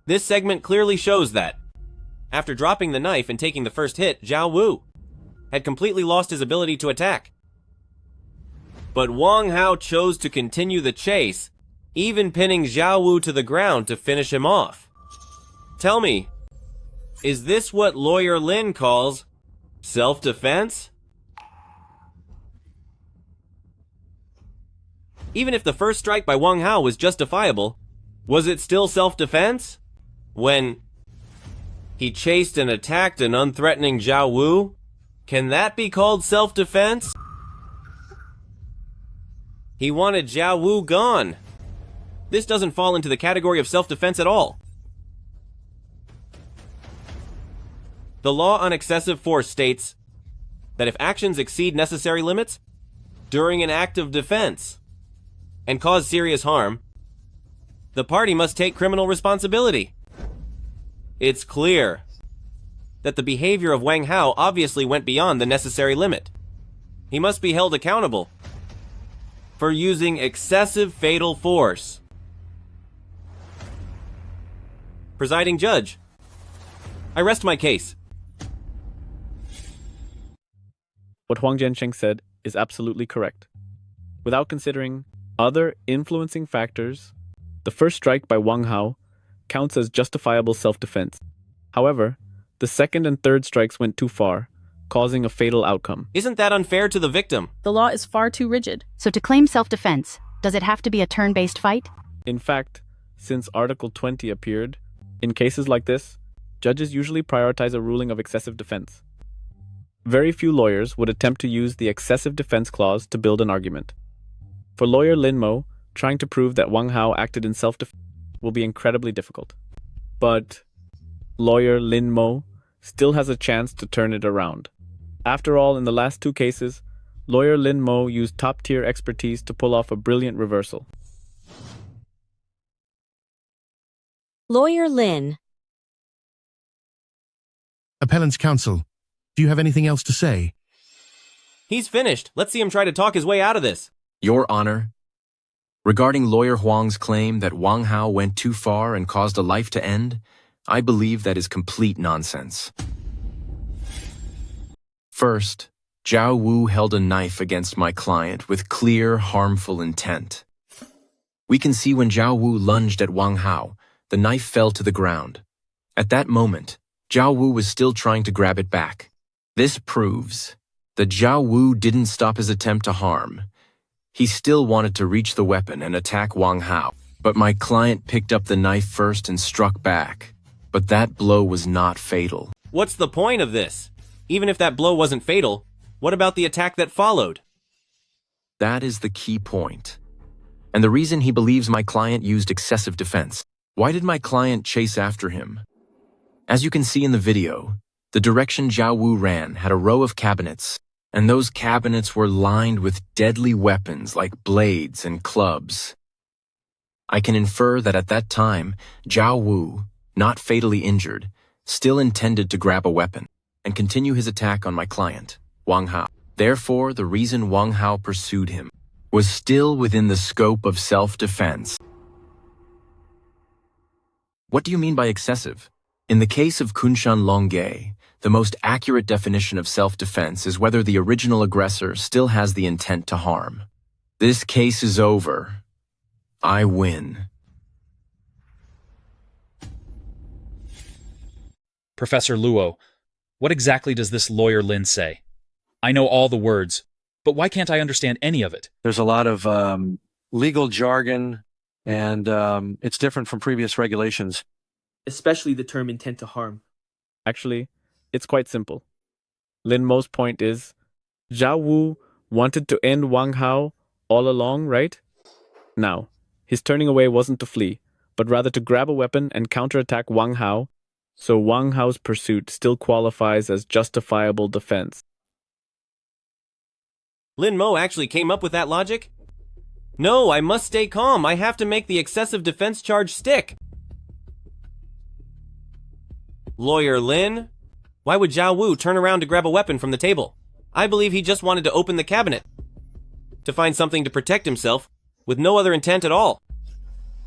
This segment clearly shows that, after dropping the knife and taking the first hit, Zhao Wu had completely lost his ability to attack. But Wang Hao chose to continue the chase, even pinning Zhao Wu to the ground to finish him off. Tell me, is this what Lawyer Lin calls self-defense? Even if the first strike by Wang Hao was justifiable, was it still self-defense? When he chased and attacked an unthreatening Zhao Wu? Can that be called self-defense? He wanted Zhao Wu gone. This doesn't fall into the category of self-defense at all. The law on excessive force states that if actions exceed necessary limits during an act of defense and cause serious harm, the party must take criminal responsibility. It's clear that the behavior of Wang Hao obviously went beyond the necessary limit. He must be held accountable for using excessive fatal force. Presiding Judge, I rest my case. What Huang Jiancheng said is absolutely correct. Without considering other influencing factors, the first strike by Wang Hao counts as justifiable self-defense. However, the second and third strikes went too far, causing a fatal outcome. Isn't that unfair to the victim? The law is far too rigid. So to claim self-defense, does it have to be a turn-based fight? In fact, since Article 20 appeared, in cases like this, judges usually prioritize a ruling of excessive defense. Very few lawyers would attempt to use the excessive defense clause to build an argument. For lawyer Lin Mo, trying to prove that Wang Hao acted in self-defense will be incredibly difficult. But lawyer Lin Mo still has a chance to turn it around. After all, in the last two cases, lawyer Lin Mo used top-tier expertise to pull off a brilliant reversal. Lawyer Lin. Appellant's counsel, do you have anything else to say? He's finished. Let's see him try to talk his way out of this. Your Honor, regarding Lawyer Huang's claim that Wang Hao went too far and caused a life to end, I believe that is complete nonsense. First, Zhao Wu held a knife against my client with clear, harmful intent. We can see when Zhao Wu lunged at Wang Hao, the knife fell to the ground. At that moment, Zhao Wu was still trying to grab it back. This proves that Zhao Wu didn't stop his attempt to harm. He still wanted to reach the weapon and attack Wang Hao, but my client picked up the knife first and struck back. But that blow was not fatal. What's the point of this? Even if that blow wasn't fatal, what about the attack that followed? That is the key point. And the reason he believes my client used excessive defense. Why did my client chase after him? As you can see in the video, the direction Zhao Wu ran had a row of cabinets, and those cabinets were lined with deadly weapons like blades and clubs. I can infer that at that time, Zhao Wu, not fatally injured, still intended to grab a weapon and continue his attack on my client, Wang Hao. Therefore, the reason Wang Hao pursued him was still within the scope of self-defense. What do you mean by excessive? In the case of Kunshan Longge, the most accurate definition of self-defense is whether the original aggressor still has the intent to harm. This case is over. I win. Professor Luo, what exactly does this lawyer Lin say? I know all the words, but why can't I understand any of it? There's a lot of legal jargon, and it's different from previous regulations. Especially the term intent to harm. Actually, it's quite simple. Lin Mo's point is, Zhao Wu wanted to end Wang Hao all along, right? Now, his turning away wasn't to flee, but rather to grab a weapon and counterattack Wang Hao, so Wang Hao's pursuit still qualifies as justifiable defense. Lin Mo actually came up with that logic? No, I must stay calm. I have to make the excessive defense charge stick. Lawyer Lin? Why would Zhao Wu turn around to grab a weapon from the table? I believe he just wanted to open the cabinet to find something to protect himself with no other intent at all.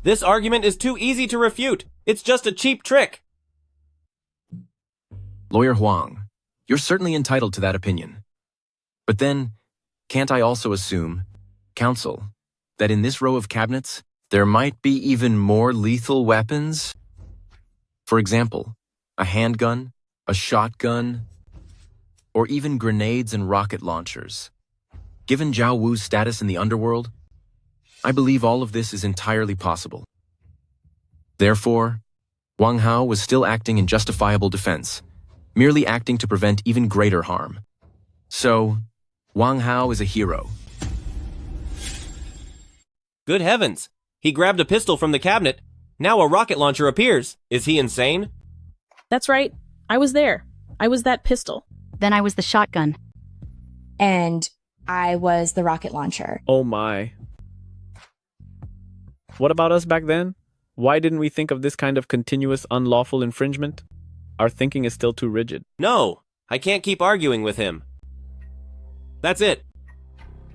This argument is too easy to refute. It's just a cheap trick. Lawyer Huang, you're certainly entitled to that opinion. But then, can't I also assume, counsel, that in this row of cabinets, there might be even more lethal weapons? For example, a handgun, a shotgun, or even grenades and rocket launchers. Given Zhao Wu's status in the underworld, I believe all of this is entirely possible. Therefore, Wang Hao was still acting in justifiable defense, merely acting to prevent even greater harm. So, Wang Hao is a hero. Good heavens! He grabbed a pistol from the cabinet. Now a rocket launcher appears. Is he insane? That's right. I was there. I was that pistol. Then I was the shotgun. And I was the rocket launcher. Oh my. What about us back then? Why didn't we think of this kind of continuous unlawful infringement? Our thinking is still too rigid. No, I can't keep arguing with him. That's it.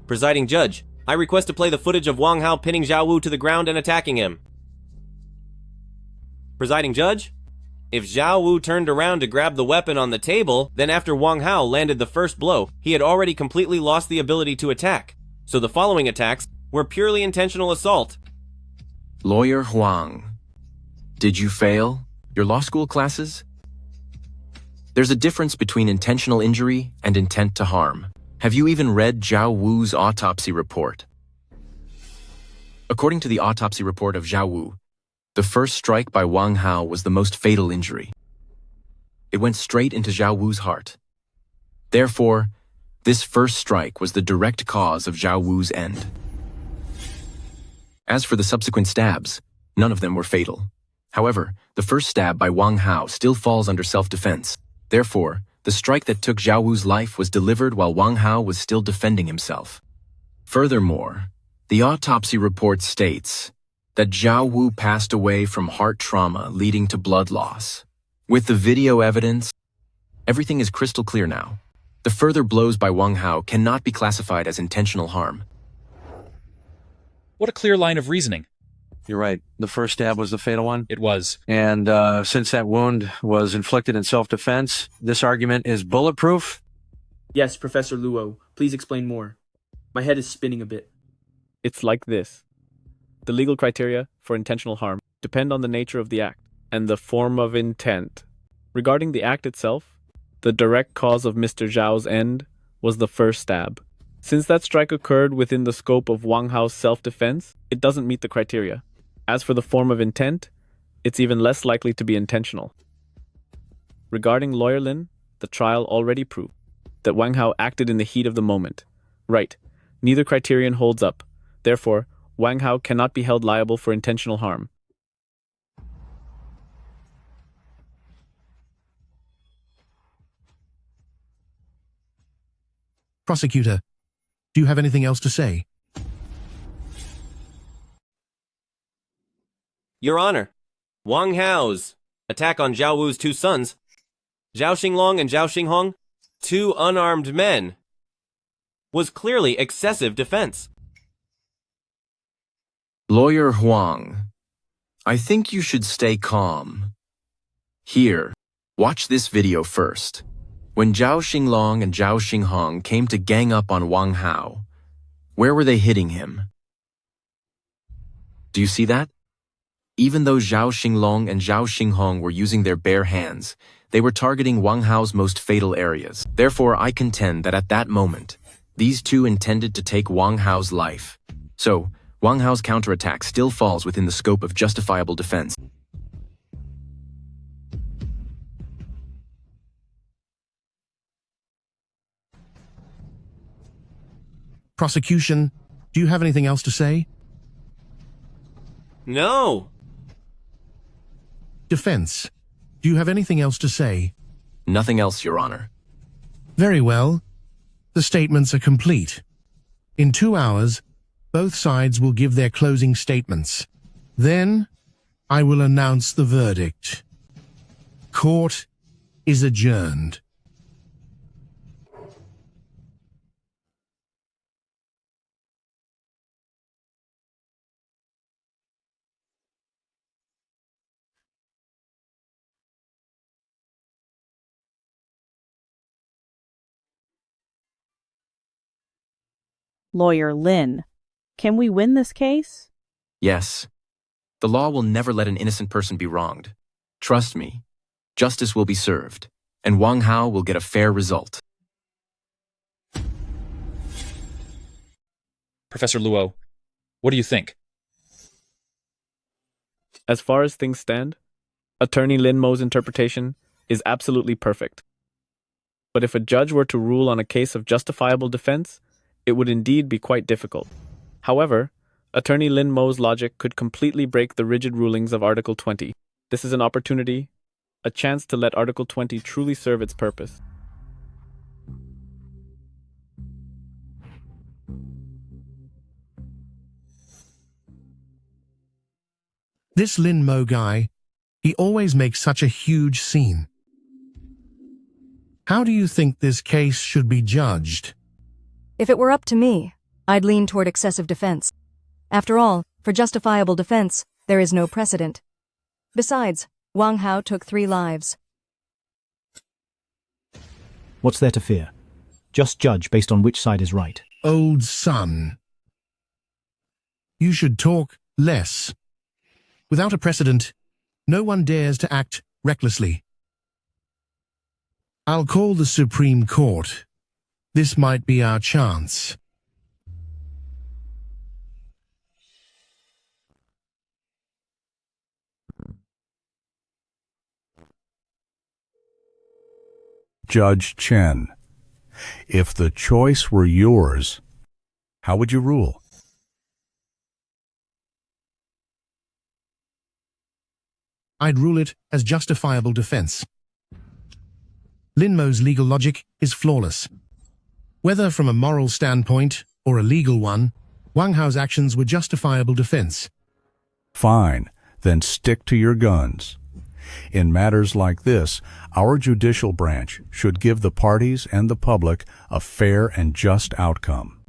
Presiding Judge, I request to play the footage of Wang Hao pinning Zhao Wu to the ground and attacking him. Presiding Judge, if Zhao Wu turned around to grab the weapon on the table, then after Wang Hao landed the first blow, he had already completely lost the ability to attack. So the following attacks were purely intentional assault. Lawyer Huang, did you fail your law school classes? There's a difference between intentional injury and intent to harm. Have you even read Zhao Wu's autopsy report? According to the autopsy report of Zhao Wu, the first strike by Wang Hao was the most fatal injury. It went straight into Zhao Wu's heart. Therefore, this first strike was the direct cause of Zhao Wu's end. As for the subsequent stabs, none of them were fatal. However, the first stab by Wang Hao still falls under self-defense. Therefore, the strike that took Zhao Wu's life was delivered while Wang Hao was still defending himself. Furthermore, the autopsy report states that Zhao Wu passed away from heart trauma leading to blood loss. With the video evidence, everything is crystal clear now. The further blows by Wang Hao cannot be classified as intentional harm. What a clear line of reasoning. You're right. The first stab was the fatal one. It was. And since that wound was inflicted in self-defense, this argument is bulletproof? Yes, Professor Luo. Please explain more. My head is spinning a bit. It's like this. The legal criteria for intentional harm depend on the nature of the act and the form of intent. Regarding the act itself, the direct cause of Mr. Zhao's end was the first stab. Since that strike occurred within the scope of Wang Hao's self-defense, it doesn't meet the criteria. As for the form of intent, it's even less likely to be intentional. Regarding Lawyer Lin, the trial already proved that Wang Hao acted in the heat of the moment. Right, neither criterion holds up. Therefore, Wang Hao cannot be held liable for intentional harm. Prosecutor, do you have anything else to say? Your Honor, Wang Hao's attack on Zhao Wu's two sons, Zhao Xinglong and Zhao Xinghong, two unarmed men, was clearly excessive defense. Lawyer Huang, I think you should stay calm. Here, watch this video first. When Zhao Xinglong and Zhao Xinghong came to gang up on Wang Hao, where were they hitting him? Do you see that? Even though Zhao Xinglong and Zhao Xinghong were using their bare hands, they were targeting Wang Hao's most fatal areas. Therefore, I contend that at that moment, these two intended to take Wang Hao's life. So, Wang Hao's counterattack still falls within the scope of justifiable defense. Prosecution, do you have anything else to say? No. Defense, do you have anything else to say? Nothing else, Your Honor. Very well. The statements are complete. In 2 hours, both sides will give their closing statements. Then, I will announce the verdict. Court is adjourned. Lawyer Lin, can we win this case? Yes. The law will never let an innocent person be wronged. Trust me, justice will be served, and Wang Hao will get a fair result. Professor Luo, what do you think? As far as things stand, Attorney Lin Mo's interpretation is absolutely perfect. But if a judge were to rule on a case of justifiable defense, it would indeed be quite difficult. However, Attorney Lin Mo's logic could completely break the rigid rulings of Article 20. This is an opportunity, a chance to let Article 20 truly serve its purpose. This Lin Mo guy, he always makes such a huge scene. How do you think this case should be judged? If it were up to me, I'd lean toward excessive defense. After all, for justifiable defense, there is no precedent. Besides, Wang Hao took 3 lives. What's there to fear? Just judge based on which side is right. Old son. You should talk less. Without a precedent, no one dares to act recklessly. I'll call the Supreme Court. This might be our chance. Judge Chen, if the choice were yours, how would you rule? I'd rule it as justifiable defense. Lin Mo's legal logic is flawless. Whether from a moral standpoint or a legal one, Wang Hao's actions were justifiable defense. Fine, then stick to your guns. In matters like this, our judicial branch should give the parties and the public a fair and just outcome.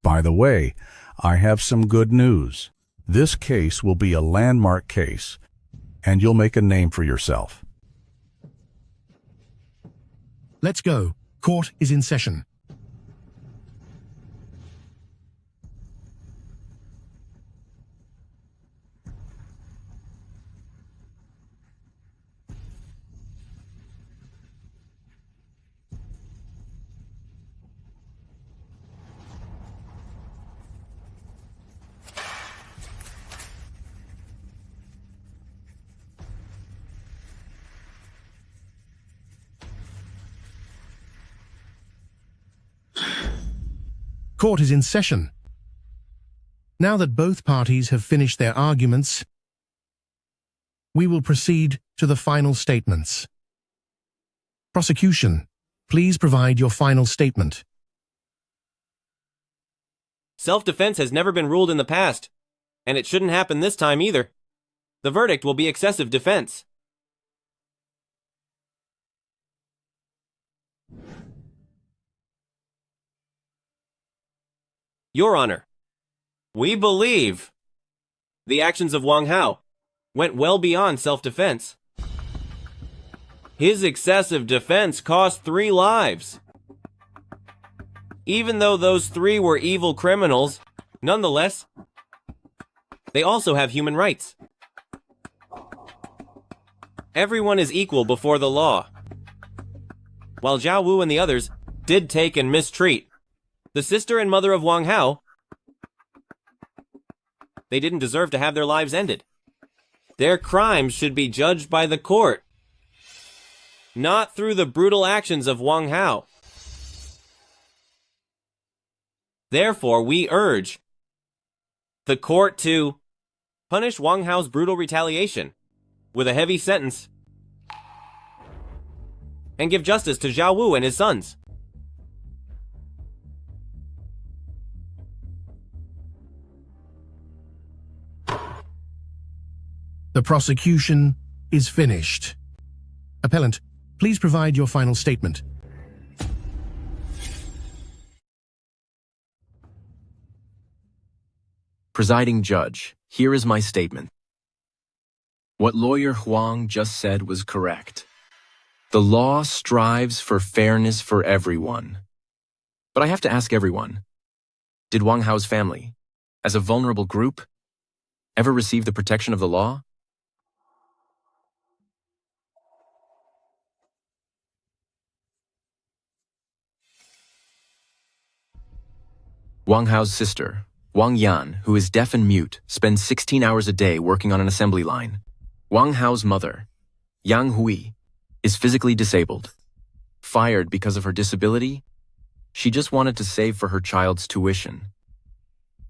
By the way, I have some good news. This case will be a landmark case, and you'll make a name for yourself. Let's go. Court is in session. Court is in session. Now that both parties have finished their arguments, we will proceed to the final statements. Prosecution, please provide your final statement. Self-defense has never been ruled in the past, and it shouldn't happen this time either. The verdict will be excessive defense. Your Honor, we believe the actions of Wang Hao went well beyond self-defense. His excessive defense cost 3 lives. Even though those 3 were evil criminals, nonetheless, they also have human rights. Everyone is equal before the law. While Zhao Wu and the others did take and mistreat the sister and mother of Wang Hao, they didn't deserve to have their lives ended. Their crimes should be judged by the court, not through the brutal actions of Wang Hao. Therefore, we urge the court to punish Wang Hao's brutal retaliation with a heavy sentence and give justice to Zhao Wu and his sons. The prosecution is finished. Appellant, please provide your final statement. Presiding Judge, here is my statement. What lawyer Huang just said was correct. The law strives for fairness for everyone. But I have to ask everyone, did Wang Hao's family, as a vulnerable group, ever receive the protection of the law? Wang Hao's sister, Wang Yan, who is deaf and mute, spends 16 hours a day working on an assembly line. Wang Hao's mother, Yang Hui, is physically disabled. Fired because of her disability, she just wanted to save for her child's tuition,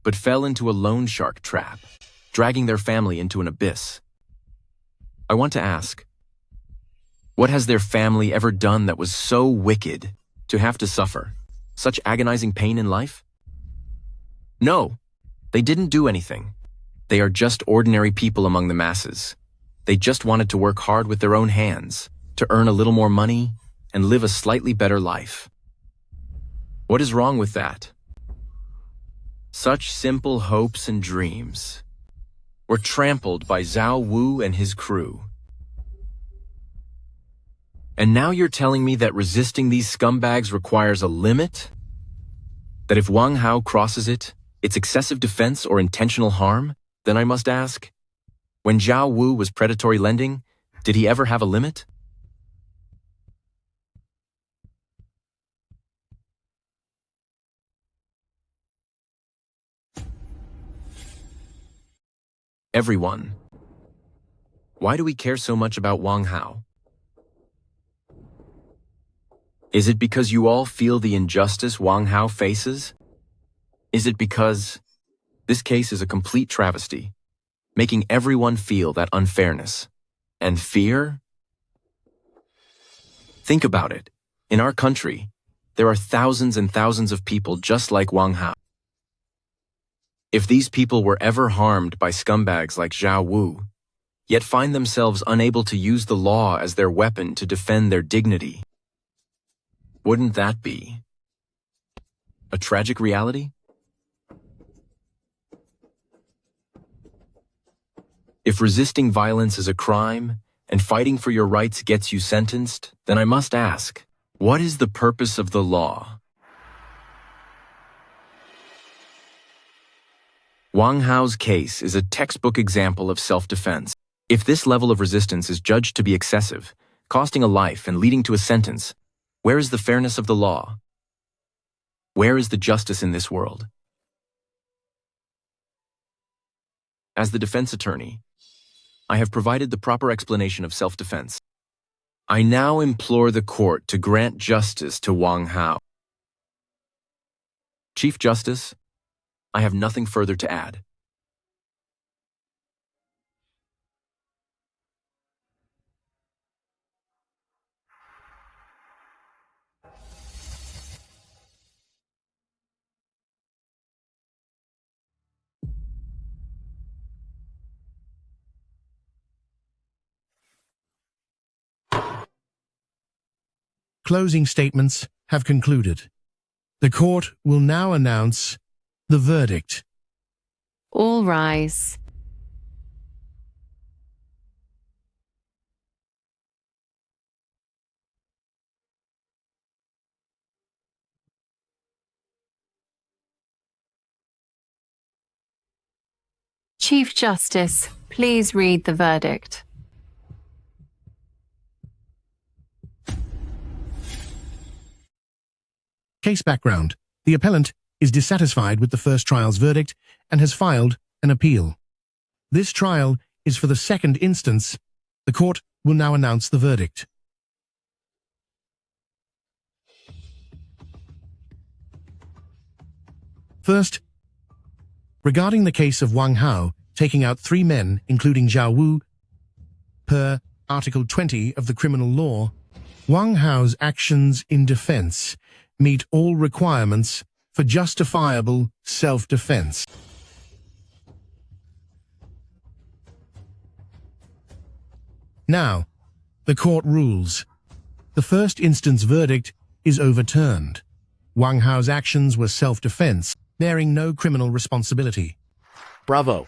but fell into a loan shark trap, dragging their family into an abyss. I want to ask, what has their family ever done that was so wicked to have to suffer such agonizing pain in life? No, they didn't do anything. They are just ordinary people among the masses. They just wanted to work hard with their own hands, to earn a little more money, and live a slightly better life. What is wrong with that? Such simple hopes and dreams were trampled by Zhao Wu and his crew. And now you're telling me that resisting these scumbags requires a limit? That if Wang Hao crosses it, it's excessive defense or intentional harm? Then I must ask, when Zhao Wu was predatory lending, did he ever have a limit? Everyone, why do we care so much about Wang Hao? Is it because you all feel the injustice Wang Hao faces? Is it because this case is a complete travesty, making everyone feel that unfairness and fear? Think about it. In our country, there are thousands and thousands of people just like Wang Hao. If these people were ever harmed by scumbags like Zhao Wu, yet find themselves unable to use the law as their weapon to defend their dignity, wouldn't that be a tragic reality? If resisting violence is a crime and fighting for your rights gets you sentenced, then I must ask, what is the purpose of the law? Wang Hao's case is a textbook example of self-defense. If this level of resistance is judged to be excessive, costing a life and leading to a sentence, where is the fairness of the law? Where is the justice in this world? As the defense attorney, I have provided the proper explanation of self-defense. I now implore the court to grant justice to Wang Hao. Chief Justice, I have nothing further to add. Closing statements have concluded. The court will now announce the verdict. All rise. Chief Justice, please read the verdict. Case background. The appellant is dissatisfied with the first trial's verdict and has filed an appeal. This trial is for the second instance. The court will now announce the verdict. First, regarding the case of Wang Hao taking out 3 men, including Zhao Wu, per Article 20 of the criminal law, Wang Hao's actions in defense meet all requirements for justifiable self-defense. Now, the court rules. The first instance verdict is overturned. Wang Hao's actions were self-defense, bearing no criminal responsibility. Bravo.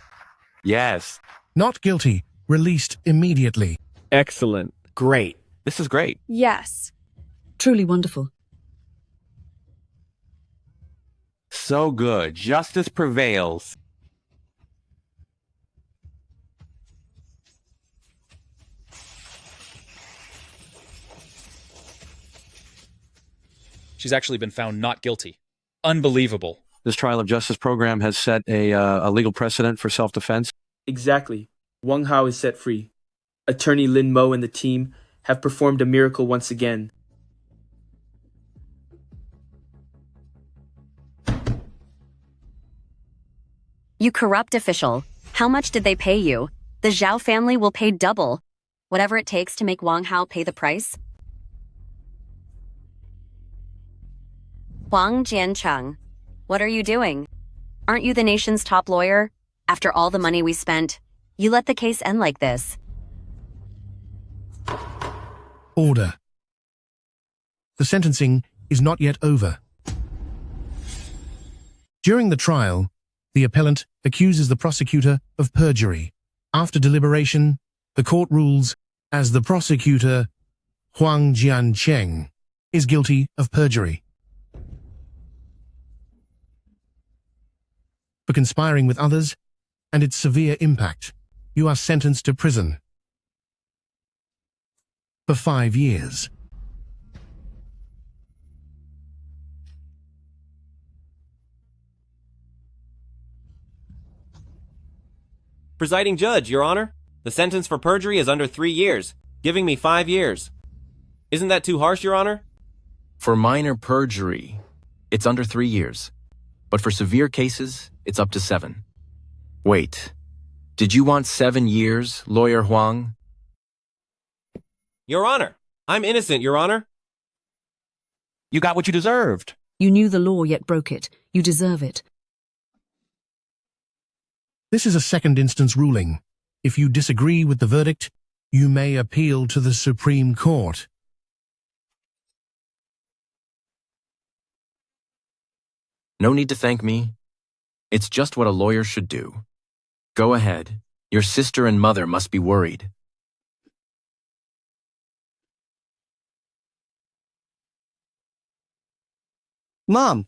Yes. Not guilty, released immediately. Excellent. Great. This is great. Yes. Truly wonderful. So good. Justice prevails. She's actually been found not guilty. Unbelievable. This trial of justice program has set a legal precedent for self-defense. Exactly. Wang Hao is set free. Attorney Lin Mo and the team have performed a miracle once again. You corrupt official. How much did they pay you? The Zhao family will pay double. Whatever it takes to make Wang Hao pay the price. Huang Jiancheng, what are you doing? Aren't you the nation's top lawyer? After all the money we spent, you let the case end like this. Order. The sentencing is not yet over. During the trial, the appellant accuses the prosecutor of perjury. After deliberation, the court rules as the prosecutor, Huang Jiancheng, is guilty of perjury. For conspiring with others and its severe impact, you are sentenced to prison for 5 years. Presiding Judge, Your Honor, the sentence for perjury is under 3 years, giving me 5 years. Isn't that too harsh, Your Honor? For minor perjury, it's under 3 years. But for severe cases, it's up to 7. Wait, did you want 7 years, Lawyer Huang? Your Honor, I'm innocent, Your Honor. You got what you deserved. You knew the law yet broke it. You deserve it. This is a second instance ruling. If you disagree with the verdict, you may appeal to the Supreme Court. No need to thank me. It's just what a lawyer should do. Go ahead. Your sister and mother must be worried. Mom!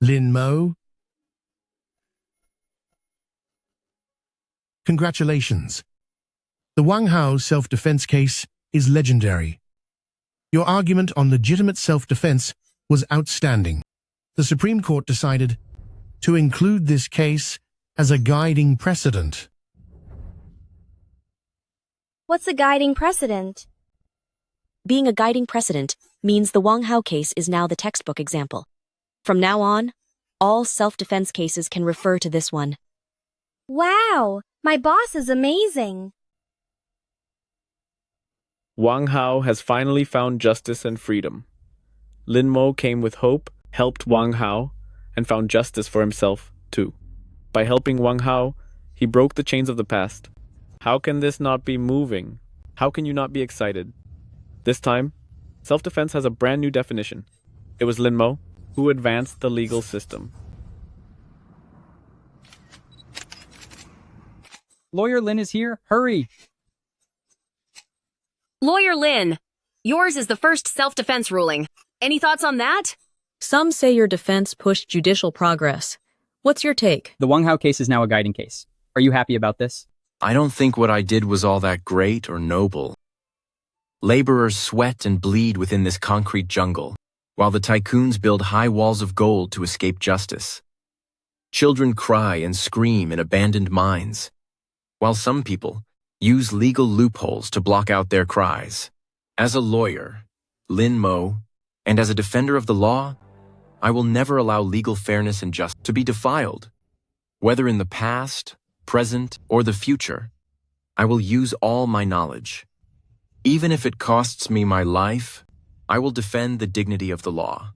Lin Mo? Congratulations. The Wang Hao self-defense case is legendary. Your argument on legitimate self-defense was outstanding. The Supreme Court decided to include this case as a guiding precedent. What's a guiding precedent? Being a guiding precedent means the Wang Hao case is now the textbook example. From now on, all self-defense cases can refer to this one. Wow! My boss is amazing! Wang Hao has finally found justice and freedom. Lin Mo came with hope, helped Wang Hao, and found justice for himself, too. By helping Wang Hao, he broke the chains of the past. How can this not be moving? How can you not be excited? This time, self-defense has a brand new definition. It was Lin Mo who advanced the legal system. Lawyer Lin is here. Hurry! Lawyer Lin, yours is the first self-defense ruling. Any thoughts on that? Some say your defense pushed judicial progress. What's your take? The Wang Hao case is now a guiding case. Are you happy about this? I don't think what I did was all that great or noble. Laborers sweat and bleed within this concrete jungle, while the tycoons build high walls of gold to escape justice. Children cry and scream in abandoned mines, while some people use legal loopholes to block out their cries. As a lawyer, Lin Mo, and as a defender of the law, I will never allow legal fairness and justice to be defiled. Whether in the past, present, or the future, I will use all my knowledge. Even if it costs me my life, I will defend the dignity of the law.